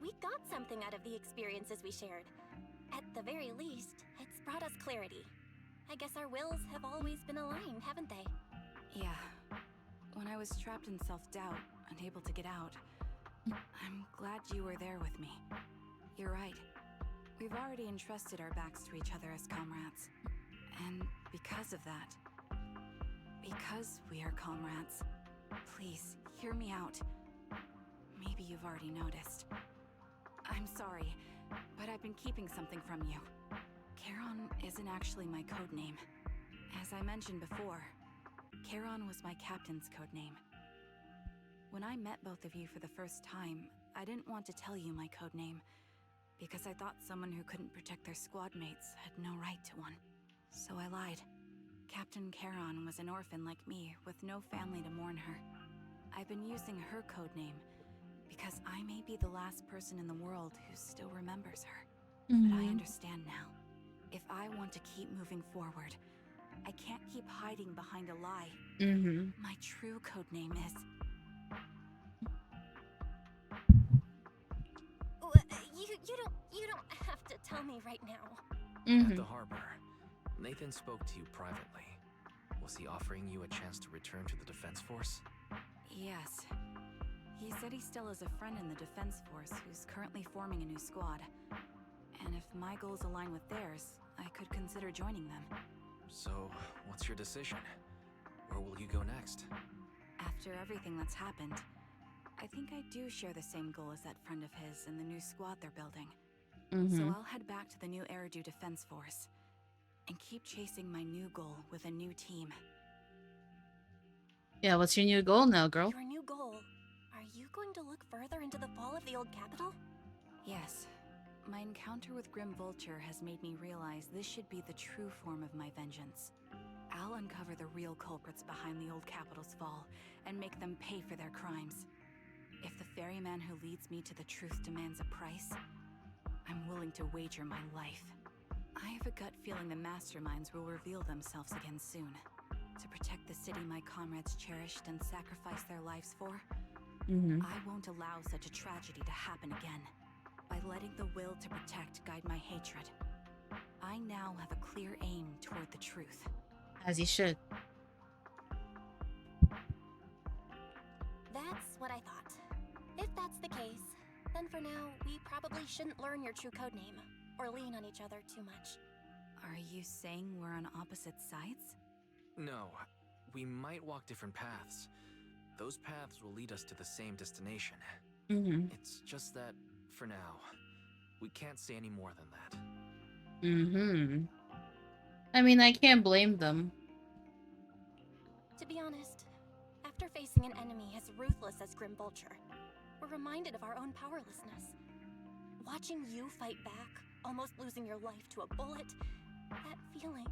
We got something out of the experiences we shared. At the very least, it's brought us clarity. I guess our wills have always been aligned, haven't they? Yeah. When I was trapped in self-doubt, unable to get out, I'm glad you were there with me. You're right. We've already entrusted our backs to each other as comrades. And because of that, because we are comrades, please, hear me out. Maybe you've already noticed. I'm sorry, but I've been keeping something from you. Charon isn't actually my code name. As I mentioned before, Charon was my captain's code name. When I met both of you for the first time, I didn't want to tell you my code name, because I thought someone who couldn't protect their squad mates had no right to one. So I lied. Captain Charon was an orphan like me, with no family to mourn her. I've been using her code name because I may be the last person in the world who still remembers her. But I understand now. If I want to keep moving forward, I can't keep hiding behind a lie. My true code name is... You don't have to tell me right now. At the harbor, Nathan spoke to you privately. Was he offering you a chance to return to the Defense Force? Yes. He said he still has a friend in the Defense Force who's currently forming a new squad. And if my goals align with theirs, I could consider joining them. So, what's your decision? Where will you go next? After everything that's happened, I think I do share the same goal as that friend of his in the new squad they're building. So I'll head back to the new Eridu Defense Force and keep chasing my new goal with a new team. Yeah, what's your new goal now, girl? Your new goal? Are you going to look further into the fall of the old capital? Yes. My encounter with Grim Vulture has made me realize this should be the true form of my vengeance. I'll uncover the real culprits behind the old capital's fall and make them pay for their crimes. If the ferryman who leads me to the truth demands a price, I'm willing to wager my life. I have a gut feeling the masterminds will reveal themselves again soon. To protect the city my comrades cherished and sacrificed their lives for, I won't allow such a tragedy to happen again. by letting the will to protect guide my hatred. I now have a clear aim toward the truth. As you should. That's what I thought. If that's the case, then for now, we probably shouldn't learn your true codename, or lean on each other too much. Are you saying we're on opposite sides? No, we might walk different paths. Those paths will lead us to the same destination. It's just that, for now, we can't say any more than that. I mean, I can't blame them. To be honest, after facing an enemy as ruthless as Grim Vulture, we're reminded of our own powerlessness. Watching you fight back, almost losing your life to a bullet, that feeling.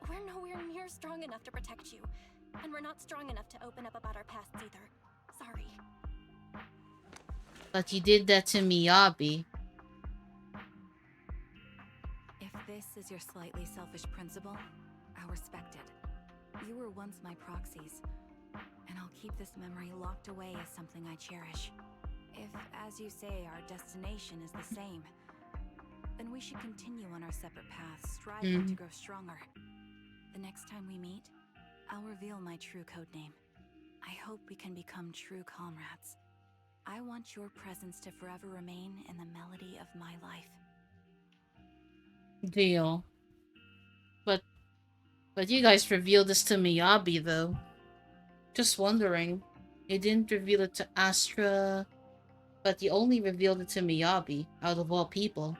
We're nowhere near strong enough to protect you, and we're not strong enough to open up about our pasts either. Sorry. But you did that to Miyabi. If this is your slightly selfish principle, I'll respect it. You were once my proxies, and I'll keep this memory locked away as something I cherish. If, as you say, our destination is the same, then we should continue on our separate paths, striving to grow stronger. The next time we meet, I'll reveal my true codename. I hope we can become true comrades. I want your presence to forever remain in the melody of my life. Deal. But you guys revealed this to Miyabi, though. Just wondering. You didn't reveal it to Astra, but you only revealed it to Miyabi, out of all people.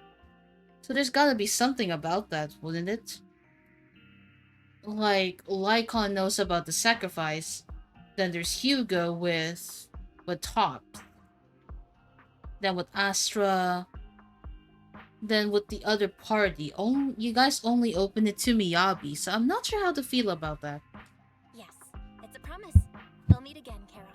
So there's gotta be something about that, wouldn't it? Like, Lycon knows about the sacrifice. Then there's Hugo with Top. Then with Astra. Then with the other party. You guys only open it to Miyabi, so I'm not sure how to feel about that. Yes, it's a promise. We'll meet again, Charon.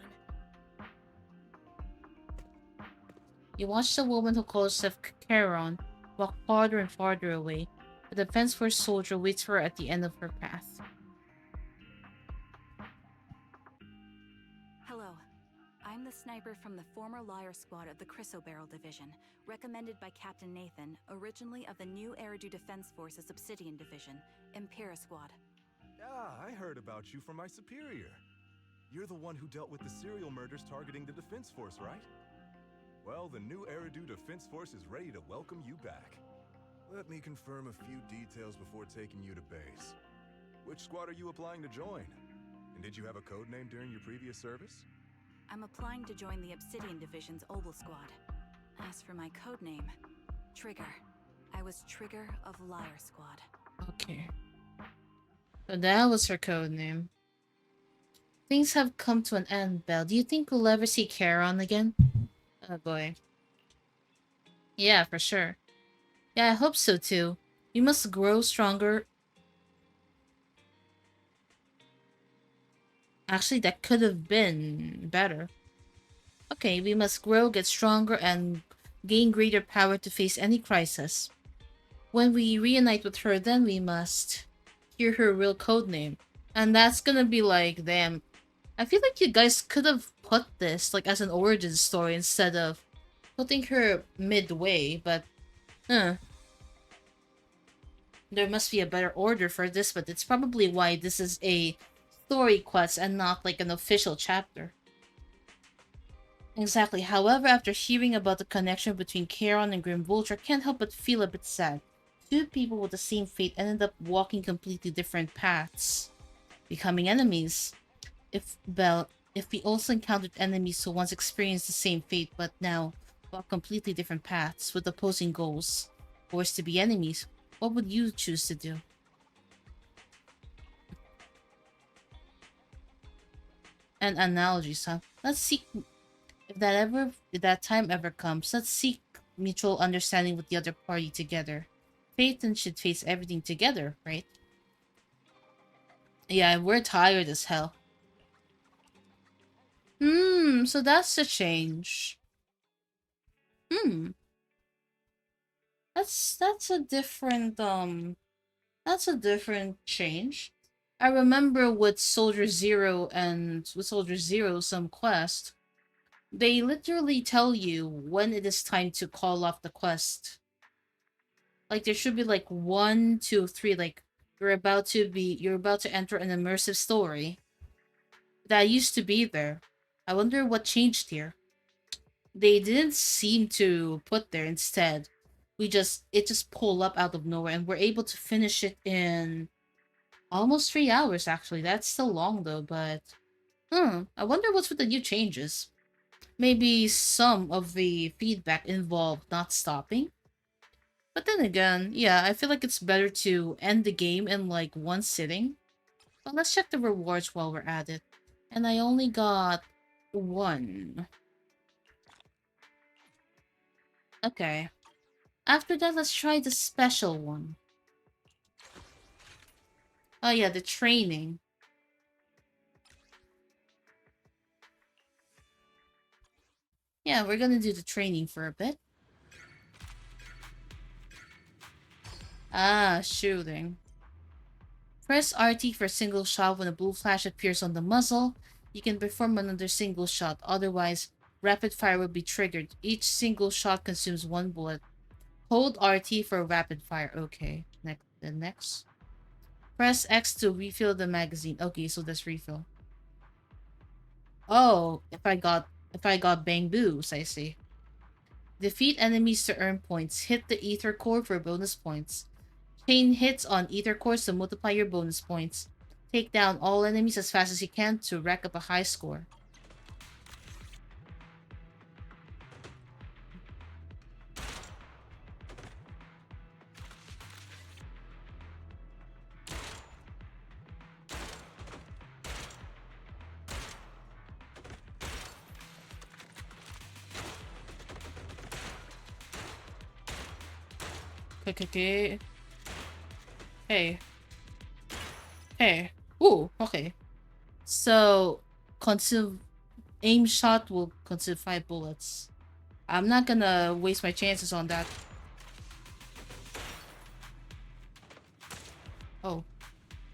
You watch the woman who calls herself Charon walk farther and farther away. The Defense Force soldier waits for her at the end of her path. Hello. I'm the sniper from the former Liar Squad of the Chrysoberyl Division, recommended by Captain Nathan, originally of the new Eridu Defense Force's Obsidian Division, Impera Squad. Ah, I heard about you from my superior. You're the one who dealt with the serial murders targeting the Defense Force, right? Well, the new Eridu Defense Force is ready to welcome you back. Let me confirm a few details before taking you to base. Which squad are you applying to join? And did you have a code name during your previous service? I'm applying to join the Obsidian Division's Obel Squad. As for my codename, Trigger. I was Trigger of Liar Squad. Okay. So that was her codename. Things have come to an end, Belle. Do you think we'll ever see Charon again? Oh boy. Yeah, for sure. Yeah, I hope so too. We must grow stronger. Actually, that could have been better. Okay, we must grow, get stronger, and gain greater power to face any crisis. When we reunite with her, then we must hear her real codename. And that's gonna be like, damn. I feel like you guys could have put this like as an origin story instead of putting her midway, but there must be a better order for this, but it's probably why this is a story quest and not like an official chapter. Exactly. However, after hearing about the connection between Charon and Grim Vulture, I can't help but feel a bit sad. Two people with the same fate ended up walking completely different paths, becoming enemies. If we also encountered enemies who once experienced the same fate but now walk completely different paths with opposing goals, forced to be enemies, what would you choose to do? And analogies, huh? Let's seek, if that time ever comes, let's seek mutual understanding with the other party together. Phaeton should face everything together, right? Yeah, we're tired as hell. So that's the change. That's a different change. I remember with Soldier Zero some quest. They literally tell you when it is time to call off the quest. Like there should be like 1, 2, 3, like you're about to enter an immersive story. That used to be there. I wonder what changed here. They didn't seem to put there. Instead, it just pulled up out of nowhere and we're able to finish it in almost 3 hours actually. That's still long though, but I wonder what's with the new changes. Maybe some of the feedback involved not stopping. But then again, yeah, I feel like it's better to end the game in like one sitting. But let's check the rewards while we're at it. And I only got 1. Okay. After that, let's try the special one. Oh yeah, the training. Yeah, we're gonna do the training for a bit. Ah, shooting. Press RT for single shot. When a blue flash appears on the muzzle, you can perform another single shot. Otherwise, rapid fire will be triggered. Each single shot consumes 1 bullet. Hold RT for rapid fire. Okay. Next. Press X to refill the magazine. Okay, so that's refill. Oh, if I got bang boos, I see. Defeat enemies to earn points. Hit the ether core for bonus points. Chain hits on ether cores to multiply your bonus points. Take down all enemies as fast as you can to rack up a high score. Okay. Hey. Hey. Ooh, okay. So, aim shot will consume 5 bullets. I'm not gonna waste my chances on that. Oh.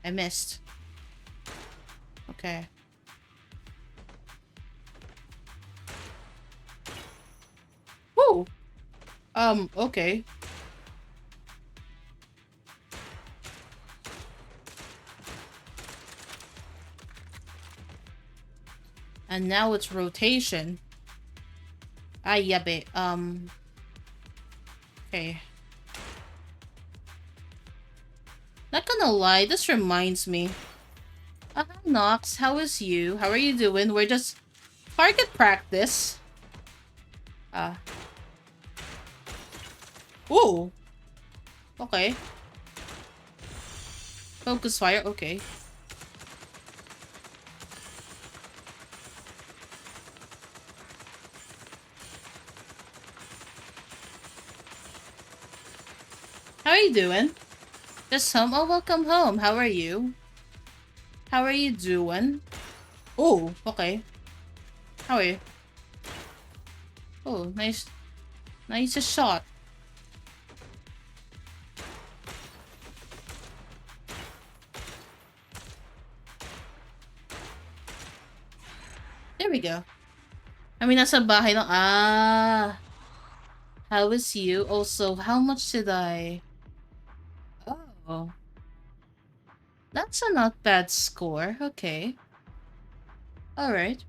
I missed. Okay. Woo! Okay. And now it's rotation. Ah, yabe. Okay. Not gonna lie, this reminds me. Hi, Nox. How is you? How are you doing? We're just target practice. Ooh. Okay. Focus fire. Okay. How are you doing? Just home? Oh, welcome home. How are you? How are you doing? Oh, okay. How are you? Oh, nice. Nice shot. There we go. I mean, nasa bahay lang. Ah. How is you? Also, how much did I... Oh. That's a not bad score. Okay. Alright.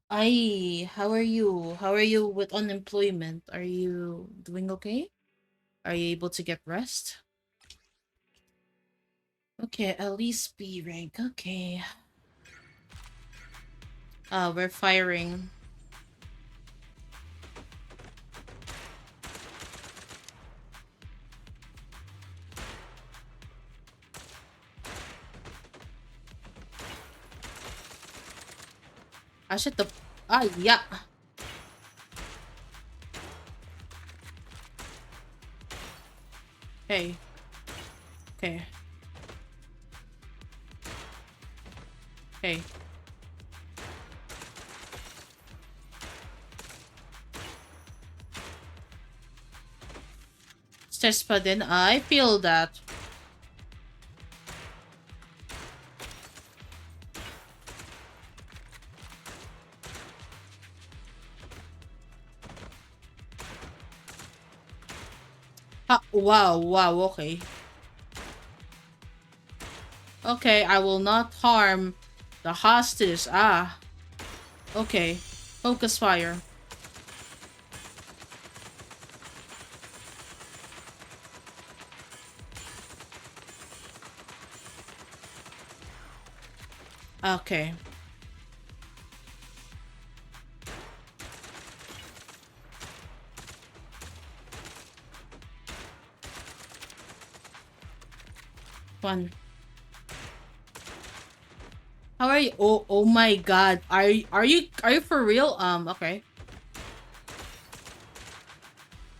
How are you? How are you with unemployment? Are you doing okay? Are you able to get rest? Okay, at least B rank. Okay. We're firing. I should the... yeah. Hey. Okay. Hey. Stress pa din. I feel that. Wow, wow, okay. Okay, I will not harm the hostage. Ah, okay. Focus fire. Okay. One. How are you? Oh my god. Are you for real? Okay.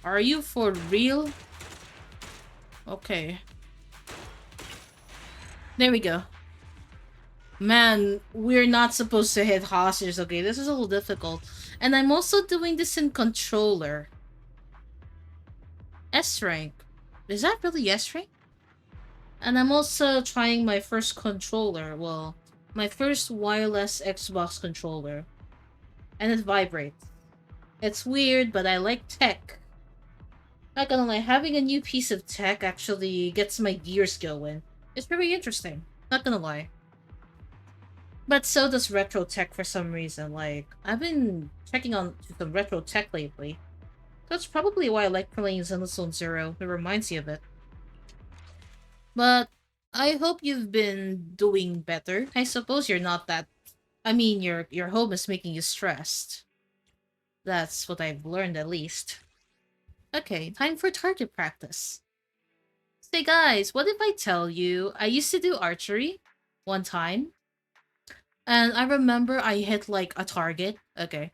Are you for real? Okay. There we go. Man, we're not supposed to hit hostages. Okay, this is a little difficult. And I'm also doing this in controller. S rank. Is that really S rank? And I'm also trying my first controller. Well, my first wireless Xbox controller. And it vibrates. It's weird, but I like tech. Not gonna lie, having a new piece of tech actually gets my gears going. It's very interesting. Not gonna lie. But so does retro tech for some reason. Like, I've been checking on some retro tech lately. That's probably why I like playing Zenless Zero. It reminds me of it. But I hope you've been doing better. I suppose you're not that... I mean, your home is making you stressed. That's what I've learned at least. Okay, time for target practice. Say guys, what if I tell you I used to do archery one time? And I remember I hit like a target. Okay.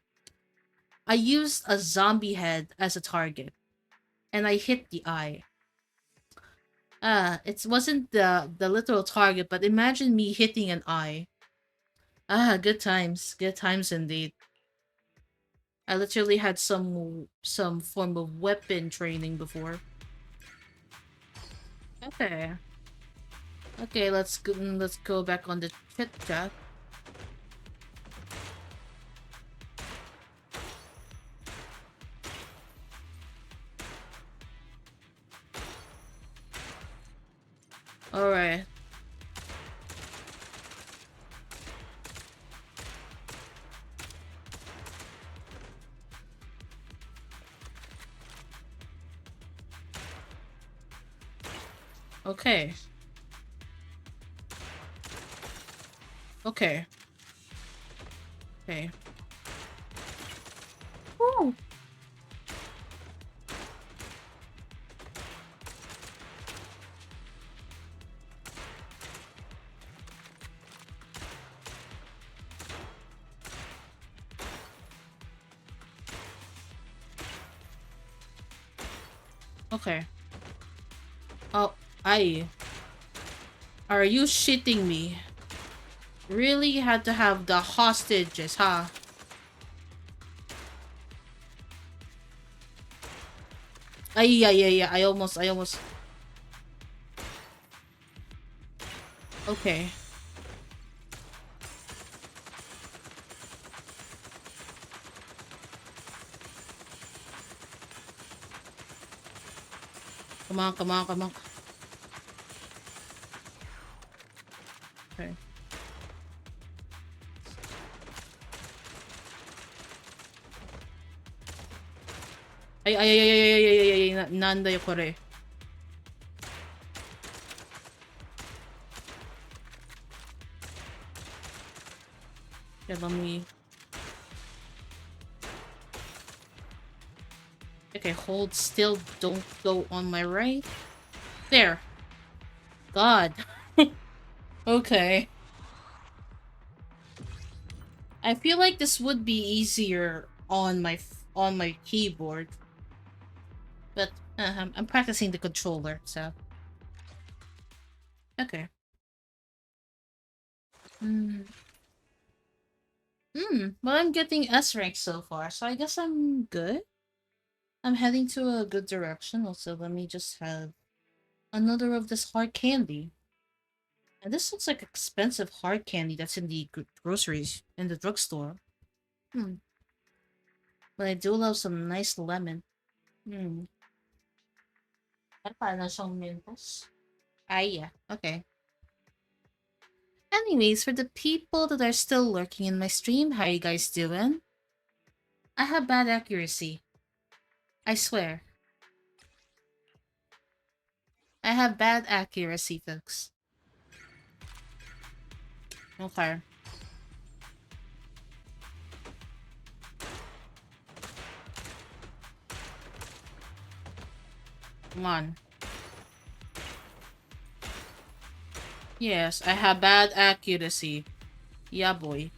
I used a zombie head as a target. And I hit the eye. It wasn't the literal target, but imagine me hitting an eye. Good times. Good times indeed. I literally had some form of weapon training before. Okay. Okay, let's go back on the chit chat. Alright. Okay. Okay. Okay. Woo! Okay. Oh, are you shitting me? Really had to have the hostages, huh? Yeah. I almost. Okay. Come on. Okay. Nanda yo kore. Yeah, let me... Okay, hold still, don't go on my right. There. God. Okay. I feel like this would be easier on my keyboard. But I'm practicing the controller, so... Okay. Well, I'm getting S rank so far, so I guess I'm good. I'm heading to a good direction. Also, let me just have another of this hard candy. And this looks like expensive hard candy that's in the groceries, in the drugstore. But I do love some nice lemon. Para siyang Mentos. Yeah. Okay. Anyways, for the people that are still lurking in my stream, how are you guys doing? I have bad accuracy. I swear. I have bad accuracy, folks. Okay. Come on. Yes, I have bad accuracy. Yeah, boy.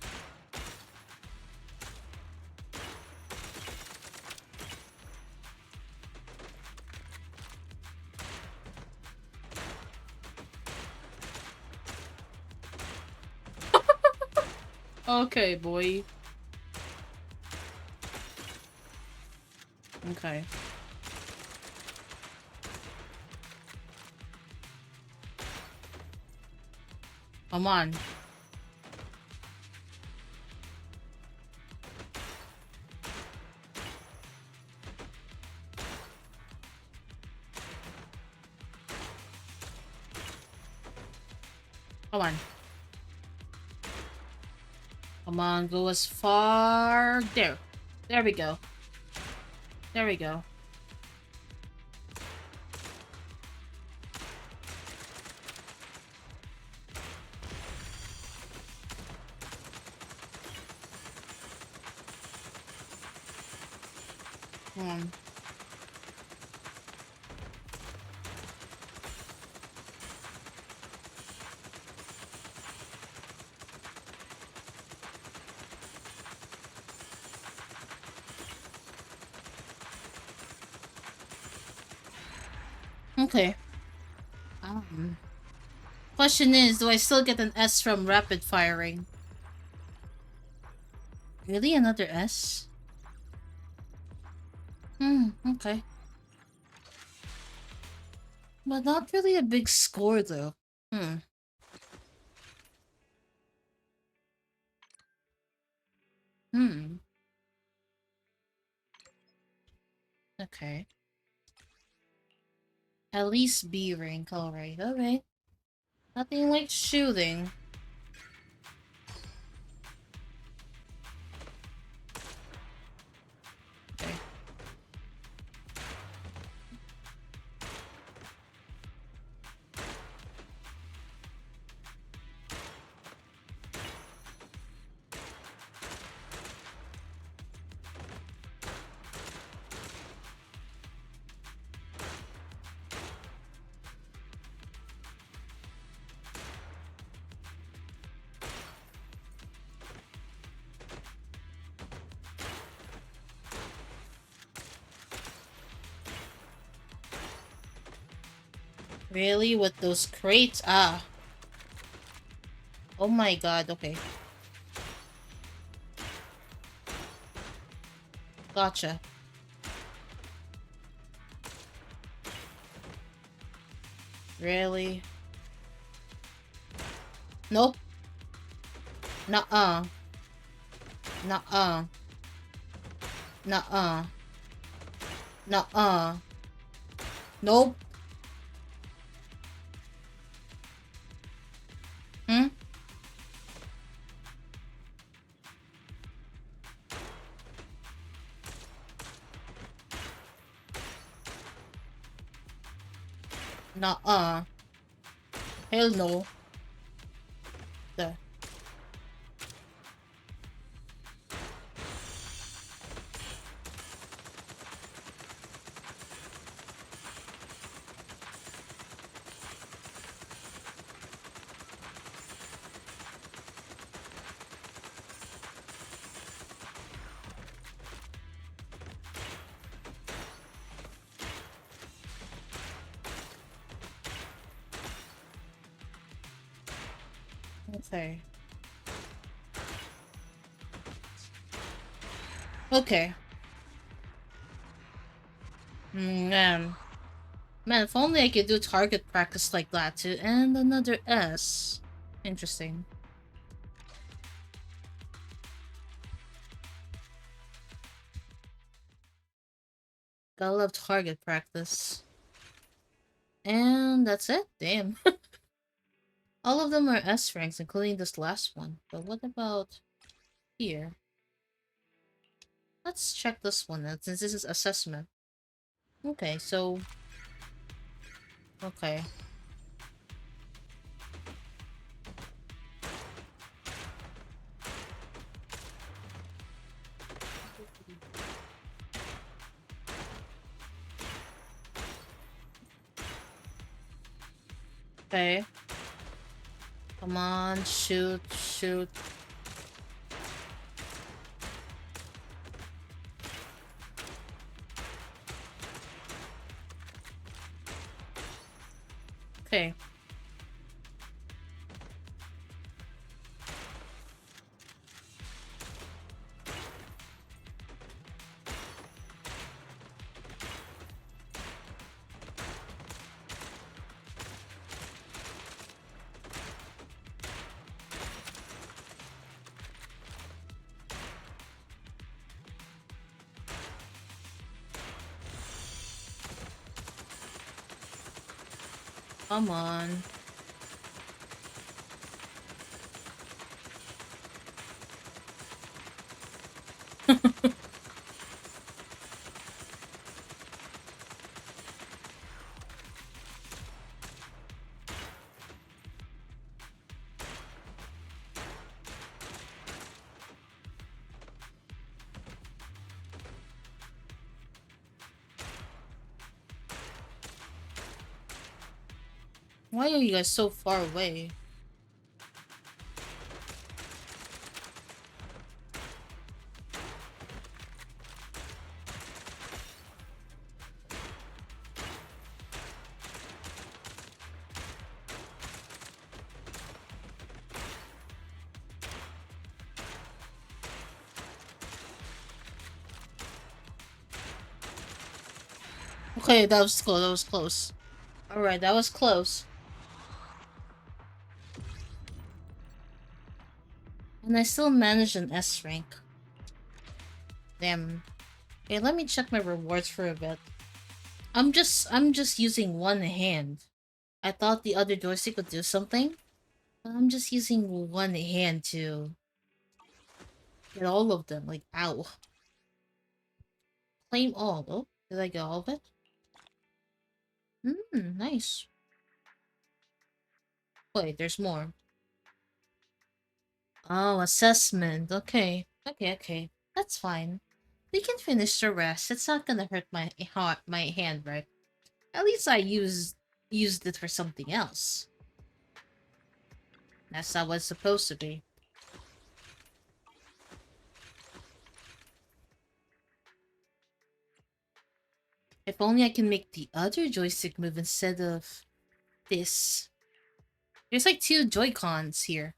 Okay, boy. Okay. Come on. Come on. Come on, go as far... There. There we go. There we go. Come on. Okay. Question is, do I still get an S from rapid firing? Really? Another S? Okay. But not really a big score, though. Okay. At least B rank, alright, alright. Nothing like shooting. Okay. Really? With those crates? Ah. Oh my god, okay. Gotcha. Really? Nope. Nuh-uh. Nuh-uh. Nuh-uh. Nuh-uh. Nope. Nuh-uh. Hell no. The... Okay. Okay. Man. Man, if only I could do target practice like that too. And another S. Interesting. Gotta love target practice. And that's it? Damn. All of them are S ranks, including this last one. But what about here? Let's check this one since this is assessment. Okay, so... Okay. Okay. Come on, shoot, shoot. Okay. Come on. Why are you guys so far away? Okay, that was close, that was close. Alright, that was close. And I still managed an S rank. Damn. Okay, let me check my rewards for a bit. I'm just using one hand. I thought the other joystick would do something, but I'm just using one hand to get all of them. Like, ow. Claim all. Oh, did I get all of it? Nice. Wait, there's more. Oh, assessment. Okay. Okay. That's fine. We can finish the rest. It's not gonna hurt my heart, my hand, right? At least I used it for something else. That's not what it's supposed to be. If only I can make the other joystick move instead of this. There's like 2 Joy-Cons here.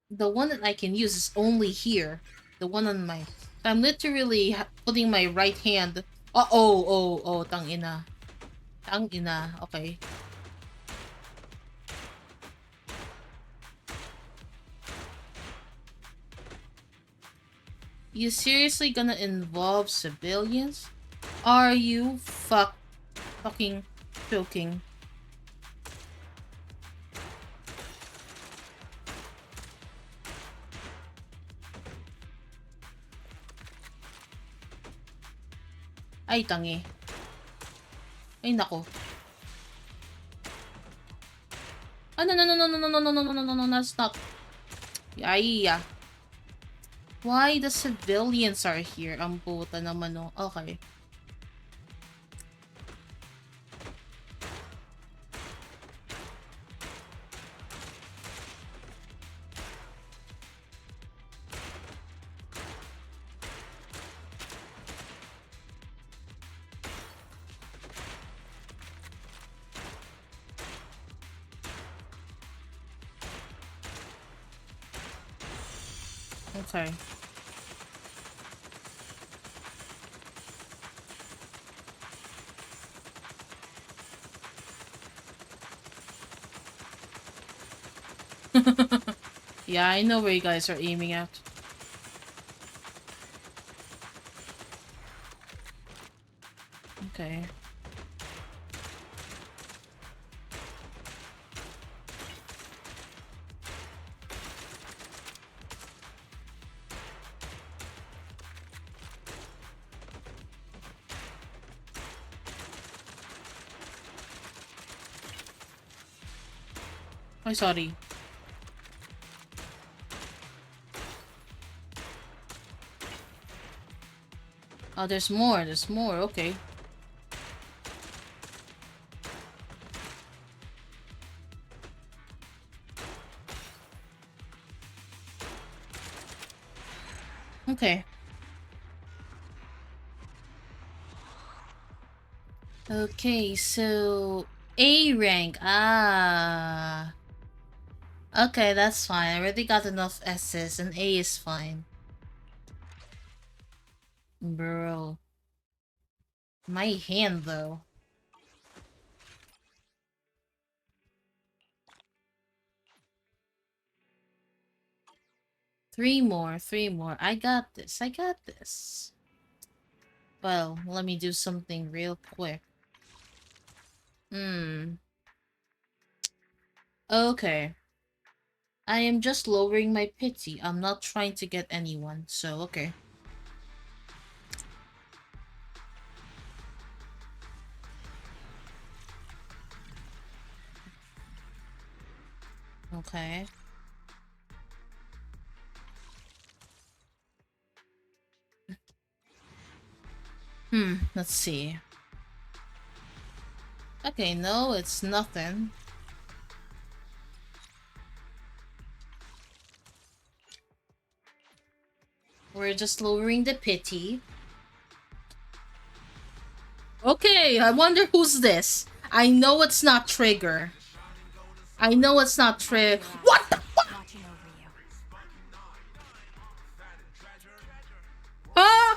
The one that I can use is only here. The one on my... I'm literally putting my right hand... Oh, tangina. Tangina, okay. You seriously gonna involve civilians? Are you fucking joking? Ay, tangi. Ay, nako. Oh, no, that's not. Yeah. Why the civilians are here? Ang puta naman, no. Okay. Okay. Yeah, I know where you guys are aiming at. Okay. Oh, sorry. Oh, there's more. There's more. Okay. Okay. Okay, so A rank. Ah. Okay, that's fine. I already got enough S's and A is fine. Bro. My hand though. Three more. I got this. Well, let me do something real quick. Okay. I am just lowering my pity. I'm not trying to get anyone, so okay. Okay. Let's see. Okay, no, it's nothing. We're just lowering the pity. Okay, I wonder who's this. I know it's not Trigger. I know it's not Trigger. What the fuck? Huh?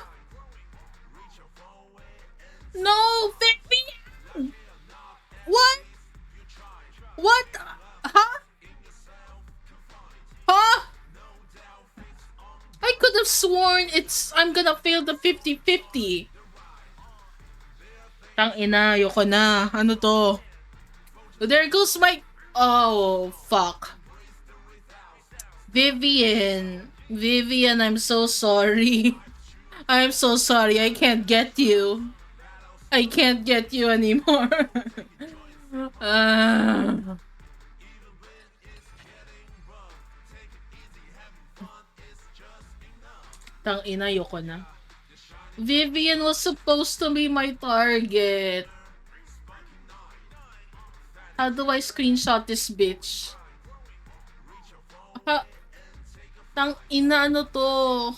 No, Vivian! What? What? Huh? Huh? I could have sworn I'm gonna fail the 50-50. Tang ina, ayoko na. Ano to? There goes my... Oh, fuck. Vivian, I'm so sorry. I'm so sorry, I can't get you. I can't get you anymore. Tang ina, ayoko na. Vivian was supposed to be my target. How do I screenshot this bitch? Tang ina, ano to?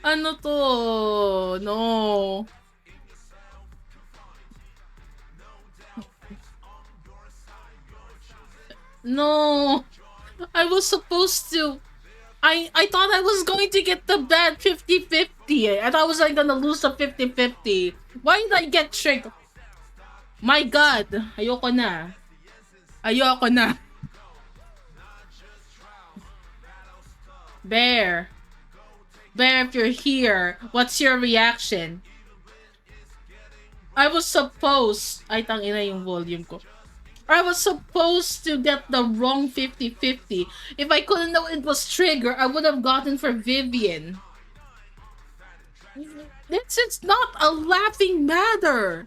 Ano to? No. No. I was supposed to. I thought I was going to get the bad 50-50. I thought I was like gonna lose the 50-50. Why did I get tricked? My god. Ayoko na. Ayoko na. Bear. Bear, if you're here, what's your reaction? I was supposed... Ay, tangina yung volume ko. I was supposed to get the wrong 50-50. If I couldn't know it was Trigger, I would have gotten for Vivian. It's not a laughing matter.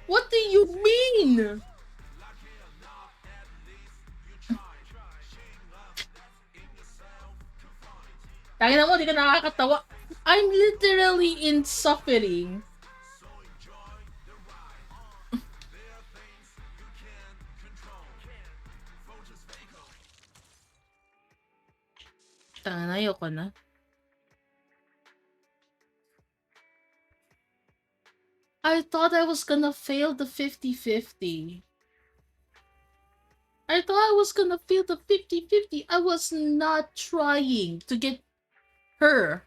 What do you mean? Tangina mo, di ka nakakatawa. I'm literally in suffering. Tangina, ayoko na. I thought I was gonna fail the 50-50. I thought I was gonna fail the 50-50. I was not trying to get her.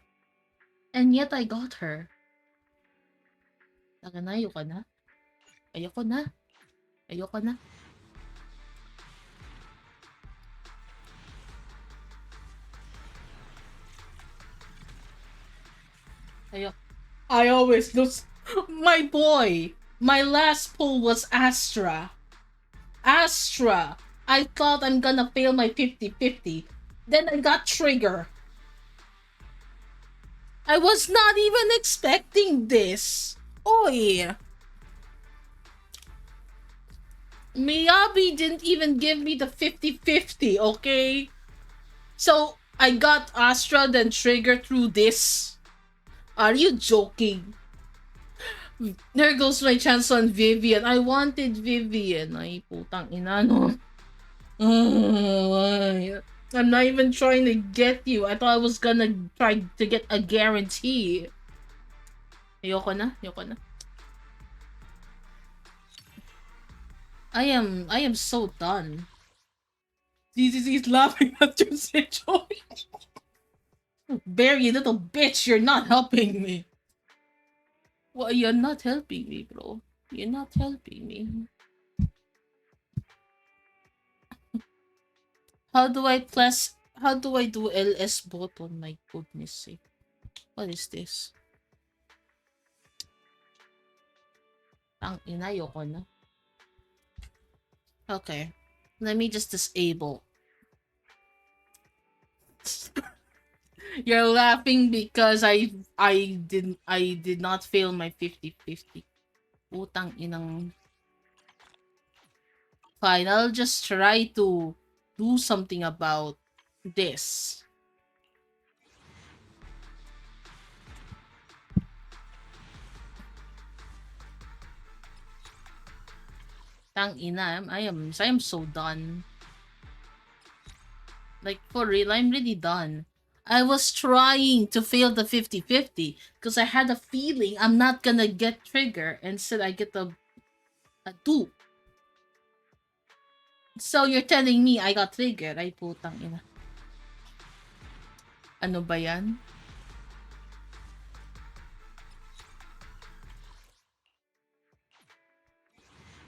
And yet I got her. Taka na, ayoko na. Ayoko na. Ayoko na. I always lose. My boy! My last pull was Astra. Astra! I thought I'm gonna fail my 50-50. Then I got Trigger. I was not even expecting this. Oy! Miyabi didn't even give me the 50-50, okay? So, I got Astra then Trigger through this. Are you joking? There goes my chance on Vivian. I wanted Vivian. Ay, putang ina, no? I'm not even trying to get you. I thought I was gonna try to get a guarantee. Ayoko na. I am so done. ZZZ is laughing at your situation. Bear, you little bitch, you're not helping me. Well, you're not helping me, bro. You're not helping me. How do I do LS button? My goodness sake. What is this? Ang ina, ayoko na. Okay. Let me just disable. You're laughing because I did not fail my 50-50. Utang inang. Fine, I'll just try to do something about this. Tang ina, I am so done. Like, for real, I'm really done. I was trying to fail the 50-50 because I had a feeling I'm not gonna get trigger. Instead, I get a 2. So you're telling me I got trigger? Ay, putang ina. Ano ba yan?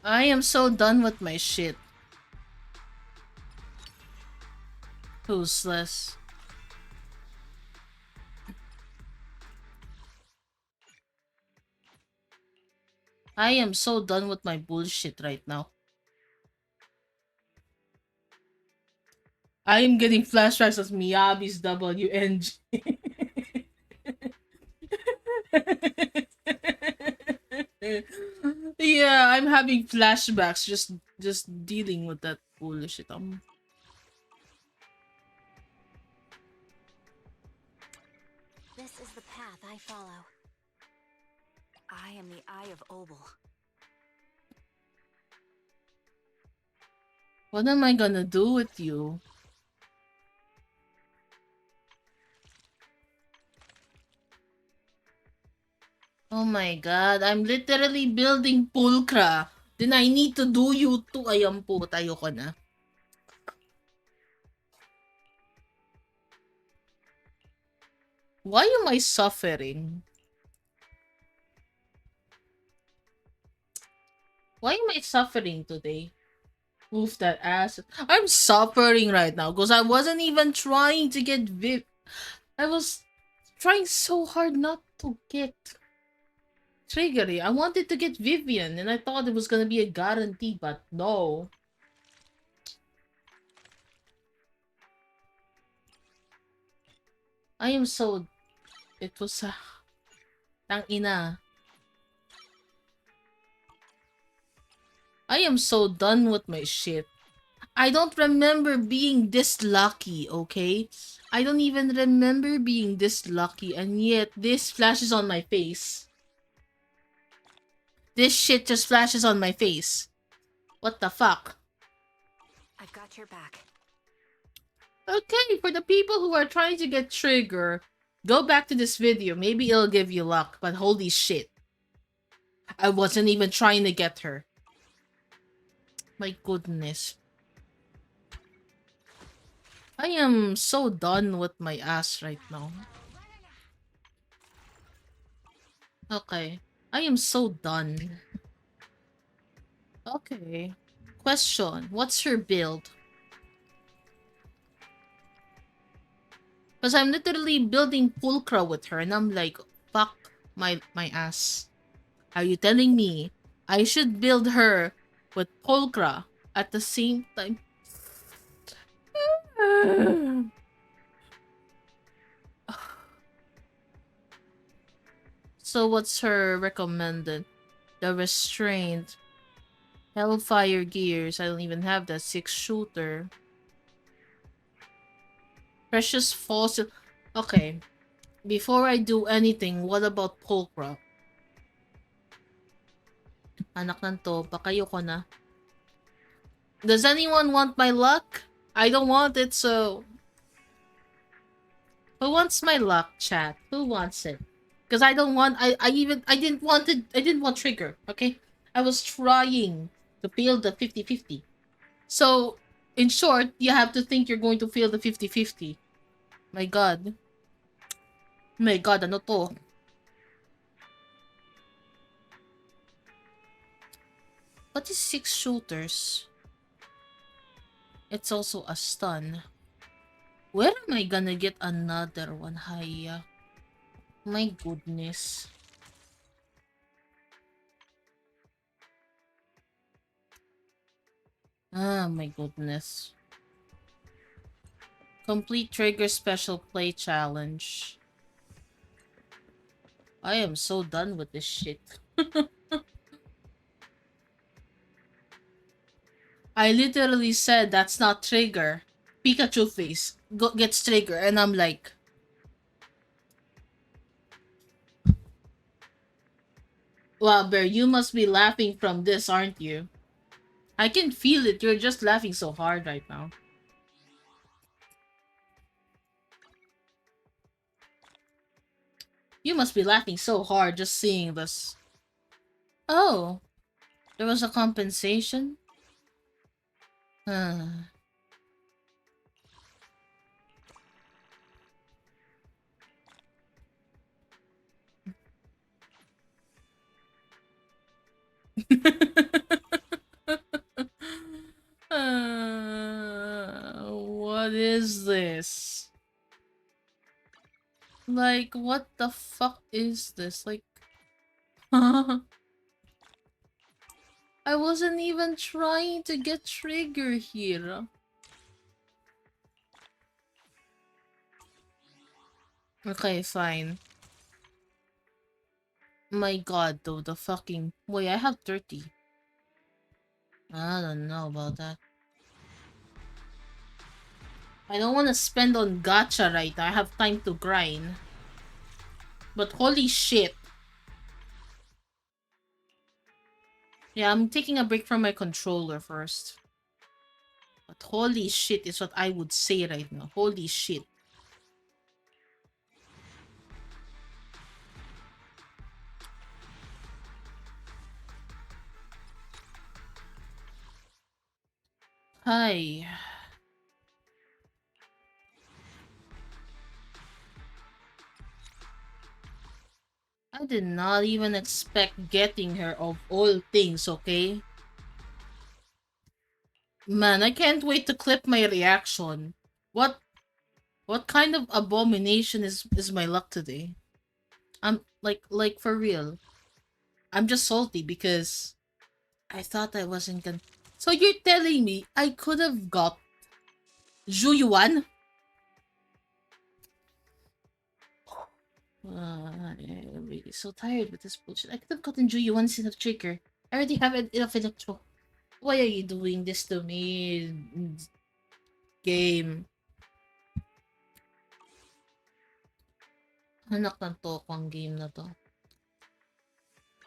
I am so done with my shit. Useless. I am so done with my bullshit right now. I am getting flashbacks as Miyabi's WNG. Yeah, I'm having flashbacks just dealing with that bullshit. This is the path I follow. I am the Eye of Obel. What am I gonna do with you? Oh my god, I'm literally building pulcra. Then I need to do you too. Ayan po, tayo ko na. Why am I suffering? Why am I suffering today? Oof, that ass. I'm suffering right now because I wasn't even trying to get I was trying so hard not to get Triggery. I wanted to get Vivian and I thought it was gonna be a guarantee, but no. I am so... It was tang ina. I am so done with my shit. I don't remember being this lucky, okay? I don't even remember being this lucky, and yet this flashes on my face. This shit just flashes on my face. What the fuck? I've got your back. Okay, for the people who are trying to get Trigger, go back to this video. Maybe it'll give you luck, but holy shit. I wasn't even trying to get her. My goodness. I am so done with my ass right now. Okay. I am so done. Okay. Question. What's her build? Because I'm literally building pulcra with her and I'm like, fuck my ass. Are you telling me I should build her with pulcra at the same time? So what's her recommended? The restraint. Hellfire gears. I don't even have that 6-shooter. Precious fossil. Okay. Before I do anything, what about Polkra? Anak ng to, pakayo ko na. Does anyone want my luck? I don't want it, so... Who wants my luck, chat? Who wants it? Because I don't want... I didn't want it... I didn't want trigger, okay? I was trying to fail the 50-50. So, in short, you have to think you're going to fail the 50-50. My god. My god, ano to? What is 6 shooters? It's also a stun. Where am I gonna get another one, Haya? My goodness. Ah, my goodness. Complete trigger special play challenge. I am so done with this shit. I literally said that's not trigger. Pikachu face gets trigger and I'm like... Wow, Bear, you must be laughing from this, aren't you? I can feel it. You're just laughing so hard right now. You must be laughing so hard just seeing this. Oh, there was a compensation? Uh. What is this? Like, what the fuck is this? Like, I wasn't even trying to get trigger here. Okay, fine. My god, though, the fucking... Wait, I have 30. I don't know about that. I don't want to spend on gacha right now. I have time to grind. But holy shit. Yeah, I'm taking a break from my controller first. But holy shit is what I would say right now. Holy shit. Hi. I did not even expect getting her of all things, okay? Man, I can't wait to clip my reaction. What kind of abomination is my luck today? I'm like for real. I'm just salty because I thought I wasn't gonna... So you're telling me I could have got Zhu Yuan? I'm really so tired with this bullshit. I could have gotten Zhu Yuan instead of Trigger. I already have enough electro. Why are you doing this to me? Game. Anak ng toko ang game na to.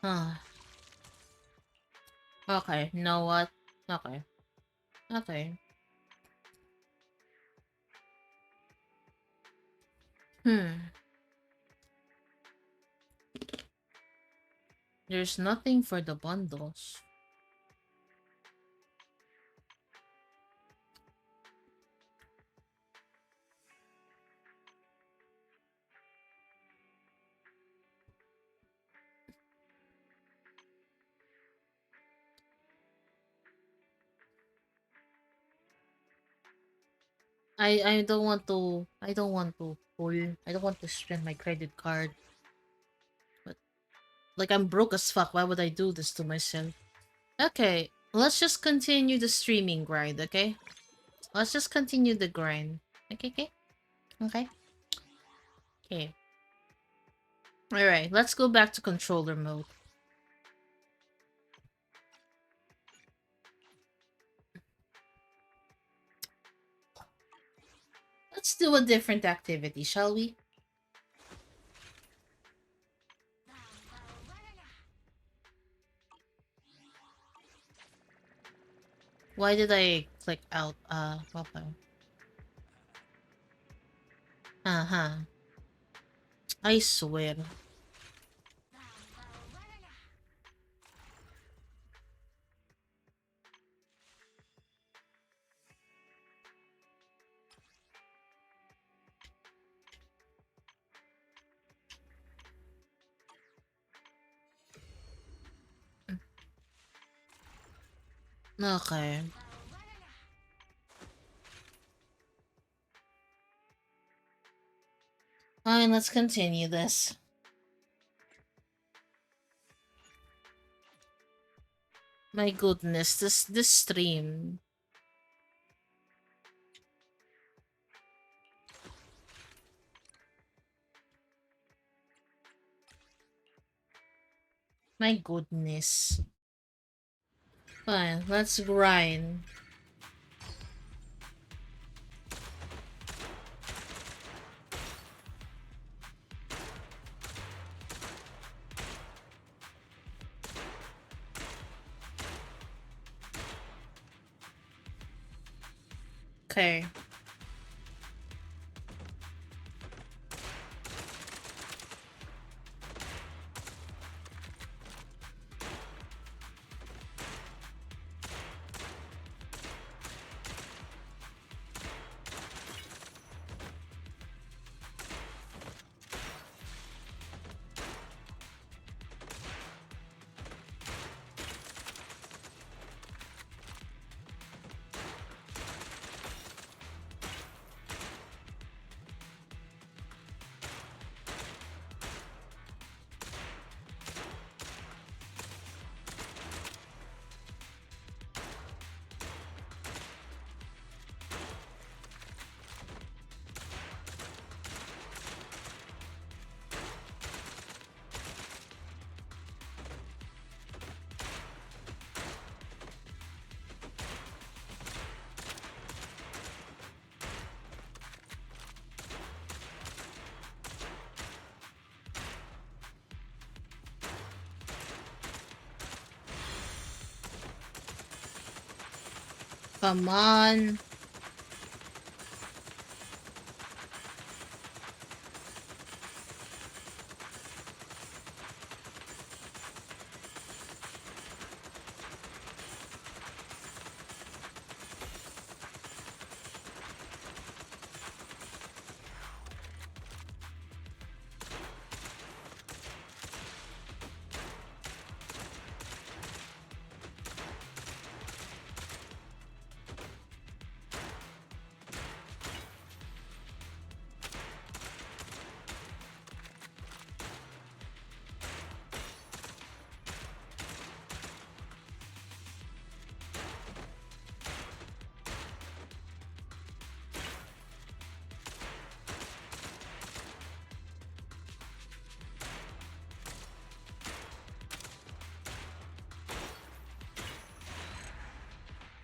Ah. Okay, you know what? Okay. Okay. There's nothing for the bundles. I don't want to pull. I don't want to spend my credit card. But like I'm broke as fuck. Why would I do this to myself? Okay, let's just continue the streaming grind, okay? Let's just continue the grind. Okay. Okay. Alright, let's go back to controller mode. do a different activity, shall we? Why did I click out? Okay. Uh-huh. I swear. Okay. Fine, let's continue this. My goodness, this stream. My goodness. Fine, let's grind. Okay. Come on.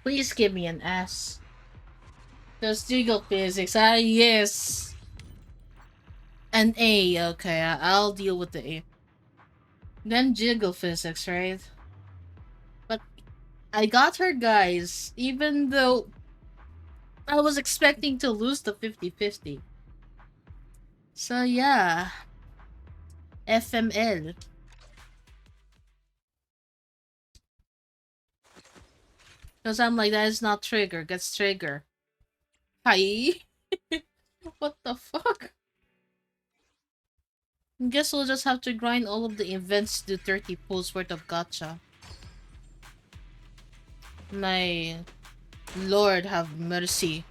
Please give me an S. Just jiggle physics. Ah, yes. An A. Okay, I'll deal with the A. Then jiggle physics, right? But I got her, guys. Even though I was expecting to lose the 50-50. So yeah. FML. Because I'm like, that is not trigger. Gets trigger. Hi. What the fuck? Guess we'll just have to grind all of the events to do 30 pulls worth of gacha. My lord have mercy.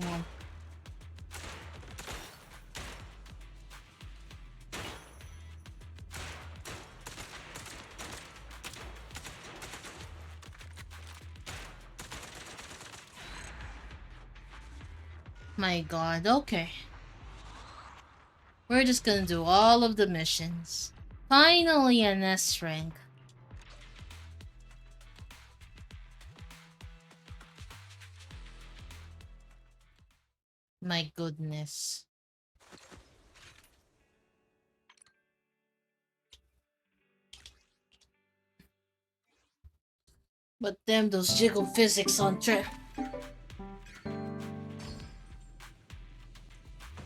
Yeah. My god, okay. We're just gonna do all of the missions. Finally an S rank. My goodness. But damn those jiggle physics on trip.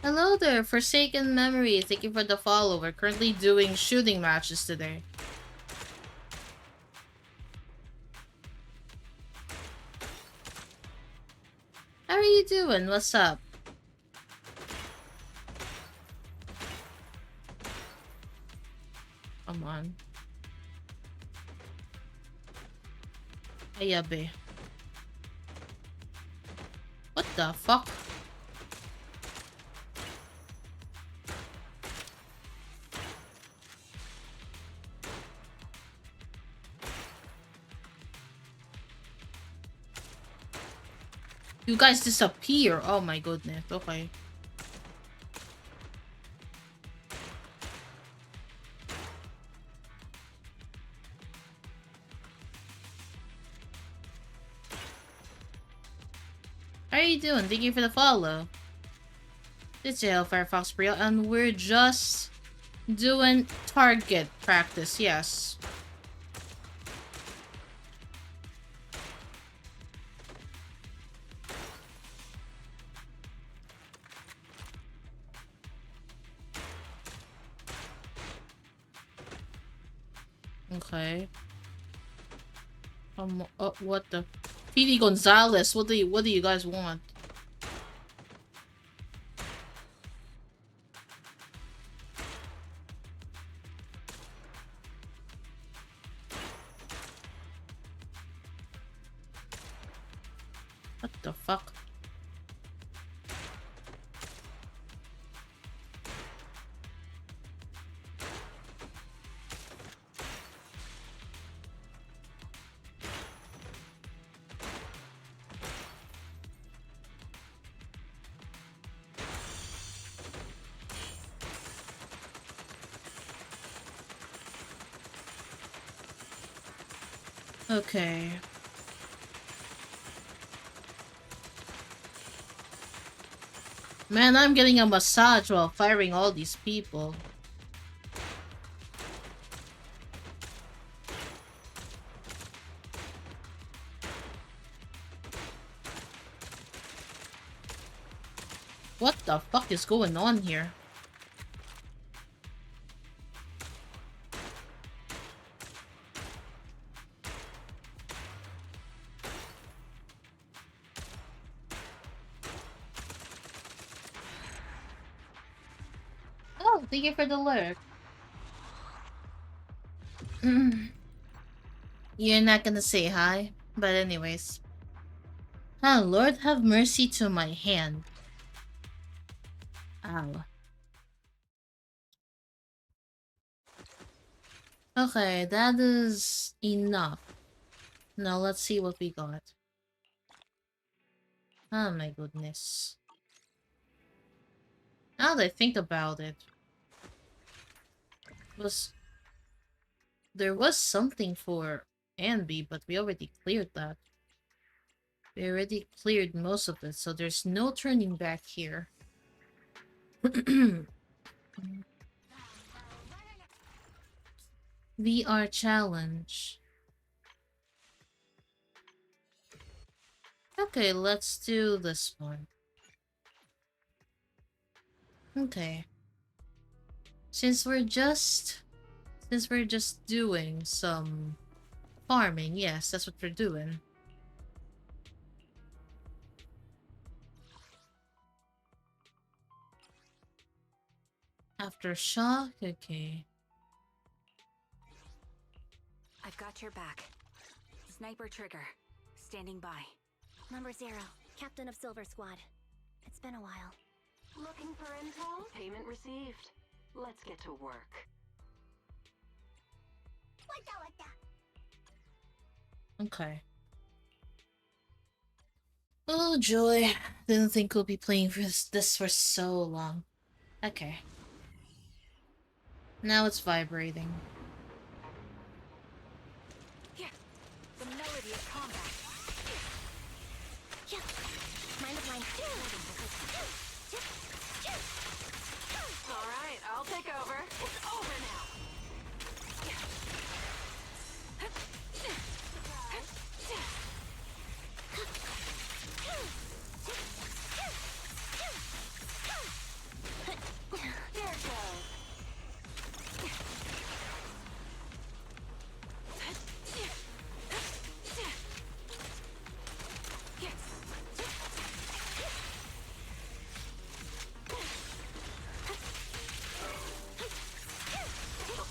Hello there, Forsaken Memory. Thank you for the follow. We're currently doing shooting matches today. How are you doing? What's up? Come on. Ayabe. What the fuck? You guys disappear. Oh my goodness. Okay. How are you doing? Thank you for the follow. It's Jail Firefox Brio, and we're just doing target practice, yes. Okay. What the? PD Gonzalez, what do you guys want? What the fuck? Okay. Man, I'm getting a massage while firing all these people. What the fuck is going on here? Oh, thank you for the lurk. You're not gonna say hi, but anyways. Oh, Lord have mercy to my hand. Ow. Okay, that is enough. Now let's see what we got. Oh my goodness. Now that I think about it, there was something for Anby, but we already cleared that. We already cleared most of it, so there's no turning back here. VR challenge. Okay, let's do this one. Okay. Since we're just doing some farming, yes, that's what we're doing. Aftershock, okay. I've got your back. Sniper trigger, standing by. Number 0, Captain of Silver Squad. It's been a while. Looking for intel? Payment received. Let's get to work. Okay. Oh joy. Didn't think we'll be playing for this for so long. Okay. Now it's vibrating. Yeah. The melody of combat. Yeah. Mind of mine. Alright, I'll take over. It's over now. There it goes.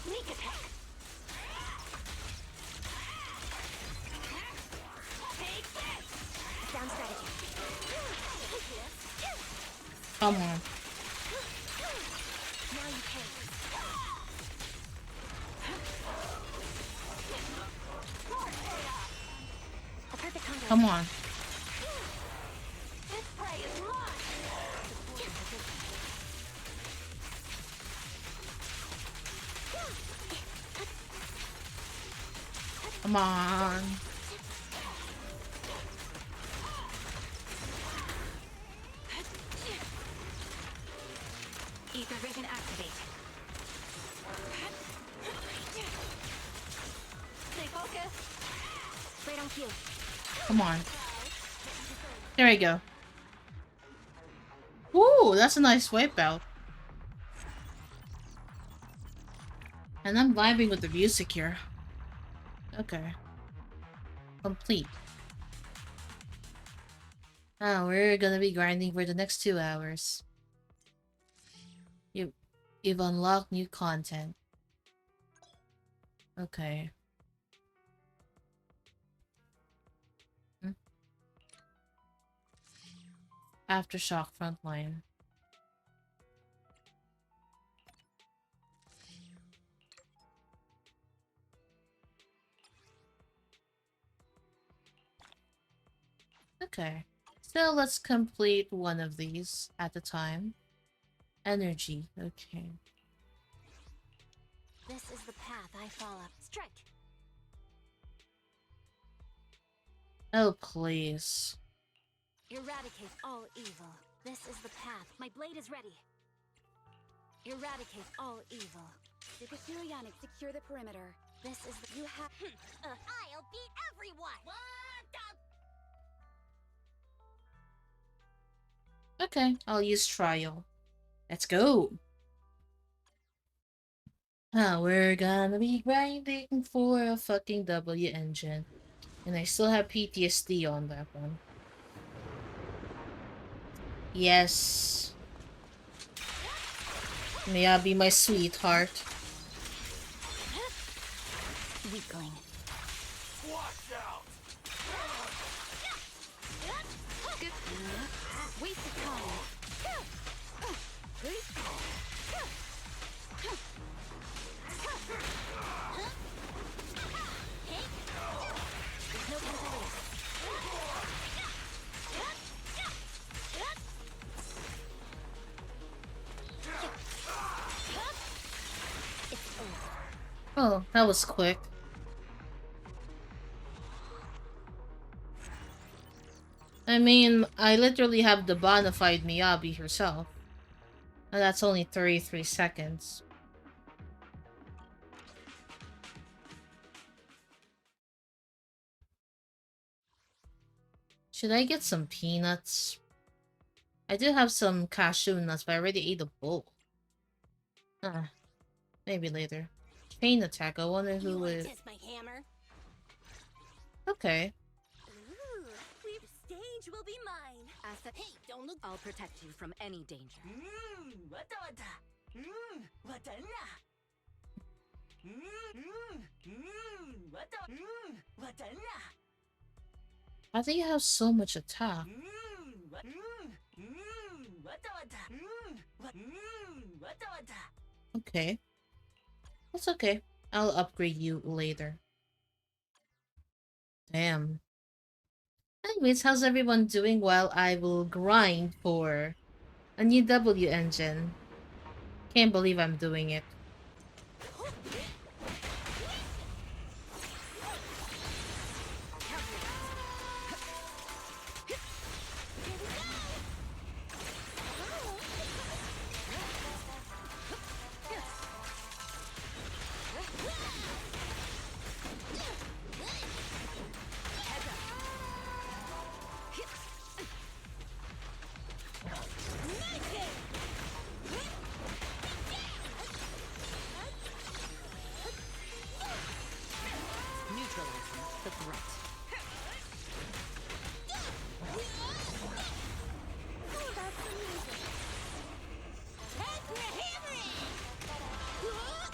Sneak attack. Take this. Down strategy. Come on. Now you pay. A perfect combo. Come on. This prey is mine. Come on. Ether vision activate. Stay focused. Right on cue. Come on. There we go. Ooh, that's a nice wipeout. And I'm vibing with the music here. Okay. Complete. Ah, we're gonna be grinding for the next 2 hours. You've unlocked new content. Okay. Aftershock frontline. Okay. So let's complete one of these at a time. Energy. Okay. This is the path I follow. Strike. Oh, please. Eradicate all evil. This is the path. My blade is ready. Eradicate all evil. Yonic, secure the perimeter. This is the... You have... I'll beat everyone! What the... Okay, I'll use trial. Let's go. We're gonna be grinding for a fucking W engine. And I still have PTSD on that one. Yes. May I be my sweetheart. Weakling. Watch out! Good. Waste of time. There's no time to waste. It's over. Oh, that was quick. I mean, I literally have the bona fide Miyabi herself. And that's only 33 seconds. Should I get some peanuts? I do have some cashew nuts, but I already ate a bowl. Maybe later. Chain attack, I wonder who it... Test my hammer. Okay. Ooh, the stage will be mine. Hey, don't look. I'll protect you from any danger. How do you have so much attack? Okay. That's okay. I'll upgrade you later. Damn. Anyways, how's everyone doing while I will grind for a new W engine? Can't believe I'm doing it.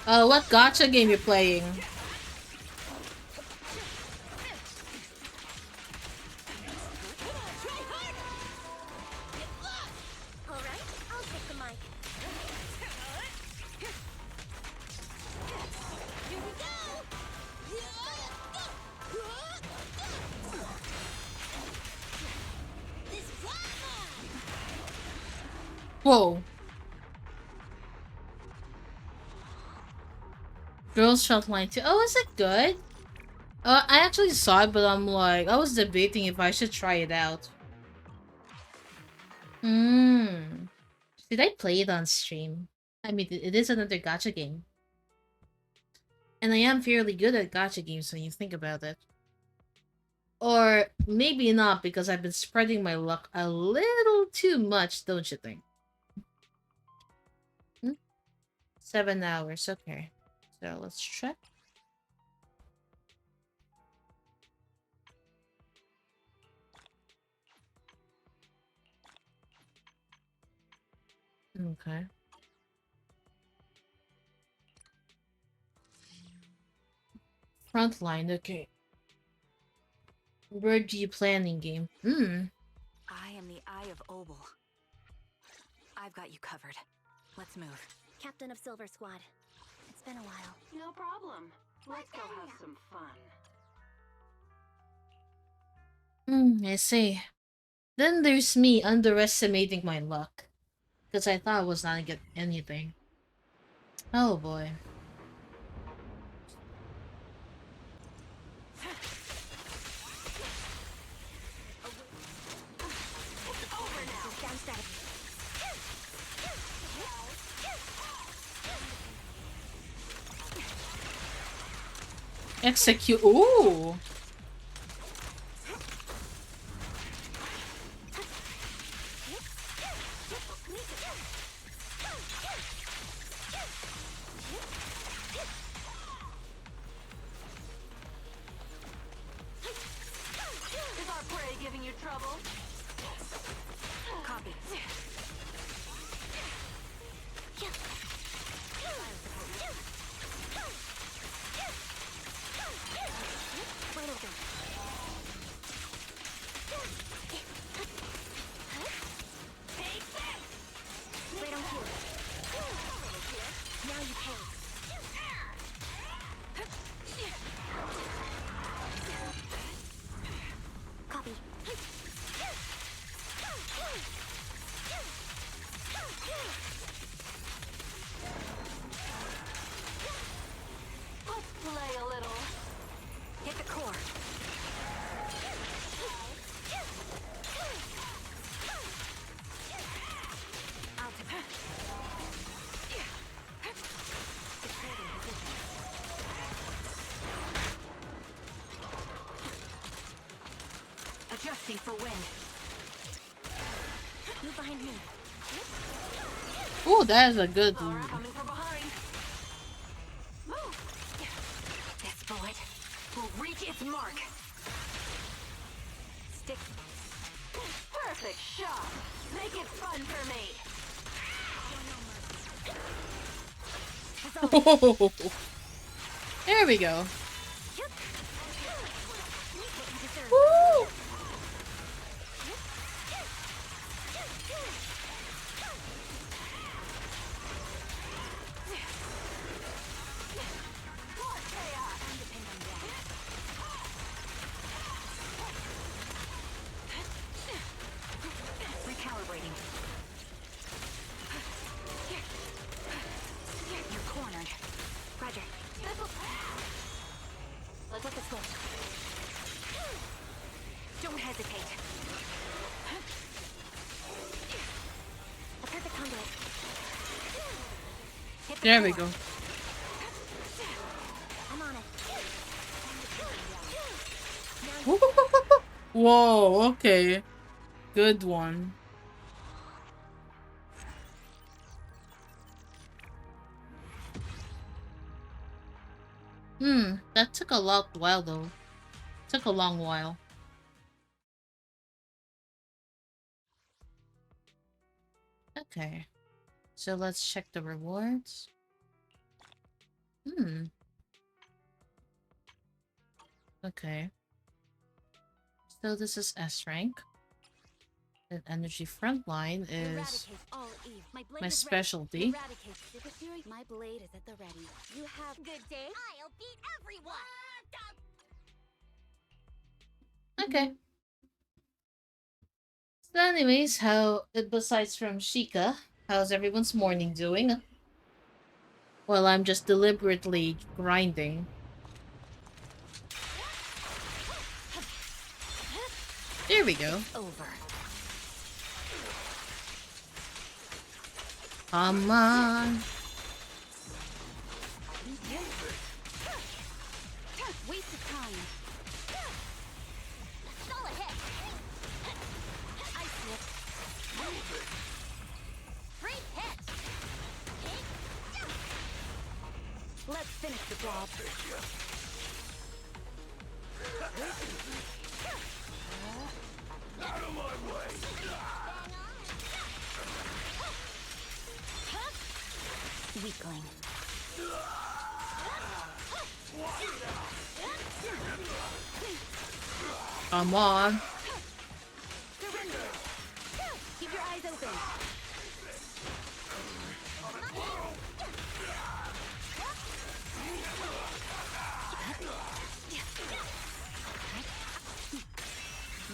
What gacha game you playing? Whoa. Girls Shot Line 2. Oh, is it good? I actually saw it, but I'm like, I was debating if I should try it out. Did I play it on stream? I mean, it is another gacha game. And I am fairly good at gacha games when you think about it. Or maybe not, because I've been spreading my luck a little too much, don't you think? 7 hours, okay. So let's check. Okay. Frontline, okay. Where do you planning game? I am the Eye of Obel. I've got you covered. Let's move. Captain of Silver Squad. It's been a while. No problem. Let's go have some fun. I see. Then there's me underestimating my luck. Because I thought I was not gonna get anything. Oh boy. Execute. Ooh. Is our prey giving you trouble? Copy. Copy. Let's play a little. Hit the core. Adjusting for wind. Move behind me. Ooh, that is a good Coming from behind. This bullet will reach its mark. Stick. Perfect shot. Make it fun for me. There we go. Woo! hesitate. A perfect conduit. Hit the There we floor. go. I'm on it. Whoa, okay. Good one. That took a while though. Took a long while. Okay. So let's check the rewards. Okay. So this is S rank. And energy frontline is my specialty. My blade is at the ready. You have good day. I'll beat everyone. Okay. So anyways, besides from Sheikah, how's everyone's morning doing? Well, I'm just deliberately grinding. There we go. Over. Come on. Waste of time. Stall ahead. I slip. Great hit. Let's finish the job. Out of my way! Weakling. Come on. Surrender. Keep your eyes open.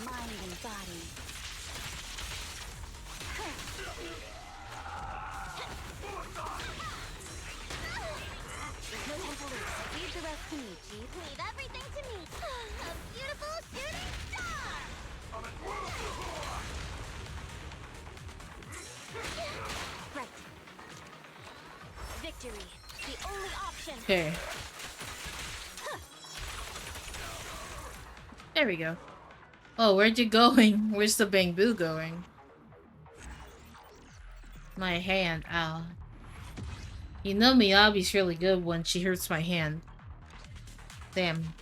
Mind and body. There's no time to lose. Leave the rest to me, Chief. Leave everything to me. A beautiful shooting star! Right. Victory. The only option. Okay. There we go. Oh, where'd you going? Where's the bamboo going? My hand. Ow. You know Miyabi's really good when she hurts my hand. Damn.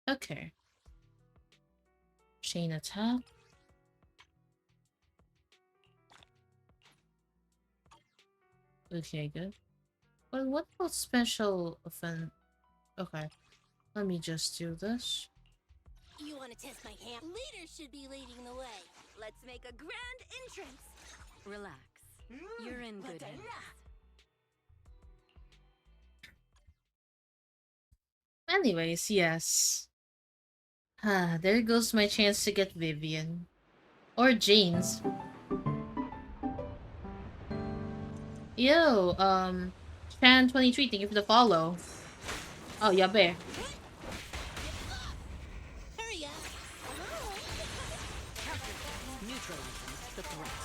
Okay. Chain attack. Okay, good. But what about special offense? Okay. Let me just do this. You want to test my hand? Leaders should be leading the way. Let's make a grand entrance. Relax. You're in good hands. Anyways, yes. There goes my chance to get Vivian. Or Jane's. Yo, Chan23, thank you for the follow. Oh, yabe. Hurry up. Neutralizing the threat.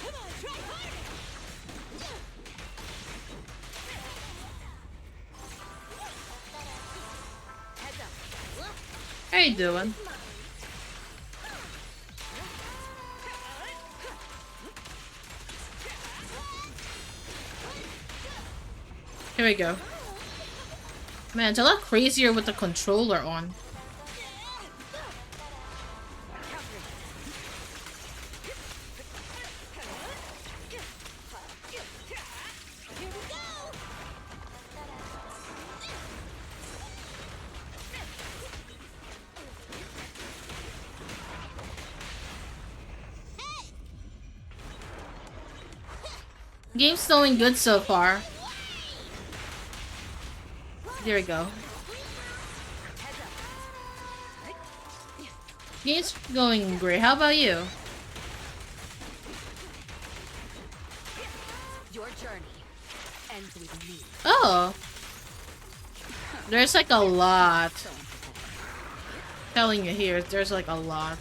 Come on, try harder. Heads up. How you doing? Here we go. Man, it's a lot crazier with the controller on. Game's going good so far. There we go. Game's going great. How about you? Your journey ends with me. Oh. There's like a lot. telling you here, there's like a lot.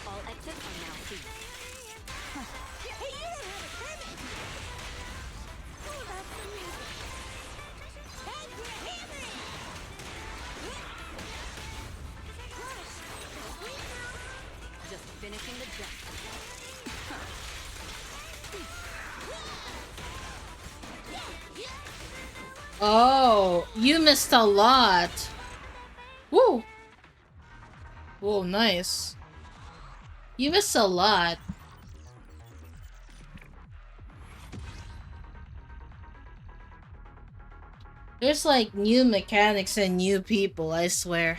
All exits are now seized. Just finishing the jump. Oh, you missed a lot. Woo! Whoa, nice. You missed a lot. There's like new mechanics and new people, I swear.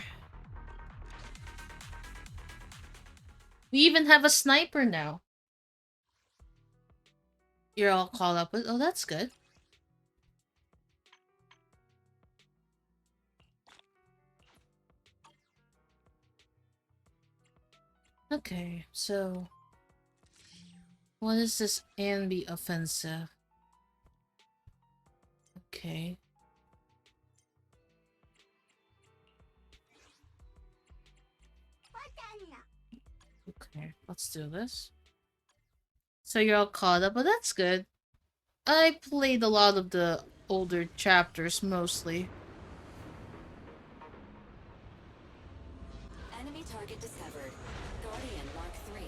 We even have a sniper now. You're all caught up with. Oh, that's good. Okay, so what is this enemy offensive? Okay. Okay, let's do this. So you're all caught up, but that's good. I played a lot of the older chapters mostly. Enemy target discovered. Guardian Mark III.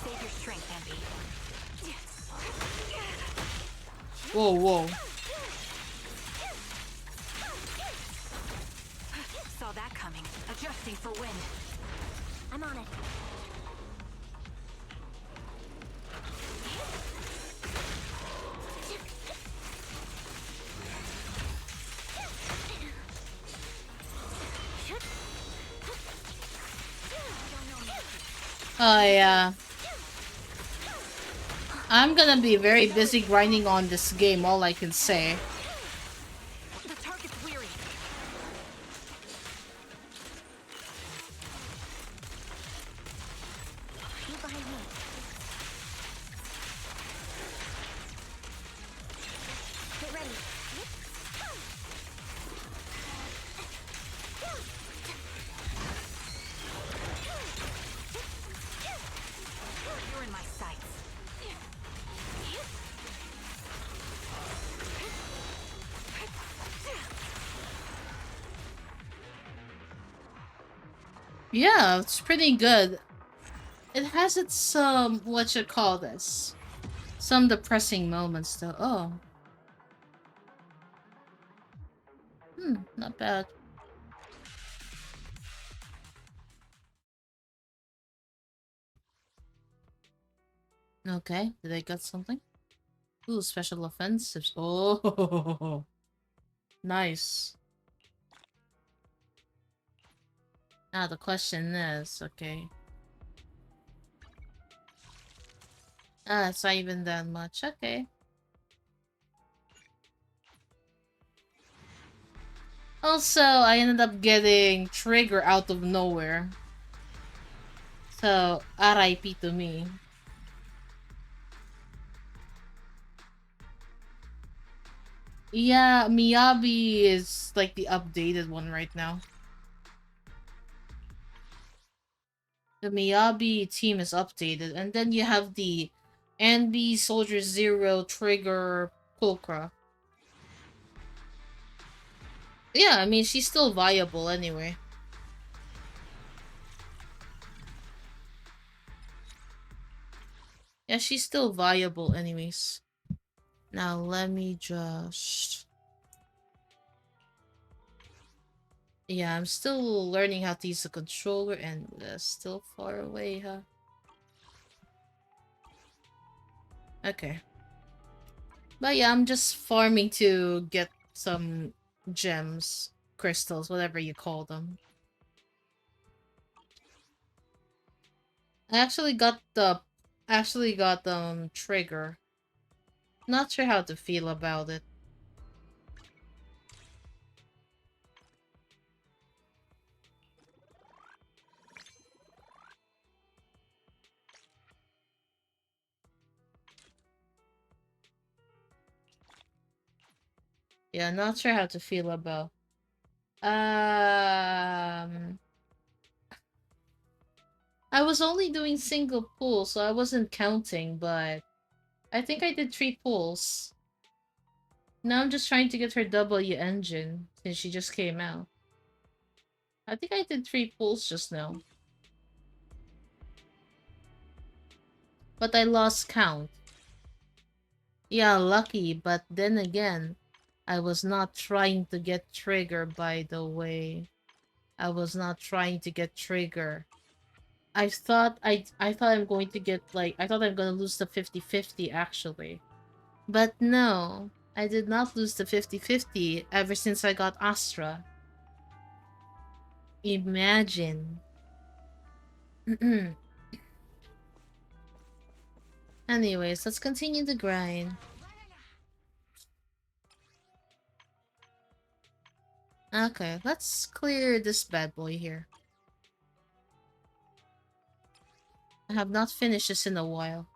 Save your strength, Envy. Whoa, whoa. Saw that coming. Adjusting for wind. I'm on it. Oh yeah. I'm gonna be very busy grinding on this game, all I can say. The target's weary. Move behind me. Get ready. You're in my sights. Yeah, it's pretty good. It has its, what you call this? Some depressing moments though. Oh. Not bad. Okay, did I get something? Ooh, special offensives. Oh, nice. Now the question is, okay. Ah, it's not even that much. Okay. Also, I ended up getting Trigger out of nowhere. So, RIP to me. Yeah, Miyabi is like the updated one right now. The Miyabi team is updated, and then you have the NB Soldier Zero Trigger Pulcra. Yeah, I mean, she's still viable anyway. Yeah, she's still viable anyways. Now, let me just... Yeah, I'm still learning how to use the controller, and still far away, huh? Okay. But yeah, I'm just farming to get some gems, crystals, whatever you call them. I actually got trigger. Not sure how to feel about it. Yeah, not sure how to feel about. Um, I was only doing single pulls, so I wasn't counting, but I think I did 3 pulls. Now I'm just trying to get her W engine since she just came out. I think I did 3 pulls just now. But I lost count. Yeah, lucky, but then again, I was not trying to get trigger, by the way. I was not trying to get trigger. I thought I'm going to get like I thought I'm gonna lose the 50-50 actually. But no, I did not lose the 50-50 ever since I got Astra. Imagine. Anyways, let's continue the grind. Okay, let's clear this bad boy here. I have not finished this in a while.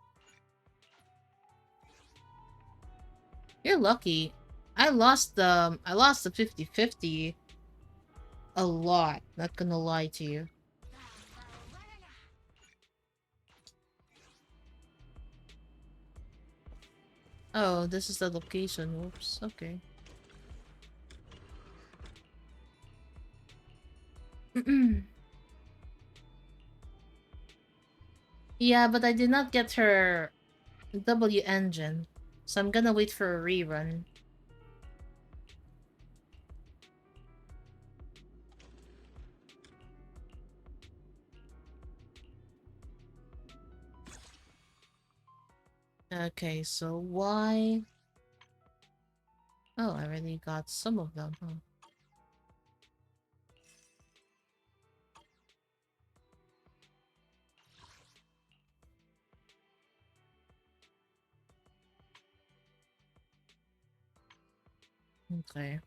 You're lucky. I lost the 50-50 a lot, not gonna lie to you. Oh, this is the location. Whoops. Okay. Yeah, but I did not get her W engine, so I'm gonna wait for a rerun. Okay, so why? Oh, I already got some of them, huh? Okay.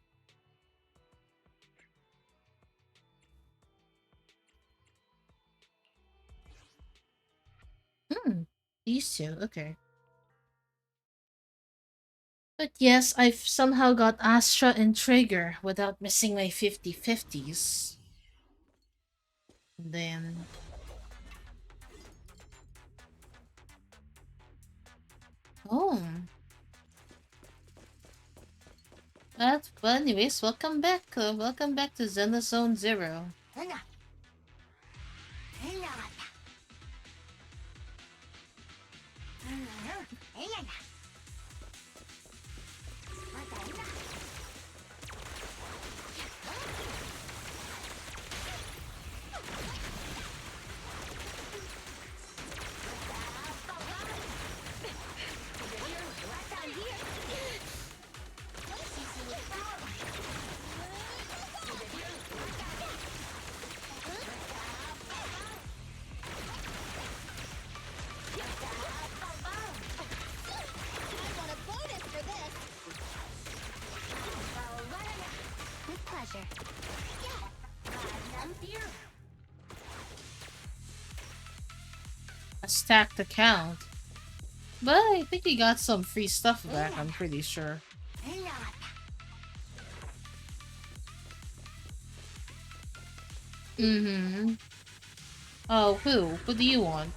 These two, okay. But yes, I've somehow got Astra and Trigger without missing my 50-50s. Then... Oh. But anyways, welcome back. Welcome back to Zone 0. A stacked account. But I think he got some free stuff back, I'm pretty sure. Mm-hmm. Oh, who? Who do you want?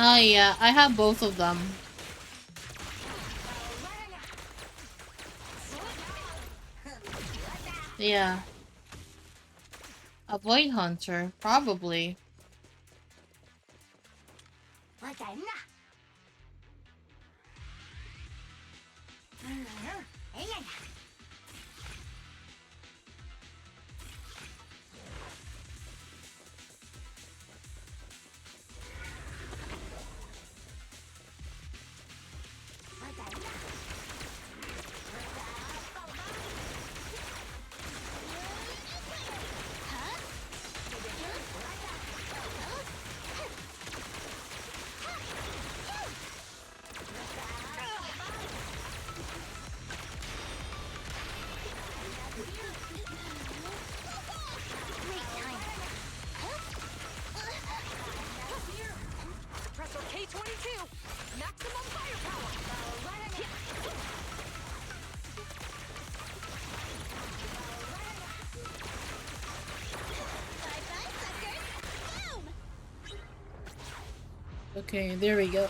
Oh yeah, I have both of them. Yeah. A Void Hunter, probably. 22! Maximum firepower! Bye-bye, suckers! Boom! Okay, there we go.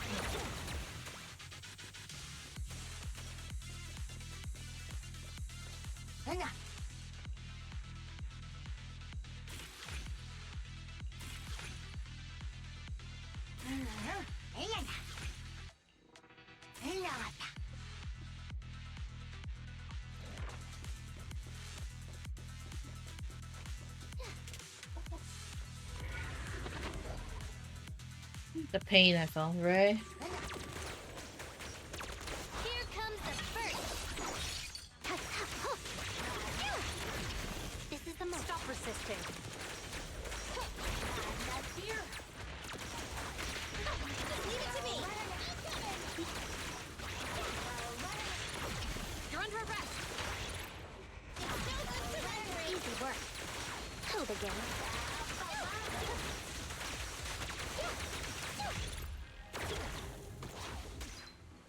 The pain I felt, right? Here comes the first! This is the most. Stop resisting. That's here. Just leave it to me. You're under arrest. It's no good surrendering. Easy work. Hold again.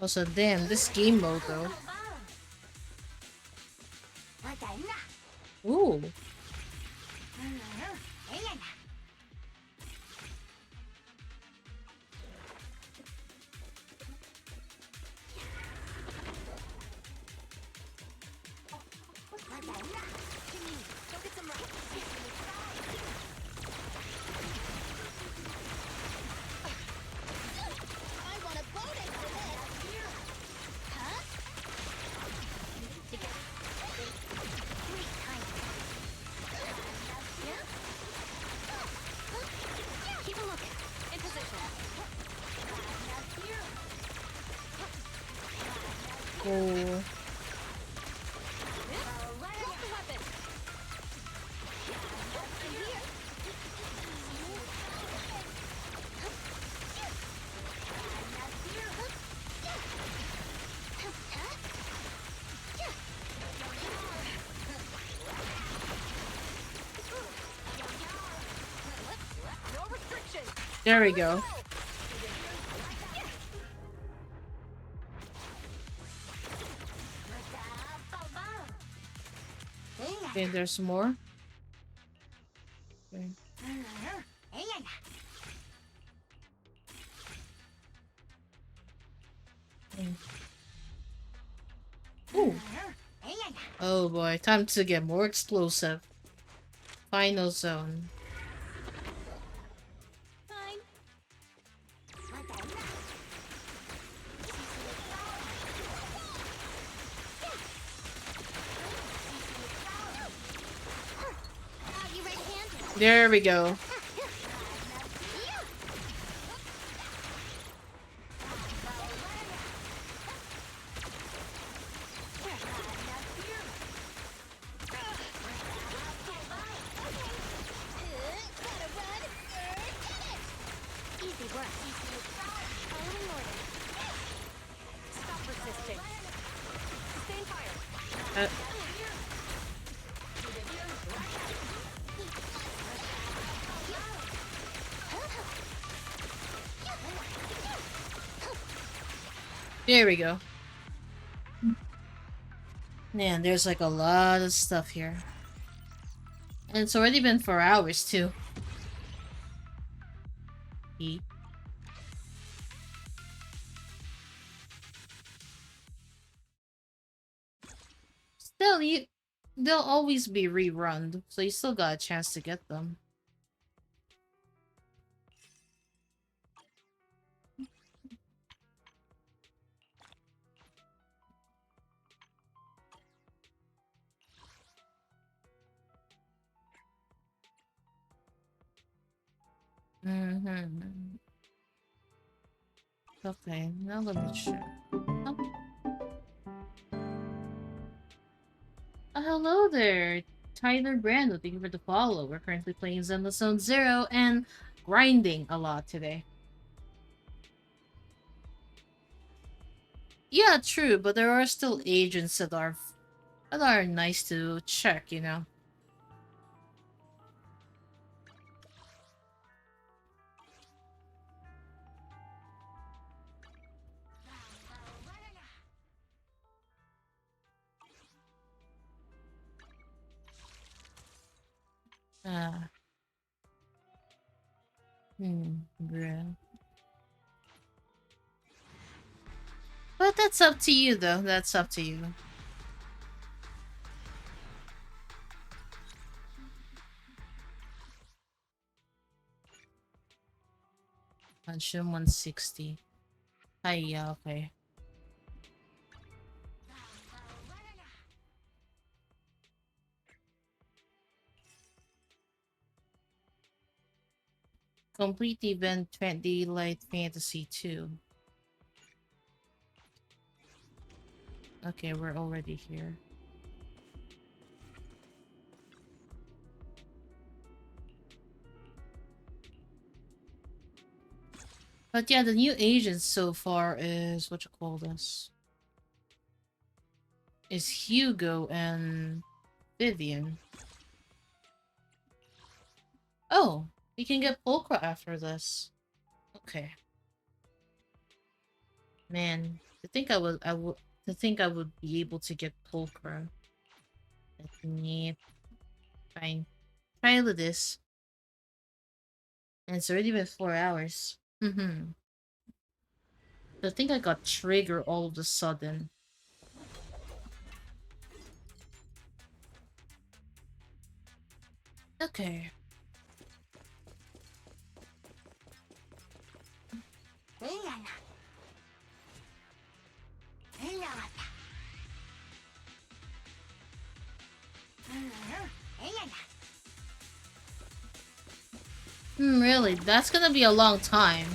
Also, damn, this game mode though. Ooh. Oh. There we go. Okay, there's more. Okay. Ooh. Oh boy, time to get more explosive. Final zone. There we go. There we go. Man, there's like a lot of stuff here. And it's already been 4 hours too. Eat. Still, they'll always be rerun, so you still got a chance to get them. Okay, now let me check. Oh. Hello there, Tyler Brando. Thank you for the follow. We're currently playing Zelda Zone Zero and grinding a lot today. Yeah, true, but there are still agents that are nice to check, you know. Ah. Bruh. But that's up to you, though. That's up to you. Punching 160. Hi, yeah, okay. Complete event Daylight Fantasy 2. Okay, we're already here. But yeah, the new agents so far is what you call this. Is Hugo and Vivian. Oh, we can get Pulcra after this. Okay. Man, to think I would be able to get Pulcra. Let me fine. Try with this. And it's already been 4 hours. I think I got triggered all of a sudden. Okay. Really? That's gonna be a long time.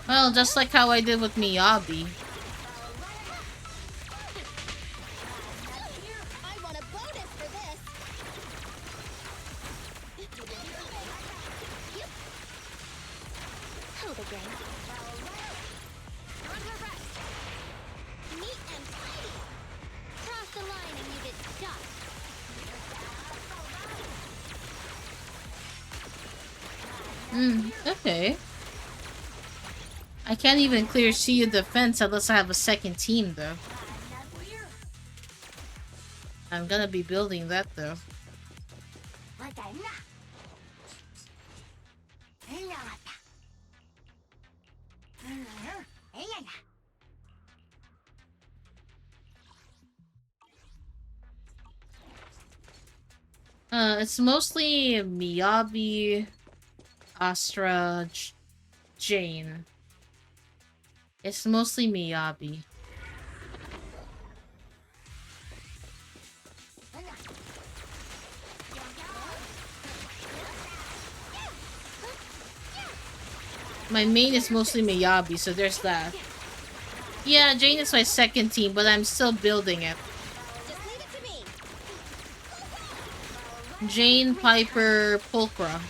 Well, just like how I did with Miyabi. Okay. I can't even clear shield defense unless I have a second team, though. I'm gonna be building that, though. It's mostly Miyabi, Astra, Jane. It's mostly Miyabi. My main is mostly Miyabi, so there's that. Yeah, Jane is my second team, but I'm still building it. Jane, Piper, Pulcra.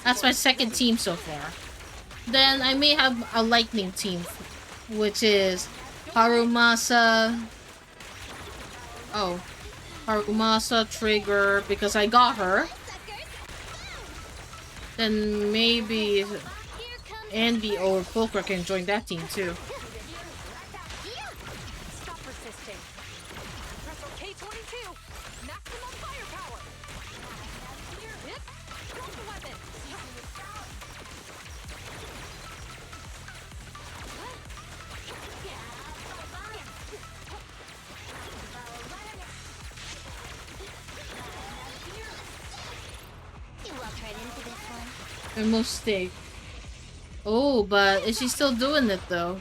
That's my second team so far. Then I may have a lightning team, which is Harumasa. Oh, Harumasa, Trigger, because I got her. Then maybe Envy or Pulcra can join that team too. A mistake. Oh, but is she still doing it though?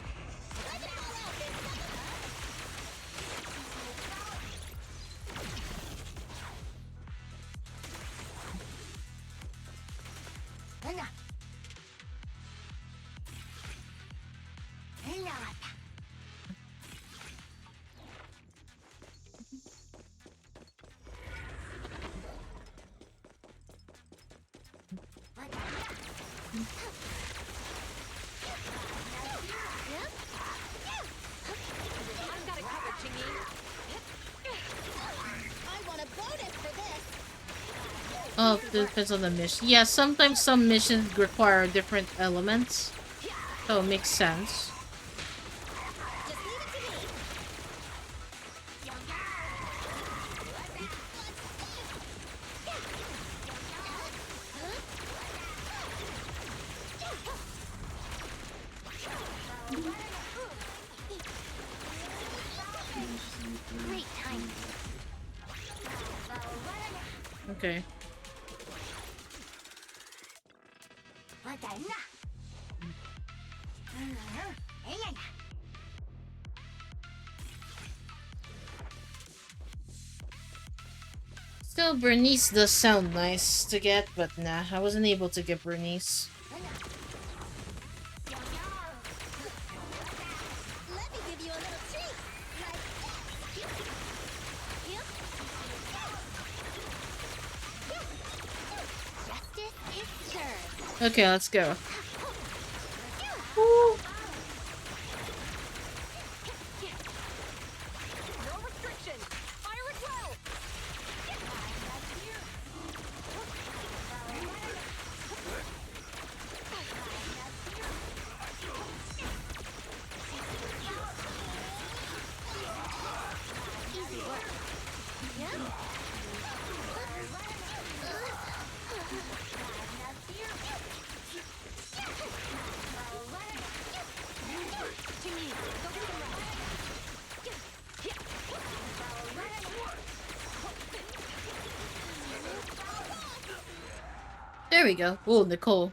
Oh, it depends on the mission. Yeah, sometimes some missions require different elements. So it makes sense. Great time. Okay. Still, Bernice does sound nice to get, but nah, I wasn't able to get Bernice. Let me give you a little treat. Justice is served. Okay, let's go. Woo. No restrictions. Fire at will. Easy work. There we go. Oh, Nicole.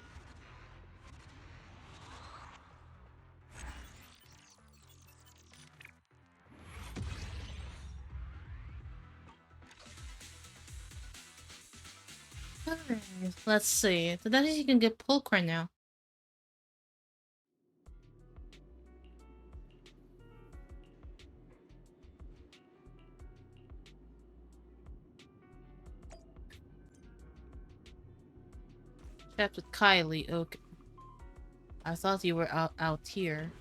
Alright, let's see. So that is you can get Pulchra now. Chat with Kylie. Okay. I thought you were out here.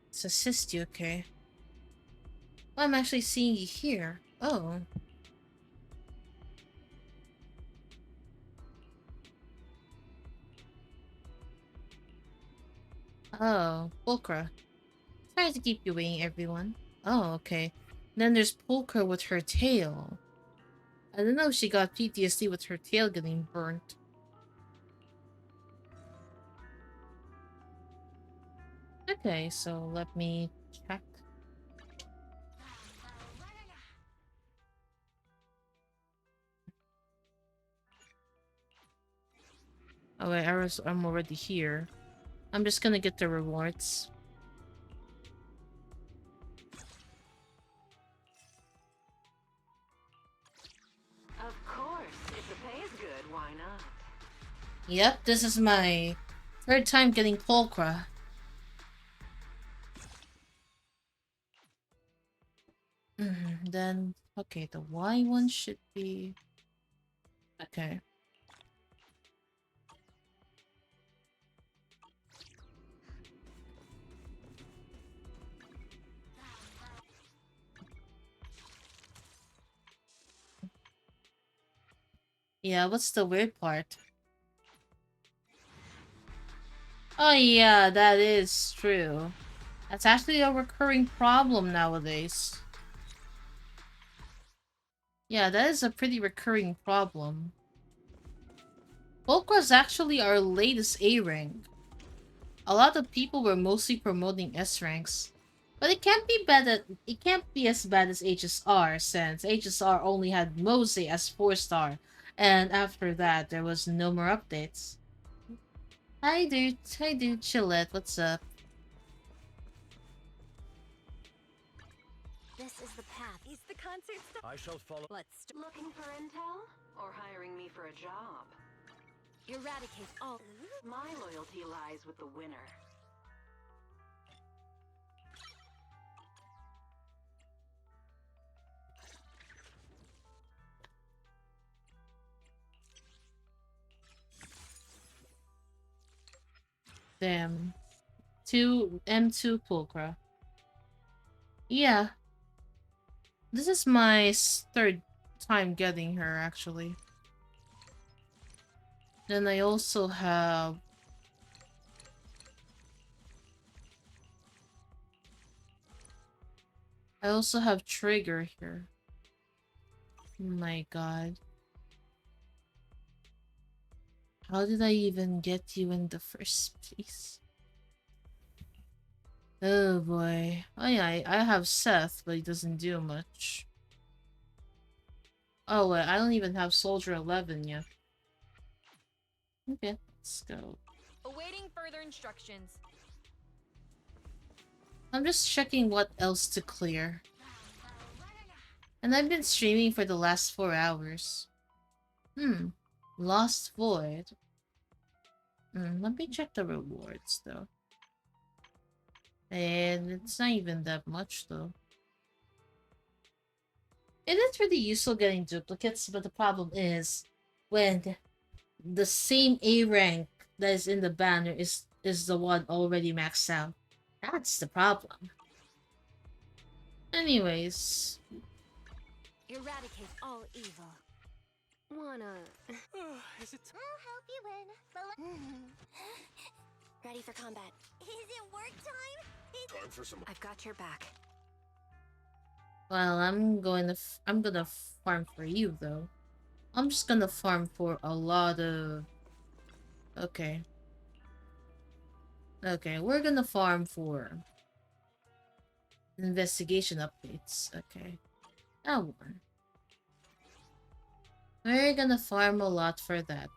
Let's assist you, okay. Well, I'm actually seeing you here. Oh. Oh, Pulchra. Sorry to keep you waiting, everyone. Oh, okay. Then there's Pulchra with her tail. I don't know if she got PTSD with her tail getting burnt. Okay, so let me check. Oh wait, I'm already here. I'm just gonna get the rewards. Of course, if the pay is good, why not? Yep, this is my third time getting Pulchra. Then, okay, the Y one should be... Okay. Yeah, what's the weird part? Oh yeah, that is true. That's actually a recurring problem nowadays. Yeah, that is a pretty recurring problem. Pulchra is actually our latest A rank. A lot of people were mostly promoting S ranks. But it can't be as bad as HSR, since HSR only had Mose as 4-star, and after that there was no more updates. Hi dude, Chillette, what's up? This is the path. Is the concert I shall follow. Let's looking for intel or hiring me for a job? Eradicate all. My loyalty lies with the winner. Damn. M2 Pulchra. Yeah. This is my third time getting her, actually. Then I also have... I also have Trigger here. Oh my god. How did I even get you in the first place? Oh boy. Oh yeah, I have Seth, but he doesn't do much. Oh wait, I don't even have Soldier 11 yet. Okay, let's go. Awaiting further instructions. I'm just checking what else to clear. And I've been streaming for the last 4 hours. Lost Void. Let me check the rewards though. And it's not even that much though. It is really useful getting duplicates, but the problem is when the same A rank that is in the banner is the one already maxed out. That's the problem. Anyways. Eradicate all evil. Wanna... Is it... I'll help you win, but... Ready for combat. Is it work time? Time for some... I've got your back. Well, I'm gonna farm for you though. I'm just gonna farm for a lot of... Okay. Okay, we're gonna farm for... investigation updates. Okay. That one. We're gonna farm a lot for that.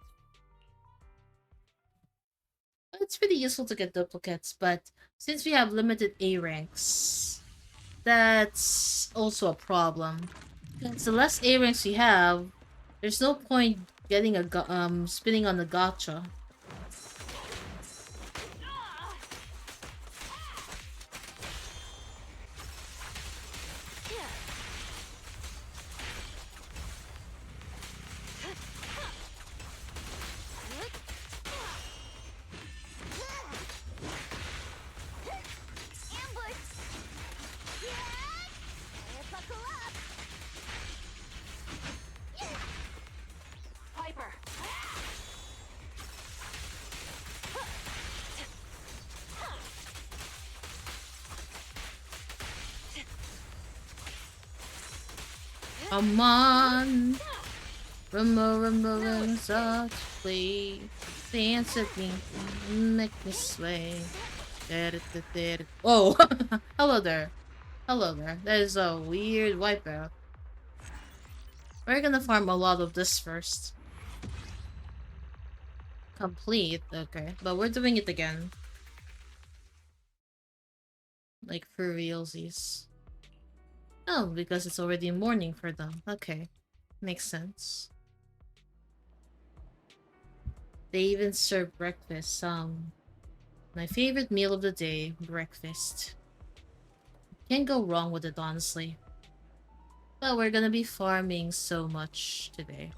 It's pretty useful to get duplicates, but since we have limited A ranks, that's also a problem. Since the less A ranks we have, there's no point getting a spinning on the gacha. Come on, rumble, such play, dance with me, make me sway. Oh, hello there, hello there. That is a weird wipeout. We're gonna farm a lot of this first. Complete, okay, but we're doing it again. Like for realsies. Oh, because it's already morning for them. Okay. Makes sense. They even serve breakfast. My favorite meal of the day, breakfast. Can't go wrong with it, honestly. But we're gonna be farming so much today.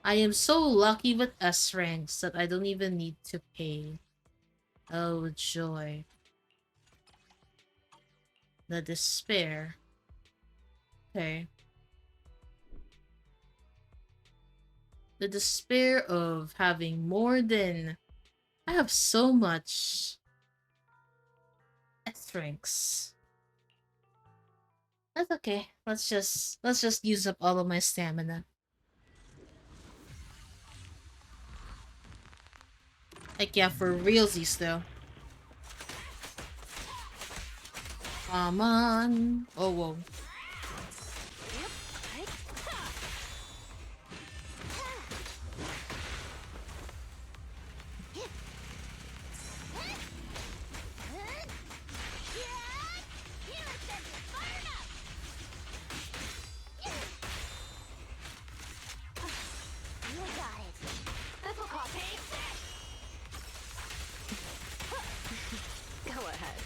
I am so lucky with S ranks that I don't even need to pay. Oh, joy. The despair. Okay. The despair of having more than... I have so much S ranks. That's okay. Let's just use up all of my stamina. Like yeah, for realsies though. Come on. Oh, whoa. Go ahead.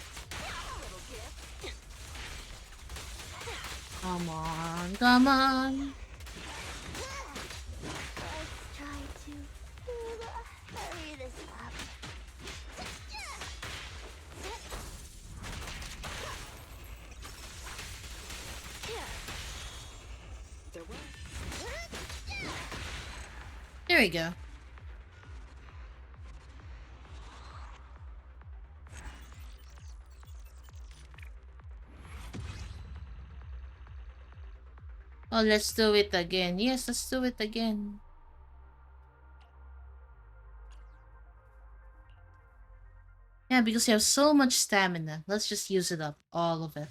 Come on, come on. Let's try to hurry this up. There we go. Oh, let's do it again. Yes, let's do it again. Yeah, because you have so much stamina. Let's just use it up. All of it.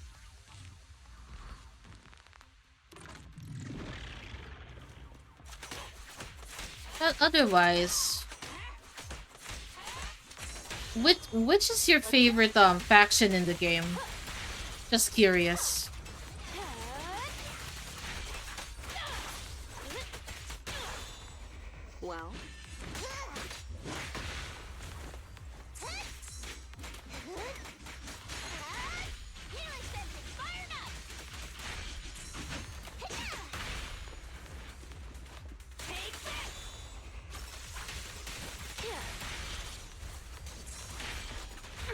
Otherwise... Which is your favorite faction in the game? Just curious. Well.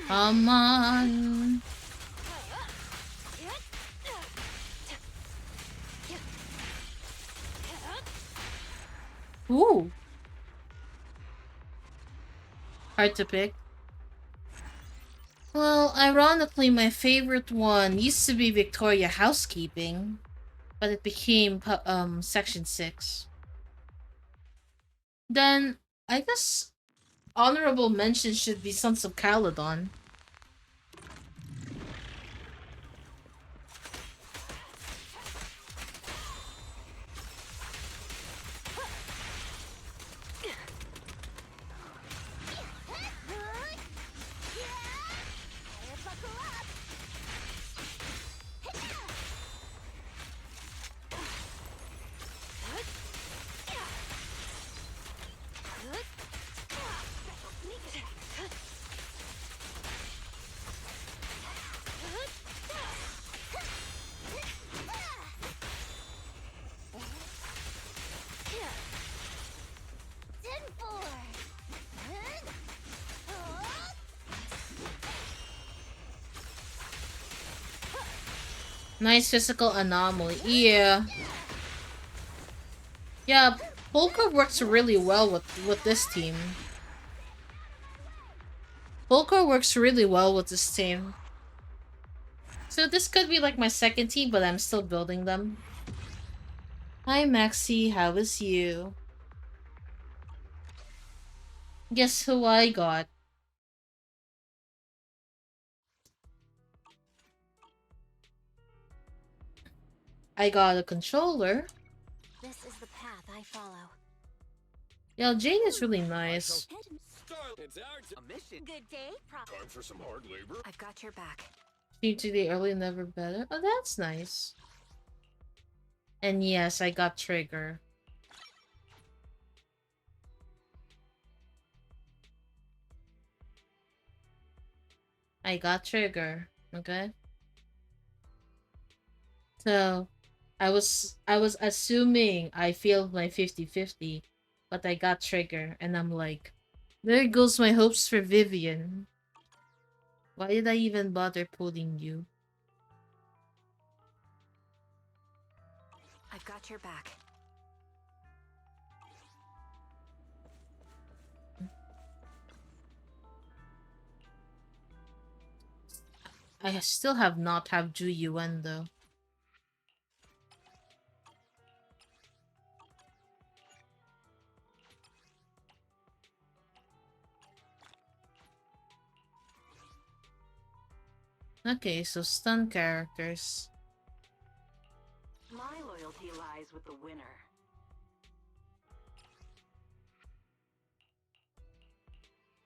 Come on. Ooh. Hard to pick. Well, ironically, my favorite one used to be Victoria Housekeeping, but it became Section 6. Then, I guess honorable mention should be Sons of Caledon. Nice physical anomaly. Yeah. Yeah, Polka works really well with this team. Polka works really well with this team. So this could be like my second team, but I'm still building them. Hi Maxi, how is you? Guess who I got? I got a controller. This is the path I follow. Yeah, Jane is really nice. It's our mission. Good day, Time for some hard labor. I've got your back. Team today early, never better. Oh, that's nice. And yes, I got Trigger. I got Trigger. Okay. So, I was assuming I failed my 50-50, but I got Trigger, and I'm like, there goes my hopes for Vivian. Why did I even bother pulling you? I've got your back. I still have not have Ju Yuan though. Okay, so stun characters. My loyalty lies with the winner.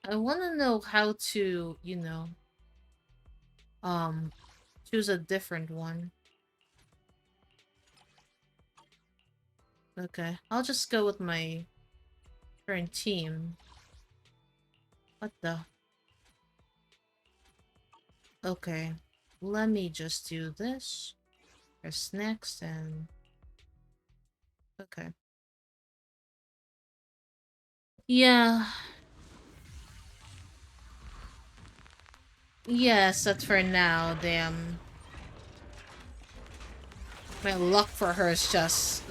I want to know how to, choose a different one. Okay, I'll just go with my current team. What the? Okay, let me just do this. Press next and... Okay. Yeah. Yes, that's for now, damn. My luck for her is just,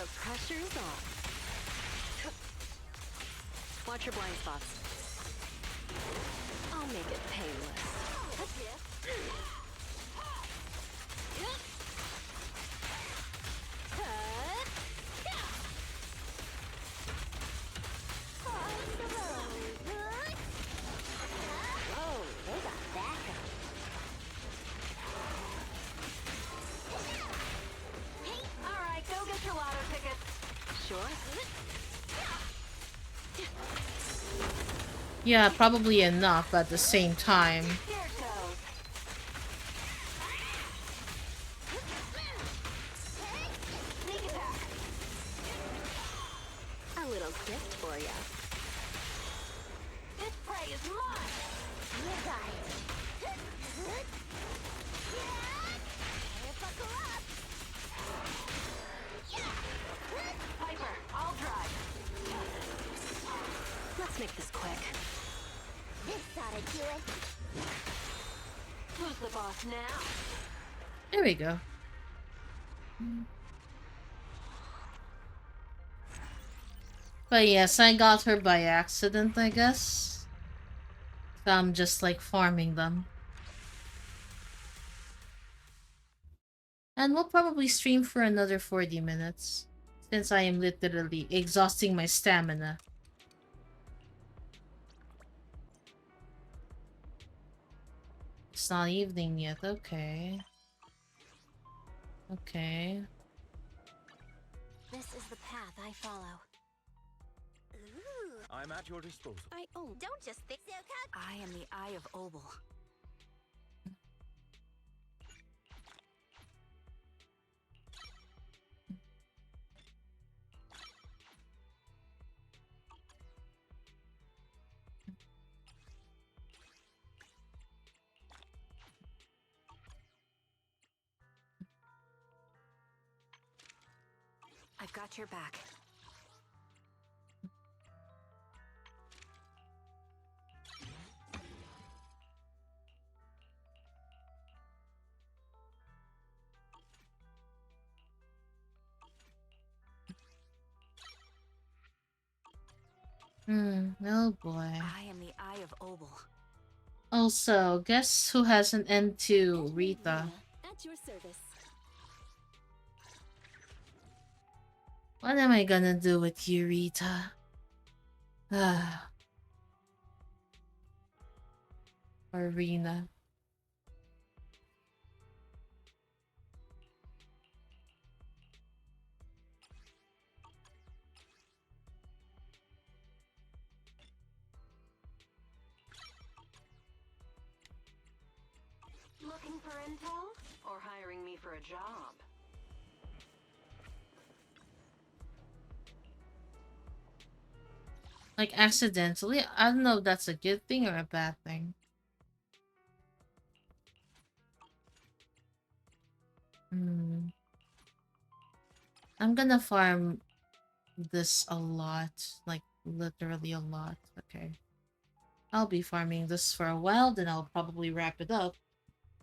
The pressure's on. Watch your blind spots. I'll make it painless. Whoa, they got backup. Alright, go get your lotto tickets. Sure. Yeah, probably enough, but at the same time. Here it goes. Sneak attack. A little gift for ya. This prey is mine. You got it. Buckle up. Piper, I'll drive. Let's make this quick. This oughta do it. Who's the boss now? There we go. But yes, I got her by accident, I guess. So I'm just like farming them. And we'll probably stream for another 40 minutes. Since I am literally exhausting my stamina. It's not evening yet, okay. Okay. This is the path I follow. Ooh. I'm at your disposal. Don't just think so. I am the Eye of Obel. I've got your back. Oh boy. I am the Eye of Obel. Also, guess who has an M2? Rita. At your service. What am I gonna do with you, Rita? Ah. Arena. Looking for intel? Or hiring me for a job? Like accidentally? I don't know if that's a good thing or a bad thing. I'm gonna farm this a lot. Like literally a lot. Okay. I'll be farming this for a while, then I'll probably wrap it up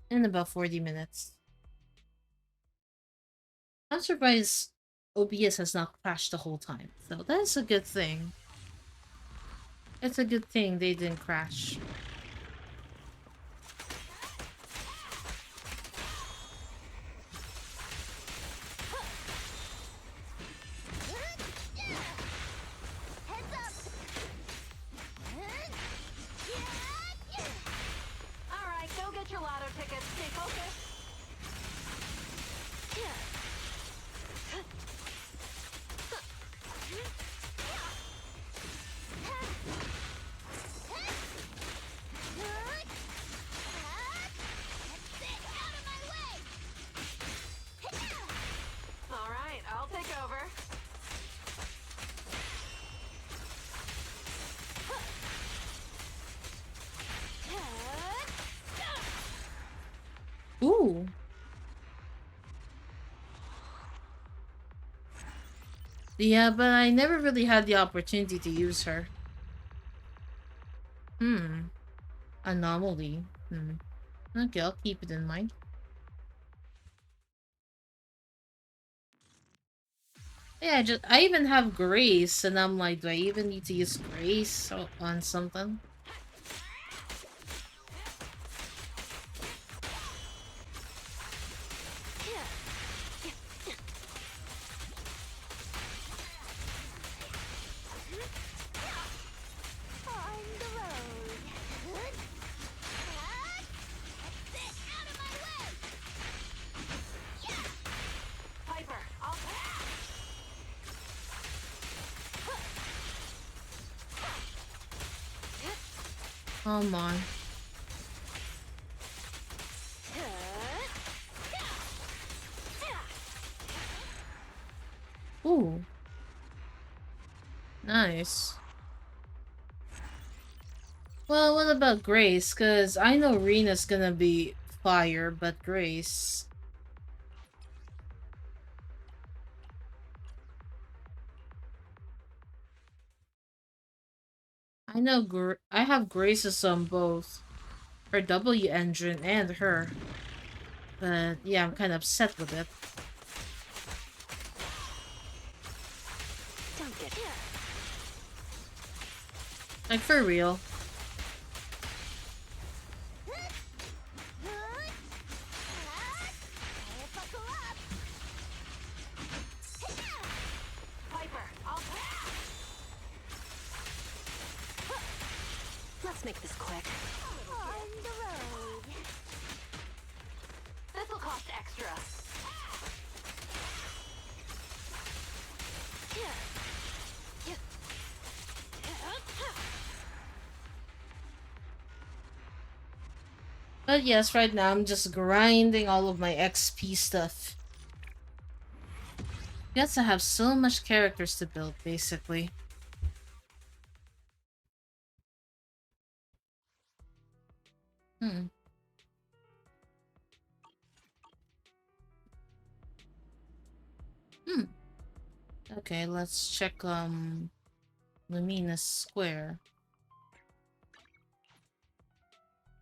in about 40 minutes. I'm surprised OBS has not crashed the whole time, so that's a good thing. It's a good thing they didn't crash. Alright, go get your lotto tickets. Stay focused. Alright, I'll take over. Ooh. Yeah, but I never really had the opportunity to use her. Anomaly. Okay, I'll keep it in mind. Yeah, I even have Grace, and I'm like, do I even need to use Grace on something? Come on. Ooh. Nice. Well, what about Grace? Because I know Rena's gonna be fire, but Grace... I know I have Graces on both. Her W engine and her. But yeah, I'm kind of upset with it. Don't get here. Like, for real. Let's make this quick. On the road. This'll cost extra. But yes, right now I'm just grinding all of my XP stuff. Yes, I have so much characters to build, basically. Hmm. Okay, let's check, Luminous Square.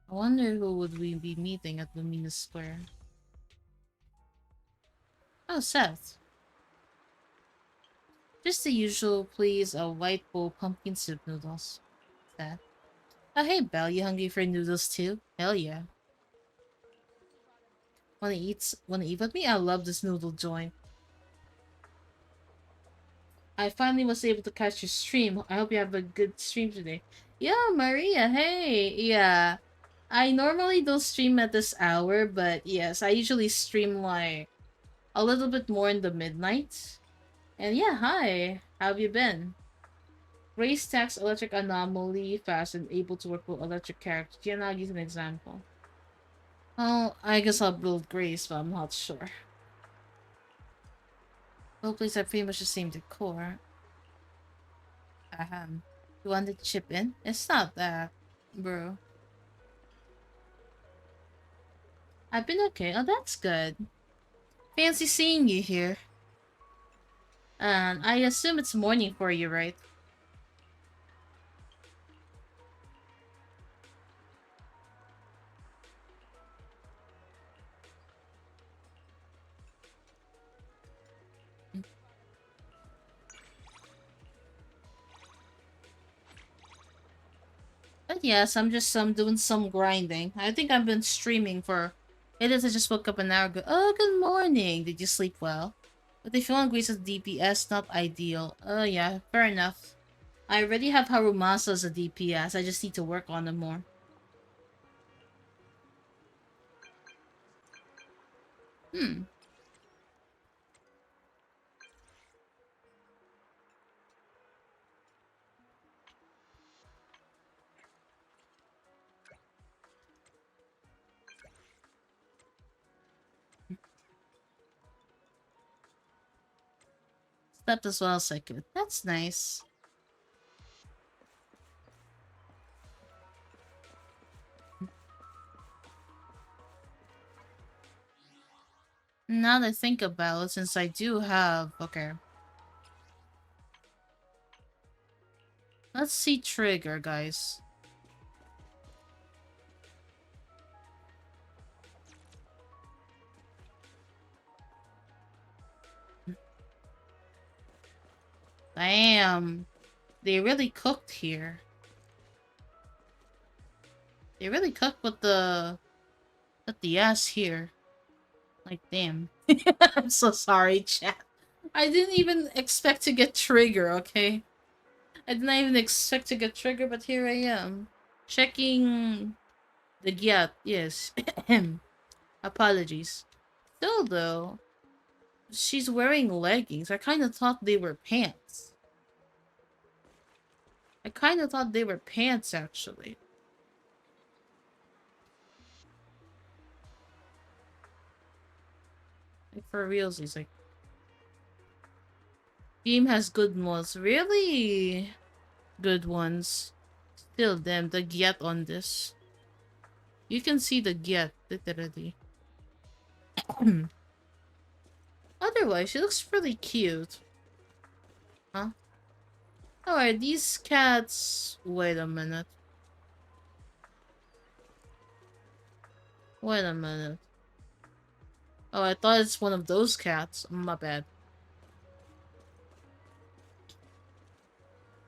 I wonder who would we be meeting at Luminous Square. Oh, Seth. Just the usual, please. A white bowl pumpkin soup noodles. Seth. Oh, hey, Belle. You hungry for noodles too? Hell yeah. Wanna eat with me? I love this noodle joint. I finally was able to catch your stream. I hope you have a good stream today. Yeah, Maria, hey. Yeah. I normally don't stream at this hour, but yes, I usually stream like a little bit more in the midnight. And yeah, hi. How have you been? Race tax electric anomaly fast and able to work with electric characters. Yeah, now use an example. Oh, I guess I'll build Grace, but I'm not sure. Both places have pretty much the same decor. Ahem. You want to chip in? It's not that, bro. I've been okay. Oh, that's good. Fancy seeing you here. And I assume it's morning for you, right? But yes, I'm just doing some grinding. I think I've been streaming for... It is, I just woke up an hour ago. Oh, good morning. Did you sleep well? But if you want Grace's DPS, not ideal. Oh yeah, fair enough. I already have Harumasa as a DPS. I just need to work on them more. Slept as well as I could. That's nice. Now that I think about it, since I do have... Okay. Let's see Trigger, guys. Damn. They really cooked here. They really cooked with the ass here. Like, damn. I'm so sorry, chat. I didn't even expect to get trigger, okay? I didn't even expect to get trigger, but here I am. Checking the gyat, yes. Apologies. Still though, she's wearing leggings. I kinda thought they were pants. Actually. Like, for realsies, like... Team has good mods. Really? Good ones. Still, damn, the gyat on this. You can see the gyat, literally. Otherwise, she looks pretty cute. Huh? Alright, these cats... Wait a minute. Wait a minute. Oh, I thought it's one of those cats. My bad.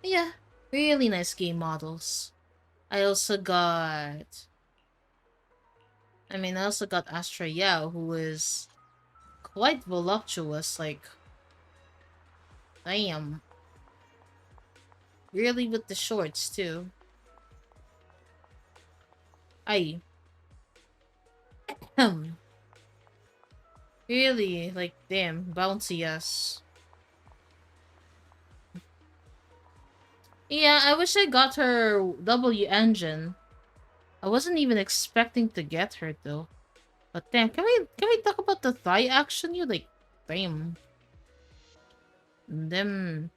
Yeah, really nice game models. I also got... I also got Astra Yao, who is quite voluptuous, like... Damn. Really with the shorts, too. Aye. Really, like, damn, bouncy ass. Yeah, I wish I got her W engine. I wasn't even expecting to get her though. But damn, can we talk about the thigh action? You like, damn. Them.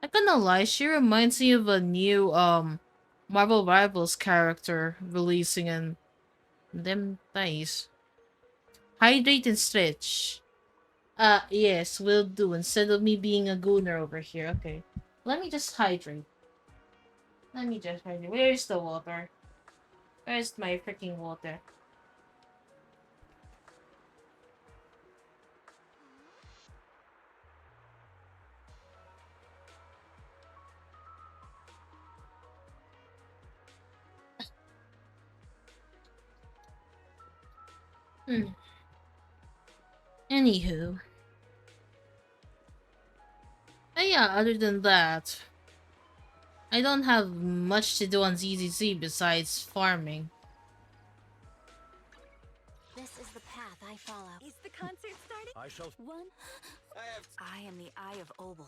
I can't lie, she reminds me of a new Marvel Rivals character releasing in them thighs. Hydrate and stretch. Yes, will do. Instead of me being a gooner over here. Okay. Let me just hydrate. Where's the water? Where's my freaking water? Anywho. But yeah, other than that, I don't have much to do on ZZZ besides farming. This is the path I follow. Is the concert starting? I shall... One. I am the Eye of Obel.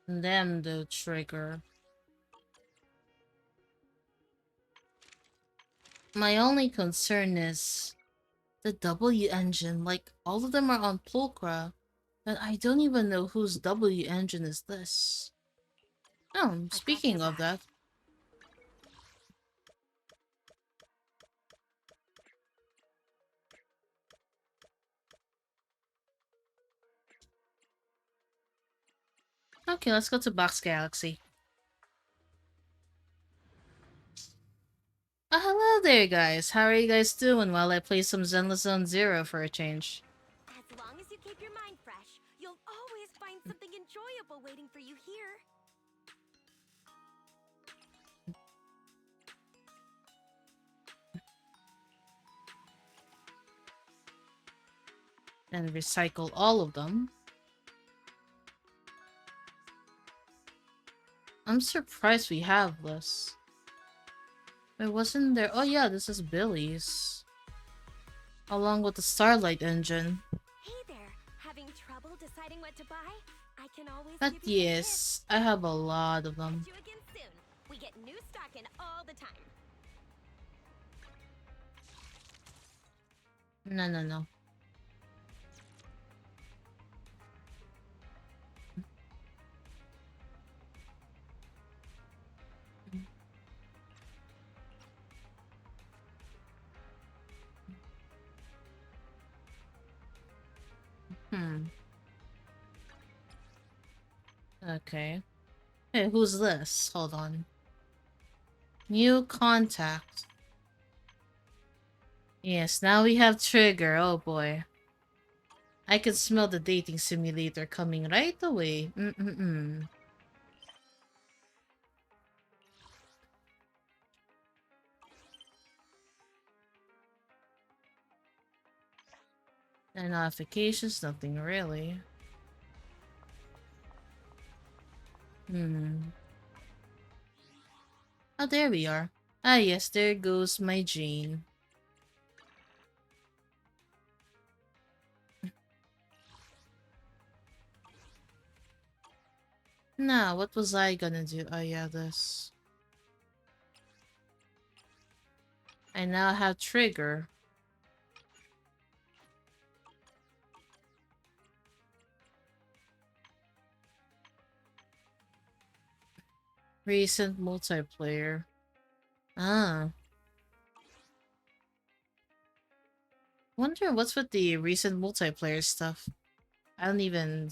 Damn the trigger. My only concern is the W engine. Like, all of them are on Pulcra, but I don't even know whose W engine is this. Oh, speaking of that. Okay, let's go to Box Galaxy. Hello there, guys. How are you guys doing while I play some Zenless Zone Zero for a change? As long as you keep your mind fresh, you'll always find something enjoyable waiting for you here. And recycle all of them. I'm surprised we have this. It wasn't there. Oh yeah, this is Billy's. Along with the Starlight engine. Hey there, having trouble deciding what to buy? I can always But give you some yes, I have a lot of them. tips. See you again soon. We get new stock in all the time. No. Okay. Hey, who's this? Hold on. New contact. Yes, now we have Trigger. Oh boy. I can smell the dating simulator coming right away. And notifications, nothing really. Oh, there we are. Ah, yes, there goes my Jane. Now, what was I gonna do? Oh, yeah, this. I now have trigger. Recent multiplayer. Ah. Wonder what's with the recent multiplayer stuff. I don't even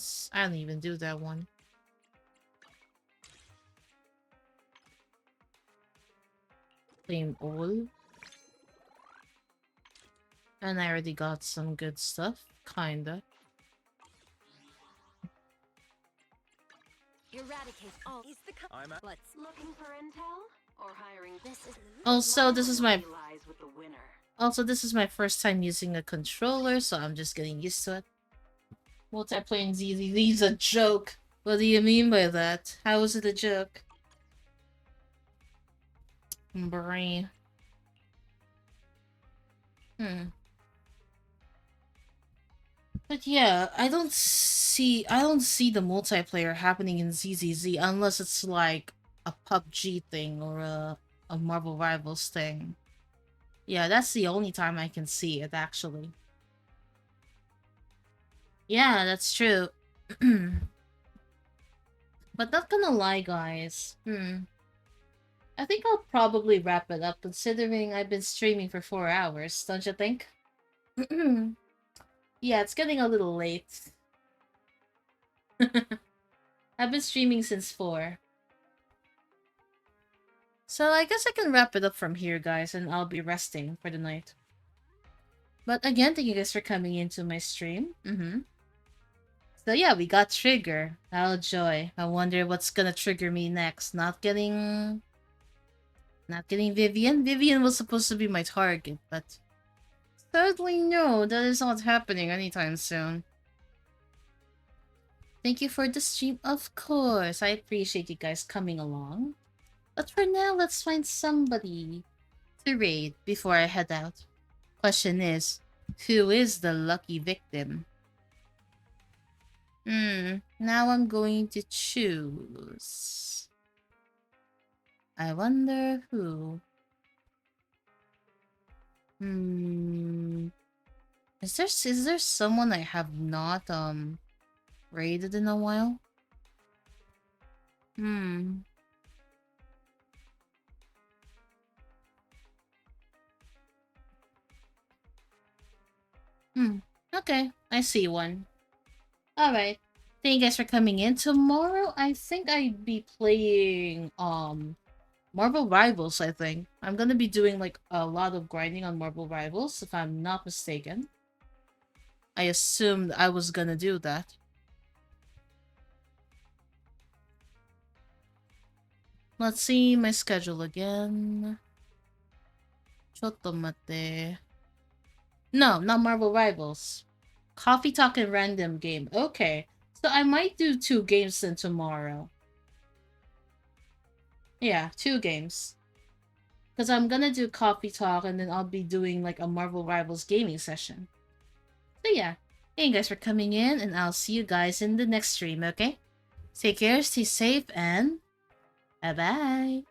do that one. Claim all. And I already got some good stuff. Kinda. Eradicate all. Is the Let's looking for intel or hiring. This is Also, this is my lies with the winner. Also, this is my first time using a controller, so I'm just getting used to it. Multiplaying ZZZ is a joke. What do you mean by that? How is it a joke? Brain. But yeah, I don't see the multiplayer happening in ZZZ unless it's like a PUBG thing or a Marvel Rivals thing. Yeah, that's the only time I can see it actually. Yeah, that's true. But not gonna lie, guys. I think I'll probably wrap it up considering I've been streaming for 4 hours, don't you think? Yeah, it's getting a little late. I've been streaming since 4. So I guess I can wrap it up from here, guys, and I'll be resting for the night. But again, thank you guys for coming into my stream. So yeah, we got Trigger. Oh joy. I wonder what's gonna trigger me next. Not getting Vivian. Vivian was supposed to be my target, but sadly no, that is not happening anytime soon. Thank you for the stream, of course. I appreciate you guys coming along. But for now, let's find somebody to raid before I head out. Question is, who is the lucky victim? Now I'm going to choose. I wonder who. Is there someone I have not raided in a while? Okay, I see one. Alright. Thank you guys for coming in. Tomorrow, I think I'd be playing, Marvel Rivals, I think. I'm gonna be doing, like, a lot of grinding on Marvel Rivals, if I'm not mistaken. I assumed I was gonna do that. Let's see my schedule again. Chotomate. No, not Marvel Rivals. Coffee Talk and Random Game. Okay. So I might do 2 games then tomorrow. Yeah, 2 games. Because I'm gonna do Coffee Talk and then I'll be doing like a Marvel Rivals gaming session. So yeah. Thank you guys for coming in and I'll see you guys in the next stream, okay? Take care, stay safe, and bye-bye.